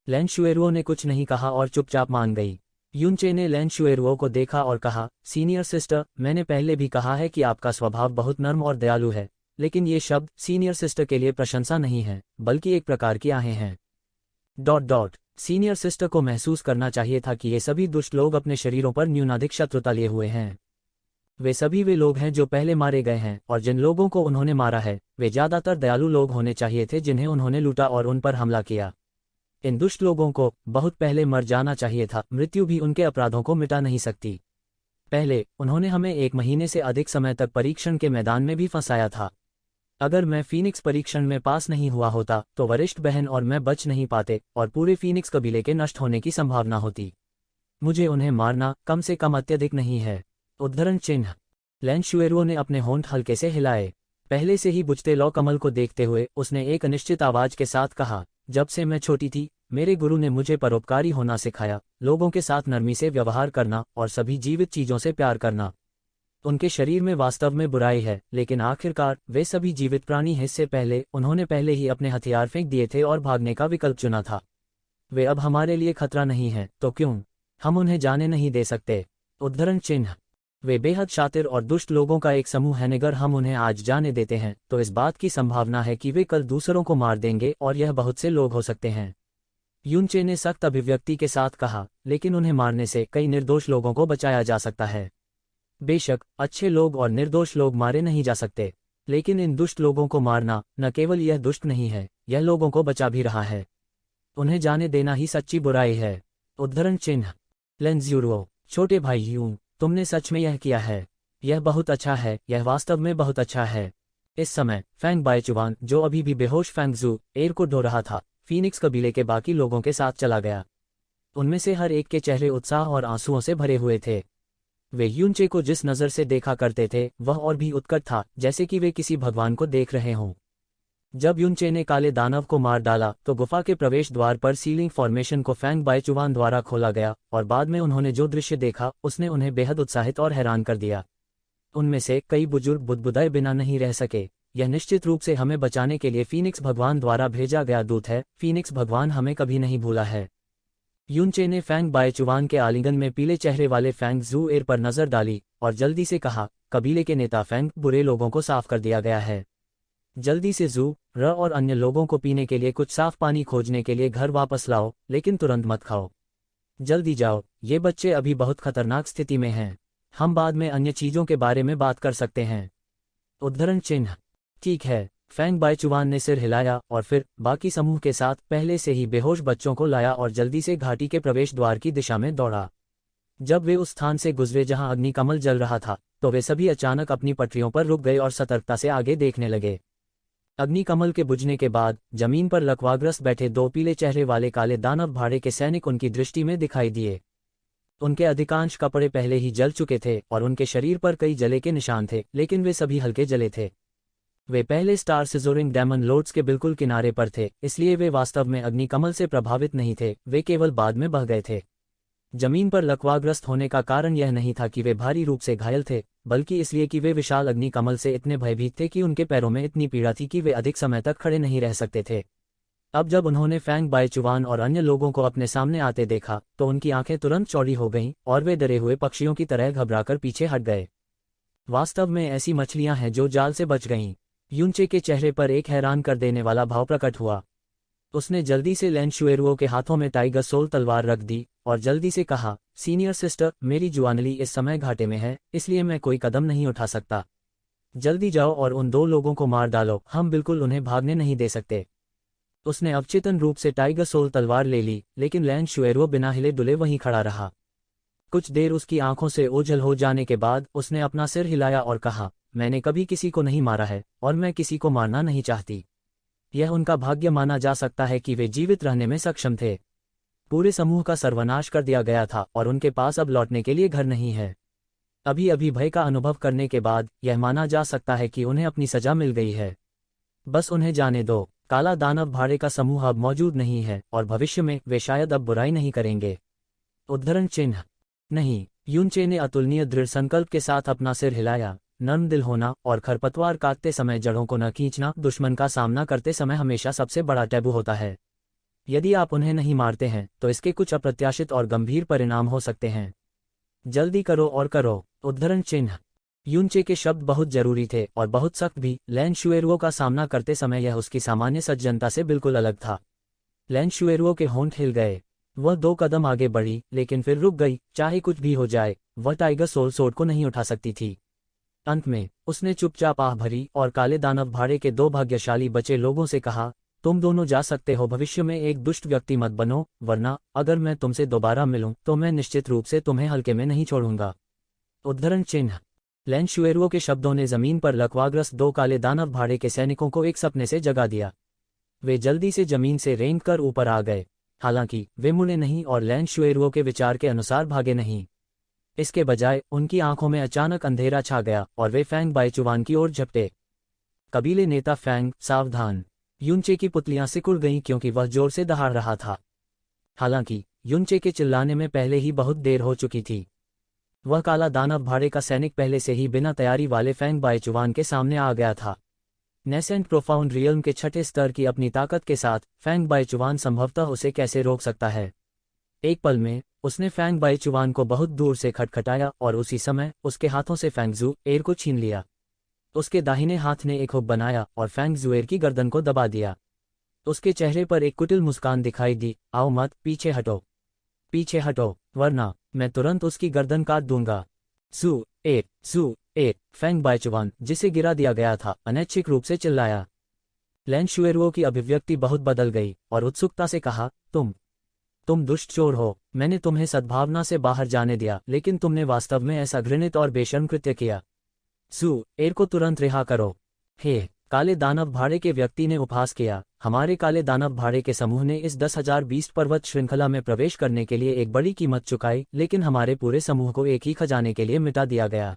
लैन शुएरो ने कुछ नहीं कहा और चुपचाप मान गई। यूनचे ने लैन शुएरो को देखा और कहा, सीनियर सिस्टर, मैंने पहले भी कहा है कि आपका स्वभाव बहुत नर्म और दयालु है, लेकिन ये शब्द सीनियर सिस्टर के लिए प्रशंसा नहीं है, बल्कि एक प्रकार की आहें हैं। सीनियर सिस्टर को महसूस करना चाहिए था कि ये सभी दुष्ट लोग अपने शरीरों पर न्यूनाधिक शत्रुता लिए हुए हैं। वे सभी वे लोग हैं जो पहले मारे गए हैं, और जिन लोगों को उन्होंने मारा है वे ज्यादातर दयालु लोग होने चाहिए थे जिन्हें उन्होंने लूटा और उन पर हमला किया। इन दुष्ट लोगों को बहुत पहले मर जाना चाहिए था। मृत्यु भी उनके अपराधों को मिटा नहीं सकती। पहले उन्होंने हमें 1 महीने से अधिक समय तक परीक्षण के मैदान में भी फंसाया था। अगर मैं फीनिक्स परीक्षण में पास नहीं हुआ होता तो वरिष्ठ बहन और मैं बच नहीं पाते और पूरे फीनिक्स कबीले के नष्ट होने की संभावना होती। मुझे उन्हें मारना कम से कम अत्यधिक नहीं है। उद्धरण चिन्ह। लैन शुएरुओ ने अपने होंठ हल्के से हिलाए। पहले से ही बुझते लौ कमल को देखते हुए उसने एक अनिश्चित आवाज के साथ कहा, जब से मैं छोटी थी मेरे गुरु ने मुझे परोपकारी होना सिखाया, लोगों के साथ नरमी से व्यवहार करना और सभी जीवित चीजों से प्यार करना। उनके शरीर में वास्तव में बुराई है, लेकिन आखिरकार वे सभी जीवित प्राणी हैं। इससे पहले उन्होंने पहले ही अपने हथियार फेंक दिए थे और भागने का विकल्प चुना था। वे अब हमारे लिए खतरा नहीं है, तो क्यों हम उन्हें जाने नहीं दे सकते? उद्धरण चिन्ह। वे बेहद शातिर और दुष्ट लोगों का एक समूह है। अगर हम उन्हें आज जाने देते हैं तो इस बात की संभावना है कि वे कल दूसरों को मार देंगे, और यह बहुत से लोग हो सकते हैं। यूनचे ने सख्त अभिव्यक्ति के साथ कहा, लेकिन उन्हें मारने से कई निर्दोष लोगों को बचाया जा सकता है। बेशक अच्छे लोग और निर्दोष लोग मारे नहीं जा सकते, लेकिन इन दुष्ट लोगों को मारना न केवल यह दुष्ट नहीं है, यह लोगों को बचा भी रहा है। उन्हें जाने देना ही सच्ची बुराई है। उद्धरण चिन्ह। लैन शुएरुओ, छोटे भाई यून, तुमने सच में यह किया है। यह बहुत अच्छा है, यह वास्तव में बहुत अच्छा है। इस समय फैंग बायचुआन, जो अभी भी बेहोश फैंग जू एर को ढो रहा था, फीनिक्स कबीले के बाकी लोगों के साथ चला गया। उनमें से हर एक के चेहरे उत्साह और आंसुओं से भरे हुए थे। वे यूनचे को जिस नज़र से देखा करते थे वह और भी उत्कट था, जैसे कि वे किसी भगवान को देख रहे हों। जब यूनचे ने काले दानव को मार डाला तो गुफा के प्रवेश द्वार पर सीलिंग फॉर्मेशन को फैंग बायचुआन द्वारा खोला गया, और बाद में उन्होंने जो दृश्य देखा उसने उन्हें बेहद उत्साहित और हैरान कर दिया। उनमें से कई बुजुर्ग बुदबुदाए बिना नहीं रह सके। यह निश्चित रूप से हमें बचाने के लिए फीनिक्स भगवान द्वारा भेजा गया दूत है। फीनिक्स भगवान हमें कभी नहीं भूला है। यूनचे ने फैंग बायचुआन के आलिंगन में पीले चेहरे वाले फैंग जू एर पर नजर डाली और जल्दी से कहा, कबीले के नेता फैंग, बुरे लोगों को साफ कर दिया गया है। जल्दी से जू र और अन्य लोगों को पीने के लिए कुछ साफ पानी खोजने के लिए घर वापस लाओ, लेकिन तुरंत मत खाओ। जल्दी जाओ, ये बच्चे अभी बहुत खतरनाक स्थिति में हैं। हम बाद में अन्य चीजों के बारे में बात कर सकते हैं। उद्धरण चिन्ह। ठीक है, फैंग बायचुआन ने सिर हिलाया और फिर बाकी समूह के साथ पहले से ही बेहोश बच्चों को लाया और जल्दी से घाटी के प्रवेश द्वार की दिशा में दौड़ा। जब वे उस स्थान से गुजरे जहां अग्निकमल जल रहा था, तो वे सभी अचानक अपनी पटरियों पर रुक गए और सतर्कता से आगे देखने लगे। अग्निकमल के बुझने के बाद जमीन पर लकवाग्रस्त बैठे दो पीले चेहरे वाले काले दानव भाड़े के सैनिक उनकी दृष्टि में दिखाई दिए। उनके अधिकांश कपड़े पहले ही जल चुके थे और उनके शरीर पर कई जले के निशान थे, लेकिन वे सभी हल्के जले थे। वे पहले स्टार सिजोरिंग डेमन लॉर्ड्स के बिल्कुल किनारे पर थे, इसलिए वे वास्तव में अग्निकमल से प्रभावित नहीं थे, वे केवल बाद में बह गए थे। जमीन पर लकवाग्रस्त होने का कारण यह नहीं था कि वे भारी रूप से घायल थे, बल्कि इसलिए कि वे विशाल अग्निकमल से इतने भयभीत थे कि उनके पैरों में इतनी पीड़ा थी कि वे अधिक समय तक खड़े नहीं रह सकते थे। अब जब उन्होंने फैंग बायचुआन और अन्य लोगों को अपने सामने आते देखा तो उनकी आंखें तुरंत चौड़ी हो गईं और वे डरे हुए पक्षियों की तरह घबराकर पीछे हट गए। वास्तव में ऐसी मछलियां हैं जो जाल से बच गईं। यूनचे के चेहरे पर एक हैरान कर देने वाला भाव प्रकट हुआ। उसने जल्दी से लैन शुएरुओ के हाथों में टाइगर सोल तलवार रख दी और जल्दी से कहा, सीनियर सिस्टर, मेरी जुआनली इस समय घाटे में है, इसलिए मैं कोई कदम नहीं उठा सकता। जल्दी जाओ और उन दो लोगों को मार डालो, हम बिल्कुल उन्हें भागने नहीं दे सकते। उसने अवचेतन रूप से टाइगर सोल तलवार ले ली, लेकिन लैन शुएरुओ बिना हिले डुले वहीं खड़ा रहा। कुछ देर उसकी आंखों से ओझल हो जाने के बाद उसने अपना सिर हिलाया और कहा, मैंने कभी किसी को नहीं मारा है और मैं किसी को मारना नहीं चाहती। यह उनका भाग्य माना जा सकता है कि वे जीवित रहने में सक्षम थे। पूरे समूह का सर्वनाश कर दिया गया था और उनके पास अब लौटने के लिए घर नहीं है। अभी अभी भय का अनुभव करने के बाद यह माना जा सकता है कि उन्हें अपनी सजा मिल गई है। बस उन्हें जाने दो। काला दानव भाड़े का समूह अब मौजूद नहीं है और भविष्य में वे शायद अब बुराई नहीं करेंगे। उद्धरण चिन्ह। नहीं, यूनचे ने अतुलनीय दृढ़ संकल्प के साथ अपना सिर हिलाया। नर्म दिल होना और खरपतवार काटते समय जड़ों को न खींचना दुश्मन का सामना करते समय हमेशा सबसे बड़ा टैबू होता है। यदि आप उन्हें नहीं मारते हैं तो इसके कुछ अप्रत्याशित और गंभीर परिणाम हो सकते हैं। जल्दी करो और करो। उद्धरण चिन्ह। यूनचे के शब्द बहुत जरूरी थे और बहुत सख्त भी। लैन शुएरुओ का सामना करते समय यह उसकी सामान्य सज्जनता से बिल्कुल अलग था। लैन शुएरुओ के होंठ हिल गए। वह 2 कदम आगे बढ़ी, लेकिन फिर रुक गई। चाहे कुछ भी हो जाए, वह टाइगर सोल सोर्ड को नहीं उठा सकती थी। अंत में उसने चुपचाप आह भरी और काले दानव भाड़े के 2 भाग्यशाली बचे लोगों से कहा, तुम दोनों जा सकते हो। भविष्य में एक दुष्ट व्यक्ति मत बनो, वरना अगर मैं तुमसे दोबारा मिलूं तो मैं निश्चित रूप से तुम्हें हल्के में नहीं छोड़ूंगा। उद्धरण चिन्ह। लैन शुएरुओ के शब्दों ने जमीन पर लकवाग्रस्त 2 काले दानव भाड़े के सैनिकों को एक सपने से जगा दिया। वे जल्दी से जमीन से रेंगकर ऊपर आ गए। हालांकि वे मुड़े नहीं और लैन शुएरुओ के विचार के अनुसार भागे नहीं। इसके बजाय उनकी आंखों में अचानक अंधेरा छा गया और वे फैंग बाइचुवान की ओर झपटे। कबीले नेता फैंग, सावधान! युनचे की पुतलियां सिकुड़ गईं क्योंकि वह जोर से दहाड़ रहा था। हालांकि युनचे के चिल्लाने में पहले ही बहुत देर हो चुकी थी। वह काला दानव भाड़े का सैनिक पहले से ही बिना तैयारी वाले फैंग बाइचुवान के सामने आ गया था। नेसेंट प्रोफाउंड रियल्म के छठे स्तर की अपनी ताकत के साथ फैंग बाइचुवान संभवतः उसे कैसे रोक सकता है। एक पल में उसने फैंग बाइचुवान को बहुत दूर से खटखटाया और उसी समय उसके हाथों से फैंग जू एर को छीन लिया। उसके दाहिने हाथ ने एक हुक बनाया और फैंग जुएर की गर्दन को दबा दिया। उसके चेहरे पर एक कुटिल मुस्कान दिखाई दी। आओ मत, पीछे हटो, पीछे हटो, वरना मैं तुरंत उसकी गर्दन काट दूंगा। जू एर, फैंग बाइचुवान, जिसे गिरा दिया गया था, अनैच्छिक रूप से चिल्लाया। लैन शुएरुओ की अभिव्यक्ति बहुत बदल गई और उत्सुकता से कहा, तुम दुष्ट चोर हो। मैंने तुम्हें सद्भावना से बाहर जाने दिया, लेकिन तुमने वास्तव में ऐसा घृणित और बेशर्म कृत्य किया। जू एर को तुरंत रिहा करो। हे काले दानव भाड़े के व्यक्ति ने उपहास किया। हमारे काले दानव भाड़े के समूह ने इस 10,020 पर्वत श्रृंखला में प्रवेश करने के लिए एक बड़ी कीमत चुकाई, लेकिन हमारे पूरे समूह को एक ही खजाने के लिए मिटा दिया गया।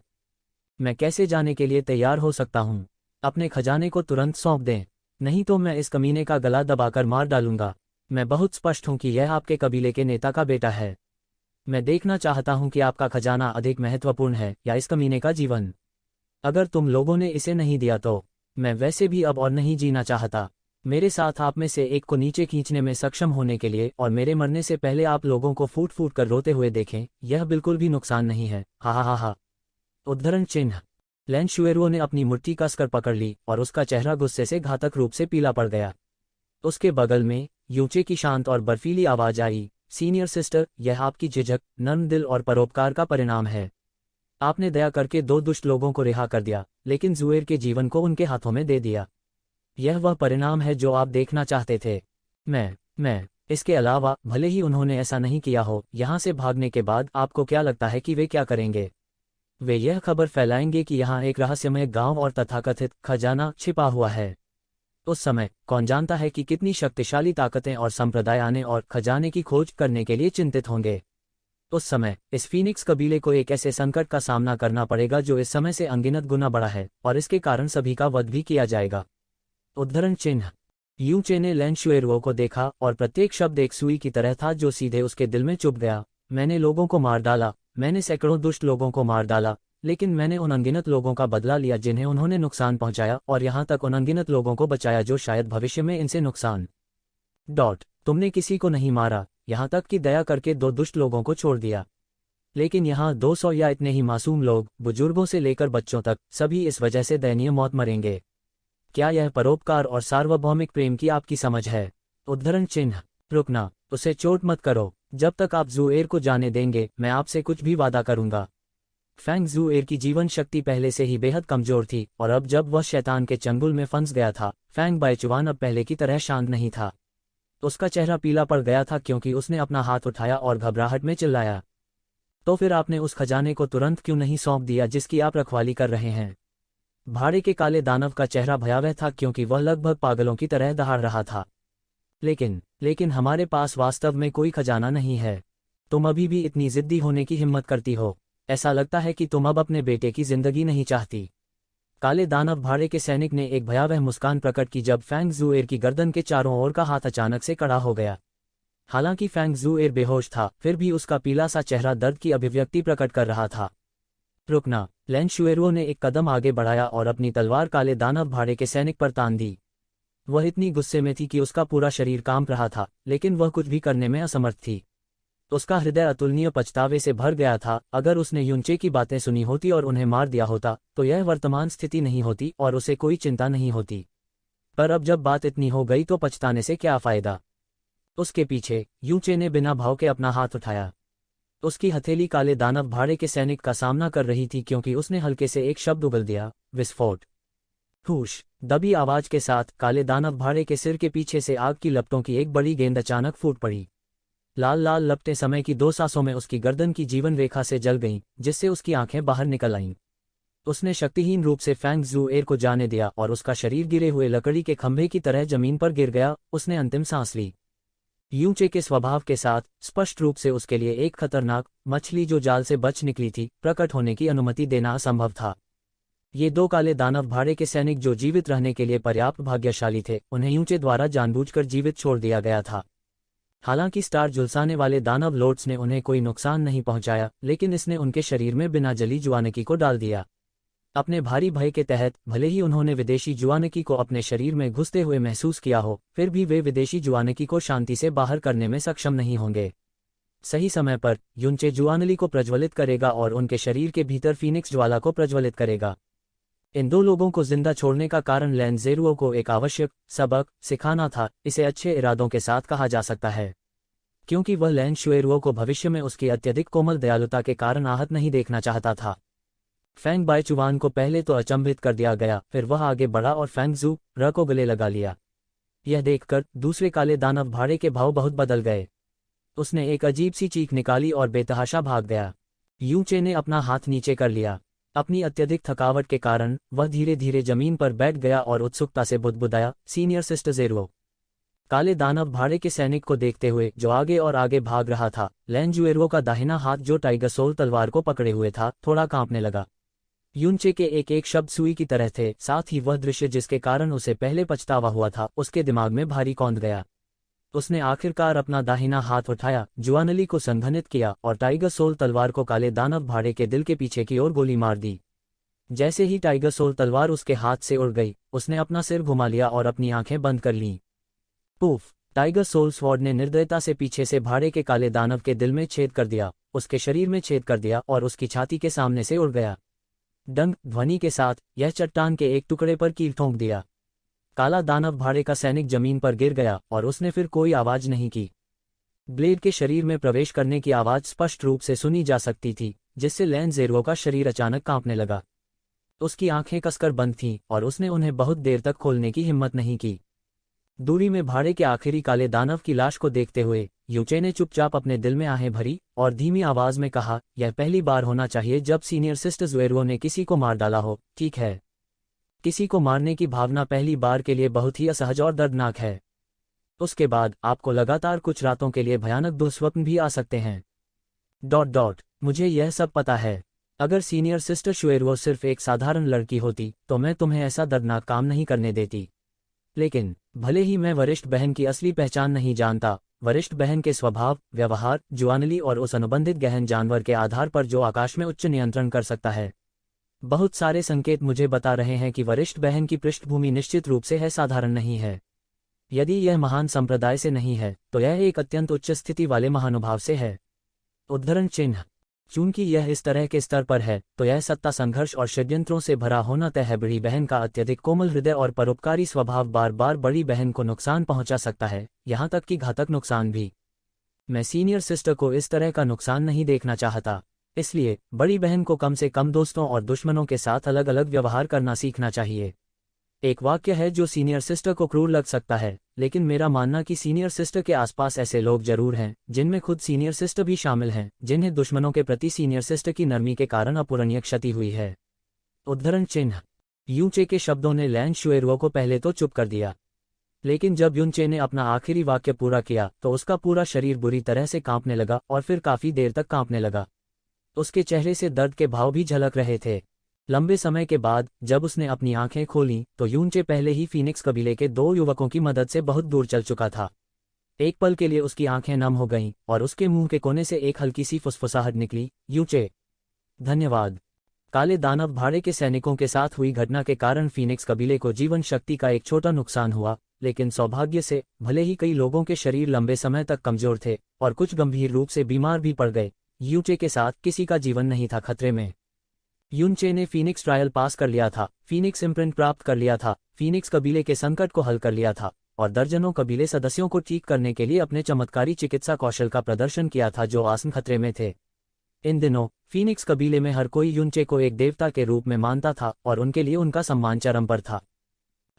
मैं कैसे जाने के लिए तैयार हो सकता हूँ? अपने खजाने को तुरंत सौंप दें, नहीं तो मैं इस कमीने का गला दबाकर मार डालूंगा। मैं बहुत स्पष्ट हूं कि यह आपके कबीले के नेता का बेटा है। मैं देखना चाहता हूं कि आपका खजाना अधिक महत्वपूर्ण है या इस कमीने का जीवन। अगर तुम लोगों ने इसे नहीं दिया तो मैं वैसे भी अब और नहीं जीना चाहता। मेरे साथ आप में से एक को नीचे खींचने में सक्षम होने के लिए और मेरे मरने से पहले आप लोगों को फूट फूट कर रोते हुए देखें, यह बिल्कुल भी नुकसान नहीं है। हा हा हा हा। उद्धरण चिन्ह। लैन शुएरुओ ने अपनी मुट्ठी कसकर पकड़ ली और उसका चेहरा गुस्से से घातक रूप से पीला पड़ गया। उसके बगल में यूचे की शांत और बर्फीली आवाज आई, सीनियर सिस्टर, यह आपकी झिझक, नर्म दिल और परोपकार का परिणाम है। आपने दया करके 2 दुष्ट लोगों को रिहा कर दिया, लेकिन जुएर के जीवन को उनके हाथों में दे दिया। यह वह परिणाम है जो आप देखना चाहते थे। मैं इसके अलावा, भले ही उन्होंने ऐसा नहीं किया हो, यहां से भागने के बाद आपको क्या लगता है कि वे क्या करेंगे? वे यह खबर फैलाएंगे कि यहाँ एक रहस्यमय गांव और तथाकथित खजाना छिपा हुआ है। उस समय कौन जानता है कि कितनी शक्तिशाली ताकतें और संप्रदाय आने और खजाने की खोज करने के लिए चिंतित होंगे। उस समय इस फीनिक्स कबीले को एक ऐसे संकट का सामना करना पड़ेगा जो इस समय से अनगिनत गुना बड़ा है, और इसके कारण सभी का वध भी किया जाएगा। उद्धरण चिन्ह। यूचे ने लैन शुएरुओ को देखा और प्रत्येक शब्द एक सुई की तरह था जो सीधे उसके दिल में चुभ गया। मैंने लोगों को मार डाला, मैंने सैकड़ों दुष्ट लोगों को मार डाला, लेकिन मैंने उन अनगिनत लोगों का बदला लिया जिन्हें उन्होंने नुकसान पहुंचाया, और यहाँ तक उन अनगिनत लोगों को बचाया जो शायद भविष्य में इनसे नुकसान। तुमने किसी को नहीं मारा, यहाँ तक कि दया करके 2 दुष्ट लोगों को छोड़ दिया। लेकिन यहाँ 200 या इतने ही मासूम लोग, बुजुर्गों से लेकर बच्चों तक, सभी इस वजह से दयनीय मौत मरेंगे। क्या यह परोपकार और सार्वभौमिक प्रेम की आपकी समझ है? उद्धरण चिन्ह। रुकना, उसे चोट मत करो। जब तक आप जुएर को जाने देंगे, मैं आपसे कुछ भी वादा करूंगा। फैंग जुएर की जीवन शक्ति पहले से ही बेहद कमजोर थी, और अब जब वह शैतान के चंगुल में फंस गया था, फैंग बाइचुवान अब पहले की तरह शांत नहीं था। उसका चेहरा पीला पड़ गया था क्योंकि उसने अपना हाथ उठाया और घबराहट में चिल्लाया, तो फिर आपने उस खजाने को तुरंत क्यों नहीं सौंप दिया जिसकी आप रखवाली कर रहे हैं? भाड़े के काले दानव का चेहरा भयावह था क्योंकि वह लगभग पागलों की तरह दहाड़ रहा था। लेकिन हमारे पास वास्तव में कोई खजाना नहीं है। तुम अभी भी इतनी जिद्दी होने की हिम्मत करती हो। ऐसा लगता है कि तुम अब अपने बेटे की जिंदगी नहीं चाहती। काले दानव भाड़े के सैनिक ने एक भयावह मुस्कान प्रकट की जब फैंग जुएर की गर्दन के चारों ओर का हाथ अचानक से कड़ा हो गया। हालांकि फैंग जुएर बेहोश था, फिर भी उसका पीला सा चेहरा दर्द की अभिव्यक्ति प्रकट कर रहा था। रुकना, लैन शुएरुओ ने एक कदम आगे बढ़ाया और अपनी तलवार काले दानव भाड़े के सैनिक पर तान दी। वह इतनी गुस्से में थी कि उसका पूरा शरीर कांप रहा था, लेकिन वह कुछ भी करने में असमर्थ थी। उसका हृदय अतुलनीय पछतावे से भर गया था। अगर उसने युनचे की बातें सुनी होती और उन्हें मार दिया होता, तो यह वर्तमान स्थिति नहीं होती और उसे कोई चिंता नहीं होती। पर अब जब बात इतनी हो गई तो पछताने से क्या फायदा? उसके पीछे युनचे ने बिना भाव के अपना हाथ उठाया। उसकी हथेली काले दानव भाड़े के सैनिक का सामना कर रही थी क्योंकि उसने हल्के से एक शब्द उगल दिया, विस्फोट। हुश! दबी आवाज के साथ काले दानव भाड़े के सिर के पीछे से आग की लपटों की एक बड़ी गेंद अचानक फूट पड़ी। लाल लाल लपटें समय की 2 सांसों में उसकी गर्दन की जीवन रेखा से जल गईं, जिससे उसकी आंखें बाहर निकल आईं। उसने शक्तिहीन रूप से फैंग जुएर को जाने दिया और उसका शरीर गिरे हुए लकड़ी के खंभे की तरह जमीन पर गिर गया। उसने अंतिम सांस ली। यूचे के स्वभाव के साथ स्पष्ट रूप से उसके लिए एक खतरनाक मछली जो जाल से बच निकली थी प्रकट होने की अनुमति देना असंभव था। ये दो काले दानव भाड़े के सैनिक जो जीवित रहने के लिए पर्याप्त भाग्यशाली थे, उन्हें यूचे द्वारा जानबूझकर जीवित छोड़ दिया गया था। हालांकि स्टार झुलसाने वाले दानव लोड्स ने उन्हें कोई नुकसान नहीं पहुंचाया, लेकिन इसने उनके शरीर में बिना जली जुआनकी को डाल दिया। अपने भारी भय के तहत भले ही उन्होंने विदेशी जुआनकी को अपने शरीर में घुसते हुए महसूस किया हो, फिर भी वे विदेशी जुआनकी को शांति से बाहर करने में सक्षम नहीं होंगे। सही समय पर यूचे जुआनली को प्रज्वलित करेगा और उनके शरीर के भीतर फीनिक्स ज्वाला को प्रज्वलित करेगा। इन दो लोगों को जिंदा छोड़ने का कारण लैन ज़ेरुओ को एक आवश्यक सबक सिखाना था। इसे अच्छे इरादों के साथ कहा जा सकता है, क्योंकि वह लैन शुएरुओ को भविष्य में उसकी अत्यधिक कोमल दयालुता के कारण आहत नहीं देखना चाहता था। फैंग बायचुआन को पहले तो अचंभित कर दिया गया, फिर वह आगे बढ़ा और फैंग जू र को गले लगा लिया। यह देखकर दूसरे काले दानव भाड़े के भाव बहुत बदल गए। उसने एक अजीब सी चीख निकाली और बेतहाशा भाग गया। यूचे ने अपना हाथ नीचे कर लिया। अपनी अत्यधिक थकावट के कारण वह धीरे धीरे जमीन पर बैठ गया और उत्सुकता से बुदबुदाया, सीनियर सिस्टर ज़ेरुओ। काले दानव भाड़े के सैनिक को देखते हुए जो आगे और आगे भाग रहा था, लैन ज़ेरुओ का दाहिना हाथ जो टाइगर सोल तलवार को पकड़े हुए था थोड़ा कांपने लगा। यूचे के एक एक शब्द सुई की तरह थे, साथ ही वह दृश्य जिसके कारण उसे पहले पछतावा हुआ था उसके दिमाग में भारी कौंध गया। उसने आखिरकार अपना दाहिना हाथ उठाया, जुआनली को संघनित किया और टाइगर सोल तलवार को काले दानव भाड़े के दिल के पीछे की ओर गोली मार दी। जैसे ही टाइगर सोल तलवार उसके हाथ से उड़ गई, उसने अपना सिर घुमा लिया और अपनी आंखें बंद कर लीं। पूफ! टाइगर सोल स्वॉर्ड ने निर्दयता से पीछे से भाड़े के काले दानव के दिल में छेद कर दिया, उसके शरीर में छेद कर दिया और उसकी छाती के सामने से उड़ गया। डंक ध्वनि के साथ यह चट्टान के एक टुकड़े पर कील ठोंक दिया। काला दानव भाड़े का सैनिक जमीन पर गिर गया और उसने फिर कोई आवाज नहीं की। ब्लेड के शरीर में प्रवेश करने की आवाज स्पष्ट रूप से सुनी जा सकती थी, जिससे लैन ज़ेरुओ का शरीर अचानक कांपने लगा। उसकी आंखें कसकर बंद थीं और उसने उन्हें बहुत देर तक खोलने की हिम्मत नहीं की। दूरी में भाड़े के आखिरी काले दानव की लाश को देखते हुए यूचे ने चुपचाप अपने दिल में आहें भरी और धीमी आवाज में कहा, यह पहली बार होना चाहिए जब सीनियर सिस्टर ज़ेरुओ ने किसी को मार डाला हो। ठीक है, किसी को मारने की भावना पहली बार के लिए बहुत ही असहज और दर्दनाक है। उसके बाद आपको लगातार कुछ रातों के लिए भयानक दुःस्वप्न भी आ सकते हैं। मुझे यह सब पता है। अगर सीनियर सिस्टर शुएरुओ सिर्फ एक साधारण लड़की होती तो मैं तुम्हें ऐसा दर्दनाक काम नहीं करने देती। लेकिन भले ही मैं वरिष्ठ बहन की असली पहचान नहीं जानता, वरिष्ठ बहन के स्वभाव, व्यवहार, जुआनली और उस अनुबंधित गहन जानवर के आधार पर जो आकाश में उच्च नियंत्रण कर सकता है, बहुत सारे संकेत मुझे बता रहे हैं कि वरिष्ठ बहन की पृष्ठभूमि निश्चित रूप से है साधारण नहीं है। यदि यह महान संप्रदाय से नहीं है तो यह एक अत्यंत उच्च स्थिति वाले महानुभाव से है। उद्धरण चिन्ह। चूंकि यह इस तरह के स्तर पर है तो यह सत्ता संघर्ष और षड्यंत्रों से भरा होना तय है। बड़ी बहन का अत्यधिक कोमल हृदय और परोपकारी स्वभाव बार बार बड़ी बहन को नुकसान पहुंचा सकता है, यहाँ तक कि घातक नुकसान भी। मैं सीनियर सिस्टर को इस तरह का नुकसान नहीं देखना चाहता, इसलिए बड़ी बहन को कम से कम दोस्तों और दुश्मनों के साथ अलग अलग व्यवहार करना सीखना चाहिए। एक वाक्य है जो सीनियर सिस्टर को क्रूर लग सकता है, लेकिन मेरा मानना कि सीनियर सिस्टर के आसपास ऐसे लोग जरूर हैं, जिनमें खुद सीनियर सिस्टर भी शामिल हैं, जिन्हें दुश्मनों के प्रति सीनियर सिस्टर की नरमी के कारण अपूरणीय क्षति हुई है। उद्धरण चिन्ह। यूचे के शब्दों ने लैन शुएरुओ को पहले तो चुप कर दिया, लेकिन जब यूचे ने अपना आखिरी वाक्य पूरा किया तो उसका पूरा शरीर बुरी तरह से कांपने लगा और फिर काफी देर तक कांपने लगा। उसके चेहरे से दर्द के भाव भी झलक रहे थे। लंबे समय के बाद जब उसने अपनी आंखें खोलीं तो यूचे पहले ही फीनिक्स कबीले के दो युवकों की मदद से बहुत दूर चल चुका था। एक पल के लिए उसकी आंखें नम हो गईं और उसके मुंह के कोने से एक हल्की सी फुसफुसाहट निकली, यूचे, धन्यवाद। काले दानव भाड़े के सैनिकों के साथ हुई घटना के कारण फीनिक्स कबीले को जीवन शक्ति का एक छोटा नुकसान हुआ, लेकिन सौभाग्य से भले ही कई लोगों के शरीर लंबे समय तक कमजोर थे और कुछ गंभीर रूप से बीमार भी पड़ गए, यूचे के साथ किसी का जीवन नहीं था खतरे में। यूचे ने फीनिक्स ट्रायल पास कर लिया था, फीनिक्स इम्प्रिंट प्राप्त कर लिया था, फीनिक्स कबीले के संकट को हल कर लिया था और दर्जनों कबीले सदस्यों को ठीक करने के लिए अपने चमत्कारी चिकित्सा कौशल का प्रदर्शन किया था जो आसन खतरे में थे। इन दिनों फीनिक्स कबीले में हर कोई यूचे को एक देवता के रूप में मानता था और उनके लिए उनका सम्मान चरम पर था।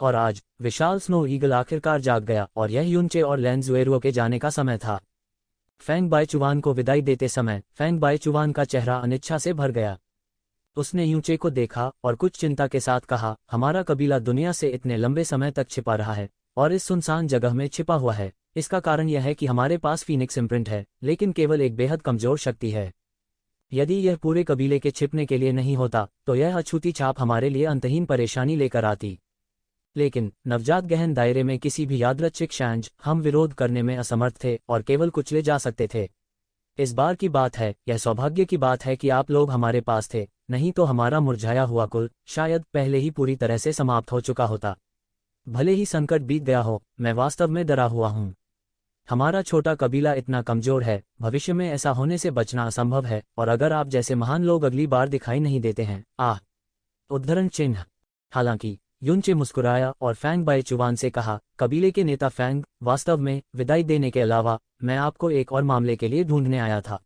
और आज विशाल स्नो ईगल आखिरकार जाग गया और यह यूचे और लैन ज़ेरुओ के जाने का समय था। फैंग बायचुआन को विदाई देते समय फैंग बायचुआन का चेहरा अनिच्छा से भर गया। उसने यूचे को देखा और कुछ चिंता के साथ कहा, हमारा कबीला दुनिया से इतने लंबे समय तक छिपा रहा है और इस सुनसान जगह में छिपा हुआ है, इसका कारण यह है कि हमारे पास फीनिक्स इम्प्रिंट है, लेकिन केवल एक बेहद कमजोर शक्ति है। यदि यह पूरे कबीले के छिपने के लिए नहीं होता तो यह अछूती छाप हमारे लिए अंतहीन परेशानी लेकर आती। लेकिन नवजात गहन दायरे में किसी भी यादृच्छिक क्षांज हम विरोध करने में असमर्थ थे और केवल कुचले जा सकते थे। इस बार की बात है, यह सौभाग्य की बात है कि आप लोग हमारे पास थे, नहीं तो हमारा मुरझाया हुआ कुल शायद पहले ही पूरी तरह से समाप्त हो चुका होता। भले ही संकट बीत गया हो, मैं वास्तव में डरा हुआ हूँ। हमारा छोटा कबीला इतना कमजोर है, भविष्य में ऐसा होने से बचना असंभव है, और अगर आप जैसे महान लोग अगली बार दिखाई नहीं देते हैं। उद्धरण चिन्ह। हालांकि युनचे मुस्कुराया और फैंग बायचुवान से कहा, कबीले के नेता फैंग, वास्तव में विदाई देने के अलावा मैं आपको एक और मामले के लिए ढूंढने आया था।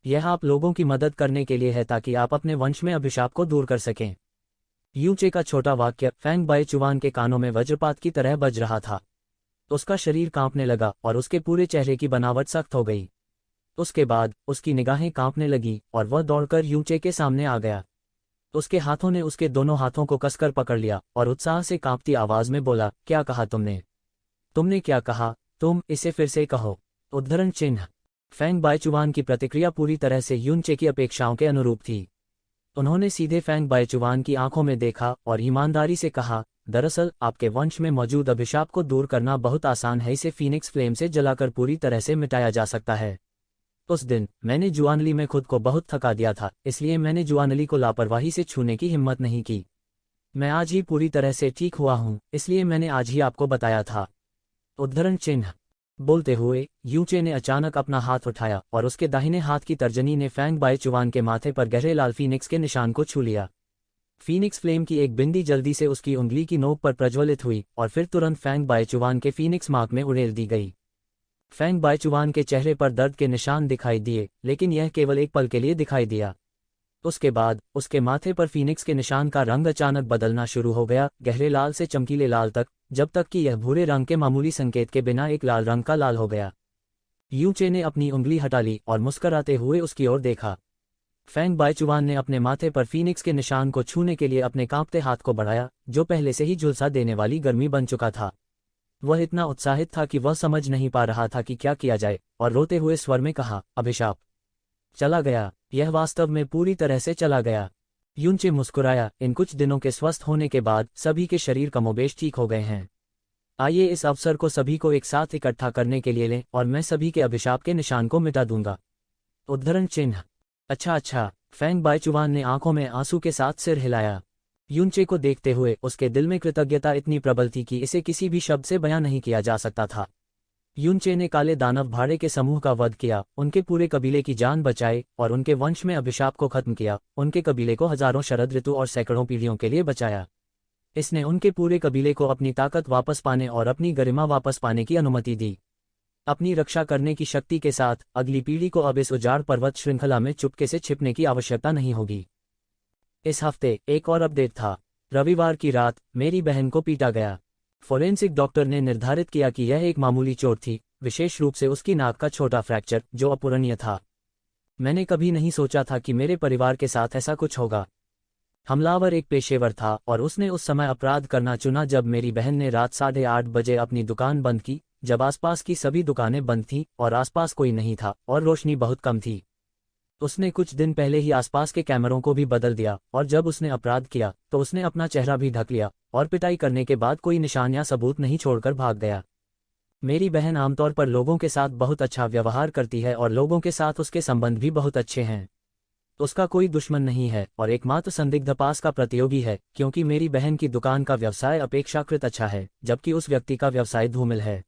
यह आप लोगों की मदद करने के लिए है ताकि आप अपने वंश में अभिशाप को दूर कर सकें। यूचे का छोटा वाक्य फैंग बायचुवान के कानों में वज्रपात की तरह बज रहा था। उसका शरीर कांपने लगा और उसके पूरे चेहरे की बनावट सख्त हो गई। उसके बाद उसकी निगाहें कांपने लगी और वह दौड़कर यूचे के सामने आ गया। उसके हाथों ने उसके दोनों हाथों को कसकर पकड़ लिया और उत्साह से कांपती आवाज में बोला, क्या कहा तुमने? तुमने क्या कहा? तुम इसे फिर से कहो। उद्धरण चिन्ह। फैंग बायचुवान की प्रतिक्रिया पूरी तरह से यूनचे की अपेक्षाओं के अनुरूप थी। उन्होंने सीधे फैंग बायचुवान की आंखों में देखा और ईमानदारी से कहा, दरअसल आपके वंश में मौजूद अभिशाप को दूर करना बहुत आसान है, इसे फीनिक्स फ्लेम से जलाकर पूरी तरह से मिटाया जा सकता है। उस दिन मैंने जुआनली में खुद को बहुत थका दिया था, इसलिए मैंने जुआनली को लापरवाही से छूने की हिम्मत नहीं की। मैं आज ही पूरी तरह से ठीक हुआ हूँ, इसलिए मैंने आज ही आपको बताया था। उद्धरण चिन्ह। बोलते हुए यूचे ने अचानक अपना हाथ उठाया और उसके दाहिने हाथ की तर्जनी ने फैंग बायचुवान के माथे पर गहरे लाल फीनिक्स के निशान को छू लिया। फीनिक्स फ्लेम की एक बिंदी जल्दी से उसकी उंगली की नोक पर प्रज्वलित हुई और फिर तुरंत फैंग बायचुवान के फीनिक्स मार्क में उड़ेल दी गई। फैंग बायचुवान के चेहरे पर दर्द के निशान दिखाई दिए, लेकिन यह केवल एक पल के लिए दिखाई दिया। उसके बाद उसके माथे पर फीनिक्स के निशान का रंग अचानक बदलना शुरू हो गया, गहरे लाल से चमकीले लाल तक, जब तक कि यह भूरे रंग के मामूली संकेत के बिना एक लाल रंग का लाल हो गया। यूचे ने अपनी उंगली हटा ली और मुस्कराते हुए उसकी ओर देखा। फैंग बायचुवान ने अपने माथे पर फीनिक्स के निशान को छूने के लिए अपने कांपते हाथ को बढ़ाया, जो पहले से ही झुलसा देने वाली गर्मी बन चुका था। वह इतना उत्साहित था कि वह समझ नहीं पा रहा था कि क्या किया जाए, और रोते हुए स्वर में कहा, अभिशाप चला गया। यह वास्तव में पूरी तरह से चला गया। यूनचे मुस्कुराया, इन कुछ दिनों के स्वस्थ होने के बाद सभी के शरीर कमोबेश ठीक हो गए हैं। आइए इस अवसर को सभी को एक साथ इकट्ठा करने के लिए लें और मैं सभी के अभिशाप के निशान को मिटा दूंगा। उद्धरण चिन्ह। अच्छा। फैंग बायचुवान ने आंखों में आंसू के साथ सिर हिलाया। यूनचे को देखते हुए उसके दिल में कृतज्ञता इतनी प्रबल थी कि इसे किसी भी शब्द से बयां नहीं किया जा सकता था। यूनचे ने काले दानव भाड़े के समूह का वध किया, उनके पूरे कबीले की जान बचाई और उनके वंश में अभिशाप को खत्म किया। उनके कबीले को हजारों शरद ऋतु और सैकड़ों पीढ़ियों के लिए बचाया। इसने उनके पूरे कबीले को अपनी ताकत वापस पाने और अपनी गरिमा वापस पाने की अनुमति दी। अपनी रक्षा करने की शक्ति के साथ अगली पीढ़ी को अब इस उजाड़ पर्वत श्रृंखला में चुपके से छिपने की आवश्यकता नहीं होगी। इस हफ्ते एक और अपडेट था। रविवार की रात मेरी बहन को पीटा गया। फोरेंसिक डॉक्टर ने निर्धारित किया कि यह एक मामूली चोट थी, विशेष रूप से उसकी नाक का छोटा फ्रैक्चर, जो अपूरणीय था। मैंने कभी नहीं सोचा था कि मेरे परिवार के साथ ऐसा कुछ होगा। हमलावर एक पेशेवर था और उसने उस समय अपराध करना चुना जब मेरी बहन ने रात 8:30 बजे अपनी दुकान बंद की, जब आसपास की सभी दुकानें बंद थीं और आसपास कोई नहीं था और रोशनी बहुत कम थी। उसने कुछ दिन पहले ही आसपास के कैमरों को भी बदल दिया और जब उसने अपराध किया तो उसने अपना चेहरा भी ढक लिया और पिटाई करने के बाद कोई निशान या सबूत नहीं छोड़कर भाग गया। मेरी बहन आमतौर पर लोगों के साथ बहुत अच्छा व्यवहार करती है और लोगों के साथ उसके संबंध भी बहुत अच्छे हैं। उसका कोई दुश्मन नहीं है और एकमात्र संदिग्ध पास का प्रतियोगी है, क्योंकि मेरी बहन की दुकान का व्यवसाय अपेक्षाकृत अच्छा है, जबकि उस व्यक्ति का व्यवसाय धूमिल है।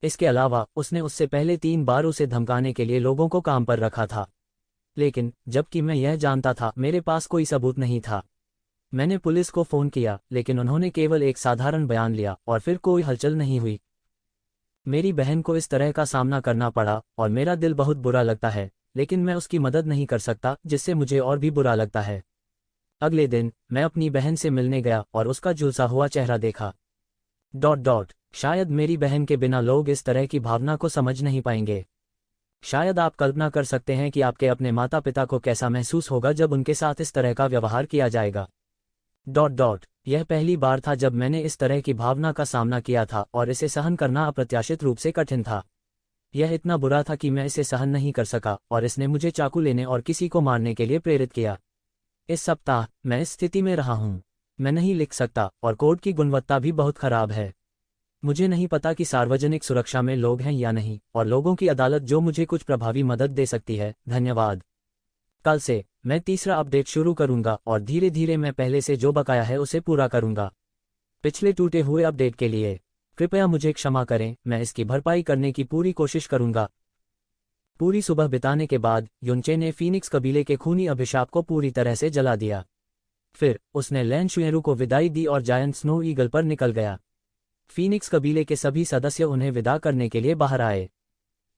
इसके अलावा उसने उससे पहले 3 बार उसे धमकाने के लिए लोगों को काम पर रखा था, लेकिन जबकि मैं यह जानता था, मेरे पास कोई सबूत नहीं था। मैंने पुलिस को फोन किया, लेकिन उन्होंने केवल एक साधारण बयान लिया और फिर कोई हलचल नहीं हुई। मेरी बहन को इस तरह का सामना करना पड़ा और मेरा दिल बहुत बुरा लगता है, लेकिन मैं उसकी मदद नहीं कर सकता, जिससे मुझे और भी बुरा लगता है। अगले दिन मैं अपनी बहन से मिलने गया और उसका झुलसा हुआ चेहरा देखा। शायद मेरी बहन के बिना लोग इस तरह की भावना को समझ नहीं पाएंगे। शायद आप कल्पना कर सकते हैं कि आपके अपने माता पिता को कैसा महसूस होगा जब उनके साथ इस तरह का व्यवहार किया जाएगा। यह पहली बार था जब मैंने इस तरह की भावना का सामना किया था और इसे सहन करना अप्रत्याशित रूप से कठिन था। यह इतना बुरा था कि मैं इसे सहन नहीं कर सका और इसने मुझे चाकू लेने और किसी को मारने के लिए प्रेरित किया। इस सप्ताह मैं इस स्थिति में रहा हूँ। मैं नहीं लिख सकता और कोड की गुणवत्ता भी बहुत खराब है। मुझे नहीं पता कि सार्वजनिक सुरक्षा में लोग हैं या नहीं और लोगों की अदालत जो मुझे कुछ प्रभावी मदद दे सकती है। धन्यवाद। कल से मैं तीसरा अपडेट शुरू करूंगा और धीरे धीरे मैं पहले से जो बकाया है उसे पूरा करूंगा। पिछले टूटे हुए अपडेट के लिए कृपया मुझे क्षमा करें, मैं इसकी भरपाई करने की पूरी कोशिश करूंगा। पूरी सुबह बिताने के बाद युनचे ने फीनिक्स कबीले के खूनी अभिशाप को पूरी तरह से जला दिया। फिर उसने लैन शुएरू को विदाई दी और जायंट स्नो ईगल पर निकल गया। फीनिक्स कबीले के सभी सदस्य उन्हें विदा करने के लिए बाहर आए।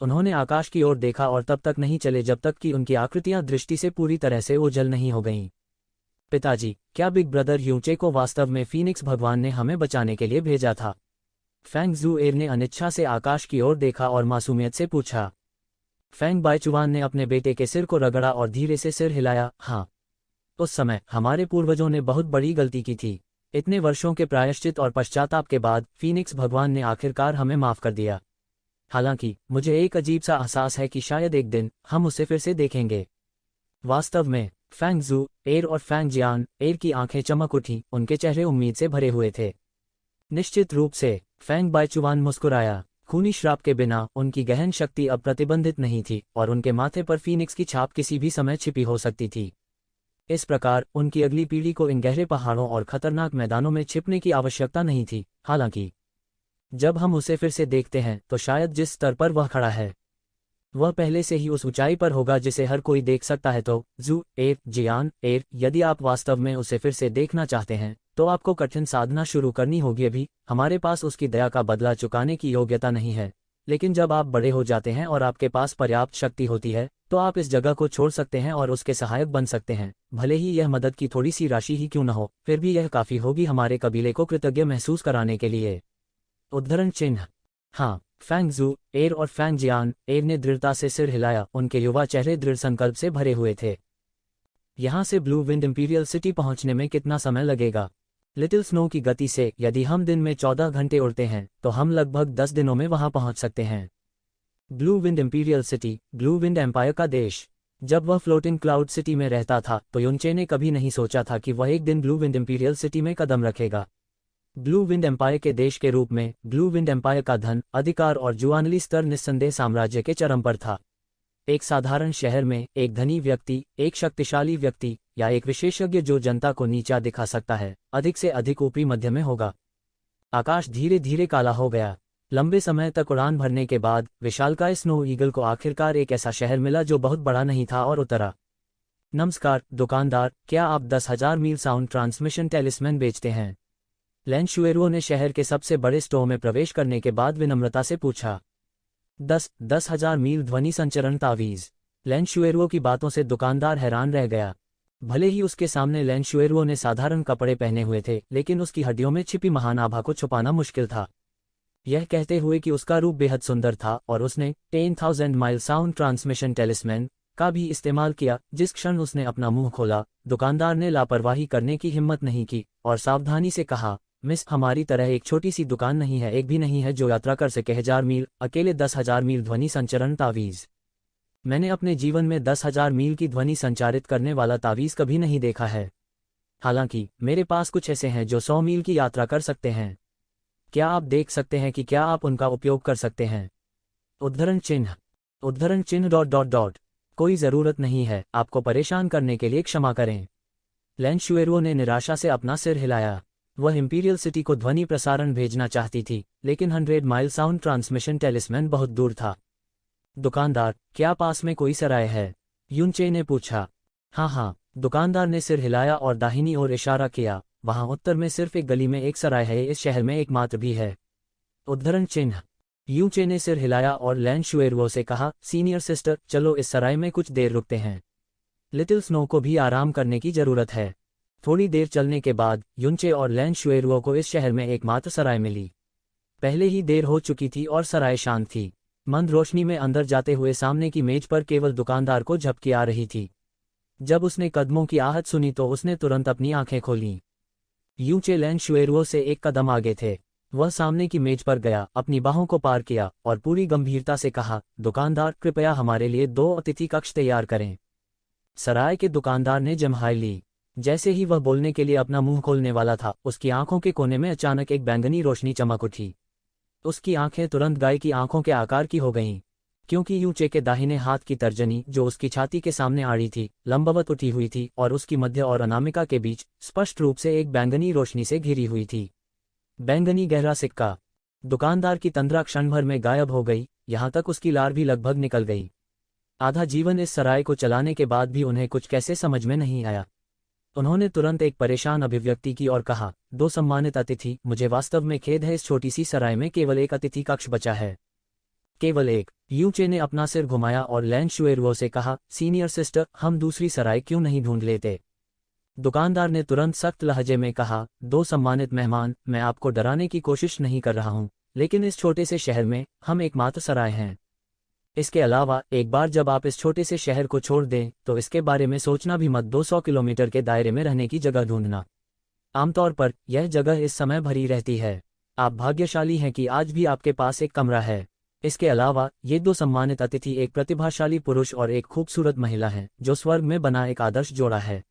उन्होंने आकाश की ओर देखा और तब तक नहीं चले जब तक कि उनकी आकृतियां दृष्टि से पूरी तरह से ओझल नहीं हो गईं। पिताजी, क्या बिग ब्रदर युनचे को वास्तव में फीनिक्स भगवान ने हमें बचाने के लिए भेजा था? फैंग ज़ुएर ने अनिच्छा से आकाश की ओर देखा और मासूमियत से पूछा। फैंग बाइचुआन ने अपने बेटे के सिर को रगड़ा और धीरे से सिर हिलाया। हाँ, उस समय हमारे पूर्वजों ने बहुत बड़ी गलती की थी। इतने वर्षों के प्रायश्चित और पश्चाताप के बाद फीनिक्स भगवान ने आखिरकार हमें माफ कर दिया। हालांकि मुझे एक अजीब सा एहसास है कि शायद एक दिन हम उसे फिर से देखेंगे। वास्तव में फैंग ज़ू एर और फैंग जियान एर की आंखें चमक उठी, उनके चेहरे उम्मीद से भरे हुए थे। निश्चित रूप से, फैंग बाइचुआन मुस्कुराया। खूनी श्राप के बिना उनकी गहन शक्ति अब प्रतिबंधित नहीं थी और उनके माथे पर फीनिक्स की छाप किसी भी समय छिपी हो सकती थी। इस प्रकार उनकी अगली पीढ़ी को इन गहरे पहाड़ों और खतरनाक मैदानों में छिपने की आवश्यकता नहीं थी। हालांकि जब हम उसे फिर से देखते हैं तो शायद जिस स्तर पर वह खड़ा है वह पहले से ही उस ऊंचाई पर होगा जिसे हर कोई देख सकता है। तो ज़ू एर जियान एर, यदि आप वास्तव में उसे फिर से देखना चाहते हैं तो आपको कठिन साधना शुरू करनी होगी। अभी हमारे पास उसकी दया का बदला चुकाने की योग्यता नहीं है, लेकिन जब आप बड़े हो जाते हैं और आपके पास पर्याप्त शक्ति होती है तो आप इस जगह को छोड़ सकते हैं और उसके सहायक बन सकते हैं। भले ही यह मदद की थोड़ी सी राशि ही क्यों न हो, फिर भी यह काफ़ी होगी हमारे कबीले को कृतज्ञ महसूस कराने के लिए। उद्धरण चिन्ह। हाँ, फैंग ज़ू एर और फैंग जियान एर ने दृढ़ता से सिर हिलाया। उनके युवा चेहरे दृढ़ संकल्प से भरे हुए थे। यहाँ से ब्लू विंड इंपीरियल सिटी पहुँचने में कितना समय लगेगा? लिटिल स्नो की गति से यदि हम दिन में 14 घंटे उड़ते हैं तो हम लगभग 10 दिनों में वहां पहुंच सकते हैं। Blue wind imperial city, blue wind empire का देश। जब वह फ्लोटिंग क्लाउड सिटी में रहता था तो युनचे ने कभी नहीं सोचा था कि वह एक दिन ब्लू विंड इंपीरियल सिटी में कदम रखेगा। ब्लू विंड एम्पायर के देश के रूप में ब्लू विंड एम्पायर का धन, अधिकार और जुआनली स्तर निस्संदेह साम्राज्य के चरम पर था। एक साधारण शहर में एक धनी व्यक्ति, एक शक्तिशाली व्यक्ति या एक विशेषज्ञ जो जनता को नीचा दिखा सकता है, अधिक से अधिक ऊपरी मध्य में होगा। आकाश धीरे धीरे काला हो गया। लंबे समय तक उड़ान भरने के बाद विशालकाय स्नो ईगल को आखिरकार एक ऐसा शहर मिला जो बहुत बड़ा नहीं था और उतरा। नमस्कार दुकानदार, क्या आप 10,000 मील साउंड ट्रांसमिशन टेलिस्मैन बेचते हैं? लैन शुएरुओ ने शहर के सबसे बड़े स्टोर में प्रवेश करने के बाद विनम्रता से पूछा। 10,000 मील ध्वनि संचरण तावीज़। लैन शुएरुओ की बातों से दुकानदार हैरान रह गया। भले ही उसके सामने लैन शुएरुओ ने साधारण कपड़े पहने हुए थे, लेकिन उसकी हड्डियों में छिपी महान आभा को छुपाना मुश्किल था। यह कहते हुए कि उसका रूप बेहद सुंदर था और उसने 10,000 माइल साउंड ट्रांसमिशन टेलिस्मैन का भी इस्तेमाल किया। जिस क्षण उसने अपना मुंह खोला, दुकानदार ने लापरवाही करने की हिम्मत नहीं की और सावधानी से कहा, मिस, हमारी तरह एक छोटी सी दुकान नहीं है, एक भी नहीं है जो यात्रा कर सके 1000 मील, अकेले 10,000 मील ध्वनि संचरण तावीज़। मैंने अपने जीवन में 10,000 मील की ध्वनि संचारित करने वाला तावीज़ कभी नहीं देखा है। हालांकि मेरे पास कुछ ऐसे हैं जो 100 मील की यात्रा कर सकते हैं। क्या आप देख सकते हैं कि क्या आप उनका उपयोग कर सकते हैं? उद्धरण चिन्ह ... कोई ज़रूरत नहीं है, आपको परेशान करने के लिए क्षमा करें। लैन शुएरुओ ने निराशा से अपना सिर हिलाया। वह इंपीरियल सिटी को ध्वनि प्रसारण भेजना चाहती थी, लेकिन 100 माइल साउंड ट्रांसमिशन टेलिस्मैन बहुत दूर था। दुकानदार, क्या पास में कोई सराय है? युनचे ने पूछा। हाँ, दुकानदार ने सिर हिलाया और दाहिनी ओर इशारा किया। वहाँ उत्तर में सिर्फ एक गली में एक सराय है, इस शहर में एकमात्र भी है। उद्धरण चिन्ह। युनचे ने सिर हिलाया और लैन शुएरुओ से कहा, सीनियर सिस्टर, चलो इस सराय में कुछ देर रुकते हैं। लिटिल स्नो को भी आराम करने की जरूरत है। थोड़ी देर चलने के बाद युनचे और लैन शुएरुओ को इस शहर में एकमात्र सराय मिली। पहले ही देर हो चुकी थी और सराय शांत थी। मंद रोशनी में अंदर जाते हुए सामने की मेज पर केवल दुकानदार को झपकी आ रही थी। जब उसने कदमों की आहट सुनी तो उसने तुरंत अपनी आंखें खोलीं। यूचे लैन शुएरुओ से एक कदम आगे थे। वह सामने की मेज पर गया, अपनी बाहों को पार किया और पूरी गंभीरता से कहा, दुकानदार, कृपया हमारे लिए 2 अतिथि कक्ष तैयार करें। सराय के दुकानदार ने जम्हाई ली। जैसे ही वह बोलने के लिए अपना मुंह खोलने वाला था, उसकी आंखों के कोने में अचानक एक बैंगनी रोशनी चमक उठी। उसकी आंखें तुरंत गाय की आंखों के आकार की हो गईं, क्योंकि यूचे के दाहिने हाथ की तर्जनी, जो उसकी छाती के सामने आड़ी थी, लंबवत उठी हुई थी और उसकी मध्य और अनामिका के बीच स्पष्ट रूप से एक बैंगनी रोशनी से घिरी हुई थी। बैंगनी गहरा सिक्का। दुकानदार की तंद्रा क्षण भर में गायब हो गई, यहां तक उसकी लार भी लगभग निकल गई। आधा जीवन इस सराय को चलाने के बाद भी उन्हें कुछ कैसे समझ में नहीं आया। उन्होंने तुरंत एक परेशान अभिव्यक्ति की और कहा, 2 सम्मानित अतिथि, मुझे वास्तव में खेद है, इस छोटी सी सराय में केवल एक अतिथि कक्ष बचा है। केवल एक। यूचे ने अपना सिर घुमाया और लैन शुएरुओ से कहा, सीनियर सिस्टर, हम दूसरी सराय क्यों नहीं ढूंढ लेते? दुकानदार ने तुरंत सख्त लहजे में कहा, 2 सम्मानित मेहमान, मैं आपको डराने की कोशिश नहीं कर रहा हूं, लेकिन इस छोटे से शहर में हम एकमात्र सराय हैं। इसके अलावा एक बार जब आप इस छोटे से शहर को छोड़ दें तो इसके बारे में सोचना भी मत। 200 किलोमीटर के दायरे में रहने की जगह ढूंढना। आमतौर पर यह जगह इस समय भरी रहती है। आप भाग्यशाली हैं कि आज भी आपके पास एक कमरा है। इसके अलावा ये 2 सम्मानित अतिथि एक प्रतिभाशाली पुरुष और एक खूबसूरत महिला हैं, जो स्वर्ग में बना एक आदर्श जोड़ा है।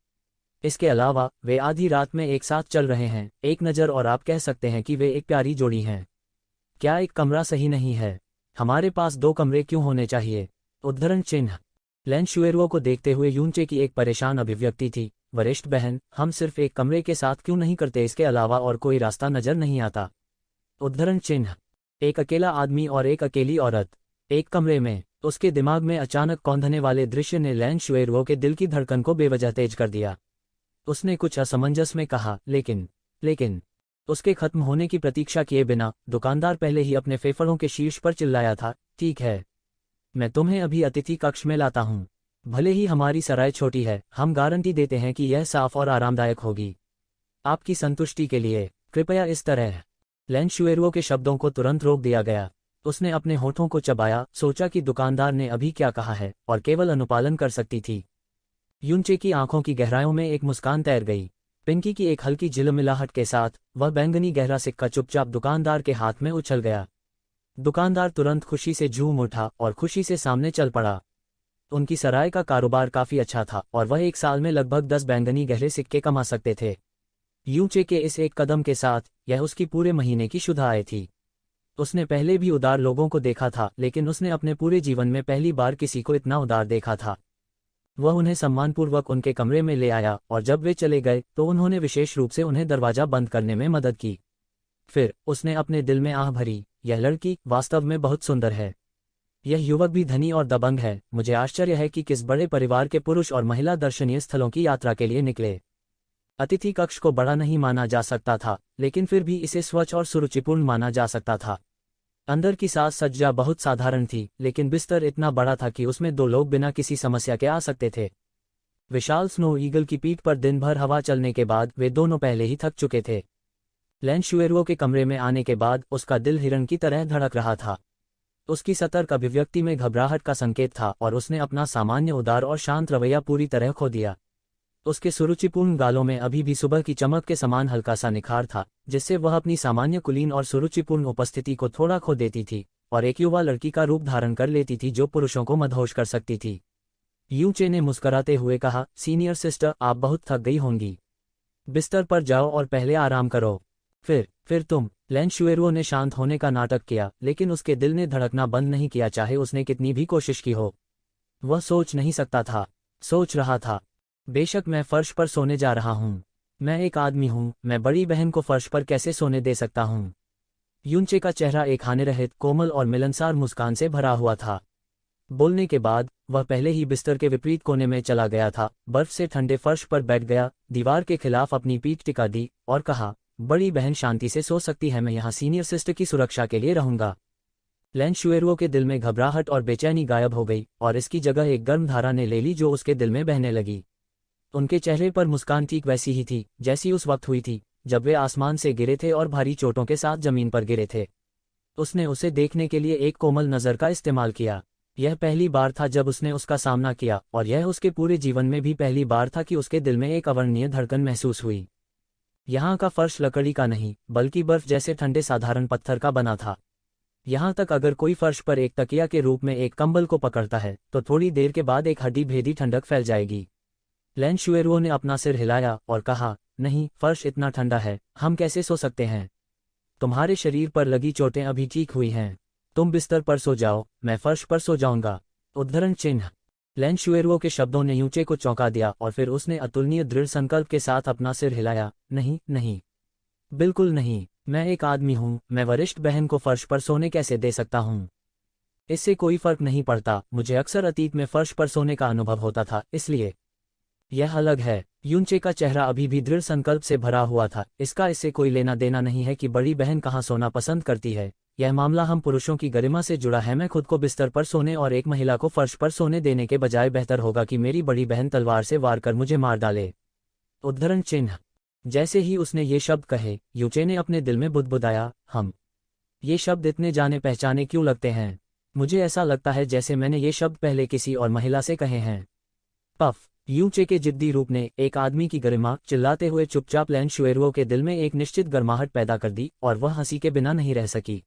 इसके अलावा वे आधी रात में एक साथ चल रहे हैं, एक नज़र और आप कह सकते हैं कि वे एक प्यारी जोड़ी हैं। क्या एक कमरा सही नहीं है? हमारे पास 2 कमरे क्यों होने चाहिए? उद्धरण चिन्ह। लैन शुएरुओ को देखते हुए यूचे की एक परेशान अभिव्यक्ति थी, वरिष्ठ बहन, हम सिर्फ एक कमरे के साथ क्यों नहीं करते? इसके अलावा और कोई रास्ता नजर नहीं आता। उद्धरण चिन्ह। एक अकेला आदमी और एक अकेली औरत एक कमरे में। उसके दिमाग में अचानक कौंधने वाले दृश्य ने लैन शुएरुओ के दिल की धड़कन को बेवजह तेज कर दिया। उसने कुछ असमंजस में कहा, लेकिन उसके खत्म होने की प्रतीक्षा किए बिना दुकानदार पहले ही अपने फेफड़ों के शीर्ष पर चिल्लाया था, ठीक है, मैं तुम्हें अभी अतिथि कक्ष में लाता हूं। भले ही हमारी सराय छोटी है, हम गारंटी देते हैं कि यह साफ और आरामदायक होगी। आपकी संतुष्टि के लिए कृपया इस तरह। लैन शुएरुओ के शब्दों को तुरंत रोक दिया गया। उसने अपने होठों को चबाया, सोचा कि दुकानदार ने अभी क्या कहा है, और केवल अनुपालन कर सकती थी। यूचे की आंखों की गहराइयों में एक मुस्कान तैर गई। पिंकी की एक हल्की झिलमिलाहट के साथ वह बैंगनी गहरा सिक्का चुपचाप दुकानदार के हाथ में उछल गया। दुकानदार तुरंत खुशी से झूम उठा और खुशी से सामने चल पड़ा। उनकी सराय का कारोबार काफी अच्छा था और वह एक साल में लगभग 10 बैंगनी गहरे सिक्के कमा सकते थे। यूचे के इस एक कदम के साथ यह उसकी पूरे महीने की शुद्ध आय थी। उसने पहले भी उदार लोगों को देखा था, लेकिन उसने अपने पूरे जीवन में पहली बार किसी को इतना उदार देखा था। वह उन्हें सम्मानपूर्वक उनके कमरे में ले आया और जब वे चले गए तो उन्होंने विशेष रूप से उन्हें दरवाजा बंद करने में मदद की। फिर उसने अपने दिल में आह भरी, यह लड़की वास्तव में बहुत सुंदर है। यह युवक भी धनी और दबंग है। मुझे आश्चर्य है कि किस बड़े परिवार के पुरुष और महिला दर्शनीय स्थलों की यात्रा के लिए निकले। अतिथि कक्ष को बड़ा नहीं माना जा सकता था, लेकिन फिर भी इसे स्वच्छ और सुरुचिपूर्ण माना जा सकता था। अंदर की साज सज्जा बहुत साधारण थी, लेकिन बिस्तर इतना बड़ा था कि उसमें 2 लोग बिना किसी समस्या के आ सकते थे। विशाल स्नो ईगल की पीठ पर दिन भर हवा चलने के बाद वे दोनों पहले ही थक चुके थे। लैन शुएरुओ के कमरे में आने के बाद उसका दिल हिरण की तरह धड़क रहा था। उसकी सतर्क अभिव्यक्ति में घबराहट का संकेत था और उसने अपना सामान्य उदार और शांत रवैया पूरी तरह खो दिया। उसके सुरुचिपूर्ण गालों में अभी भी सुबह की चमक के समान हल्का सा निखार था, जिससे वह अपनी सामान्य कुलीन और सुरुचिपूर्ण उपस्थिति को थोड़ा खो देती थी और एक युवा लड़की का रूप धारण कर लेती थी जो पुरुषों को मदहोश कर सकती थी। यूचे ने मुस्कुराते हुए कहा, सीनियर सिस्टर, आप बहुत थक गई होंगी। बिस्तर पर जाओ और पहले आराम करो। फिर तुम। लैन शुएरुओ ने शांत होने का नाटक किया, लेकिन उसके दिल ने धड़कना बंद नहीं किया, चाहे उसने कितनी भी कोशिश की हो। वह सोच नहीं सकता था। सोच रहा था, बेशक मैं फर्श पर सोने जा रहा हूं। मैं एक आदमी हूं, मैं बड़ी बहन को फर्श पर कैसे सोने दे सकता हूं? यूचे का चेहरा एक हानिरहित, कोमल और मिलनसार मुस्कान से भरा हुआ था। बोलने के बाद वह पहले ही बिस्तर के विपरीत कोने में चला गया था, बर्फ से ठंडे फर्श पर बैठ गया, दीवार के खिलाफ अपनी पीठ टिका दी और कहा, बड़ी बहन शांति से सो सकती है, मैं यहाँ सीनियर सिस्टर की सुरक्षा के लिए रहूंगा। लैन शुएरुओ के दिल में घबराहट और बेचैनी गायब हो गई और इसकी जगह एक गर्म धारा ने ले ली जो उसके दिल में बहने लगी। उनके चेहरे पर मुस्कान ठीक वैसी ही थी जैसी उस वक्त हुई थी जब वे आसमान से गिरे थे और भारी चोटों के साथ जमीन पर गिरे थे। उसने उसे देखने के लिए एक कोमल नज़र का इस्तेमाल किया। यह पहली बार था जब उसने उसका सामना किया और यह उसके पूरे जीवन में भी पहली बार था कि उसके दिल में एक अवर्णनीय धड़कन महसूस हुई। यहाँ का फर्श लकड़ी का नहीं बल्कि बर्फ जैसे ठंडे साधारण पत्थर का बना था। यहाँ तक अगर कोई फर्श पर एक तकिया के रूप में एक कंबल को पकड़ता है तो थोड़ी देर के बाद एक हड्डी भेदी ठंडक फैल जाएगी। लैन शुएरुओ ने अपना सिर हिलाया और कहा, नहीं, फर्श इतना ठंडा है, हम कैसे सो सकते हैं? तुम्हारे शरीर पर लगी चोटें अभी ठीक हुई हैं। तुम बिस्तर पर सो जाओ, मैं फर्श पर सो जाऊंगा। उद्धरण चिन्ह। लैन शुएरुओ के शब्दों ने यूचे को चौंका दिया और फिर उसने अतुलनीय दृढ़ संकल्प के साथ अपना सिर हिलाया। नहीं नहीं, बिल्कुल नहीं, मैं एक आदमी हूँ, मैं वरिष्ठ बहन को फर्श पर सोने कैसे दे सकता हूँ? इससे कोई फर्क नहीं पड़ता, मुझे अक्सर अतीत में फर्श पर सोने का अनुभव होता था, इसलिए यह अलग है। यूनचे का चेहरा अभी भी दृढ़ संकल्प से भरा हुआ था। इसका इससे कोई लेना देना नहीं है कि बड़ी बहन कहाँ सोना पसंद करती है। यह मामला हम पुरुषों की गरिमा से जुड़ा है। मैं खुद को बिस्तर पर सोने और एक महिला को फर्श पर सोने देने के बजाय बेहतर होगा कि मेरी बड़ी बहन तलवार से वार कर मुझे मार डाले। उद्धरण चिन्ह। जैसे ही उसने ये शब्द कहे, यूचे ने अपने दिल में बुदबुदाया, हम ये शब्द इतने जाने पहचाने क्यों लगते हैं? मुझे ऐसा लगता है जैसे मैंने ये शब्द पहले किसी और महिला से कहे हैं। पफ। यूचे के जिद्दी रूप ने एक आदमी की गरिमा चिल्लाते हुए चुपचाप लैन शुएरुओ के दिल में एक निश्चित गर्माहट पैदा कर दी और वह हंसी के बिना नहीं रह सकी।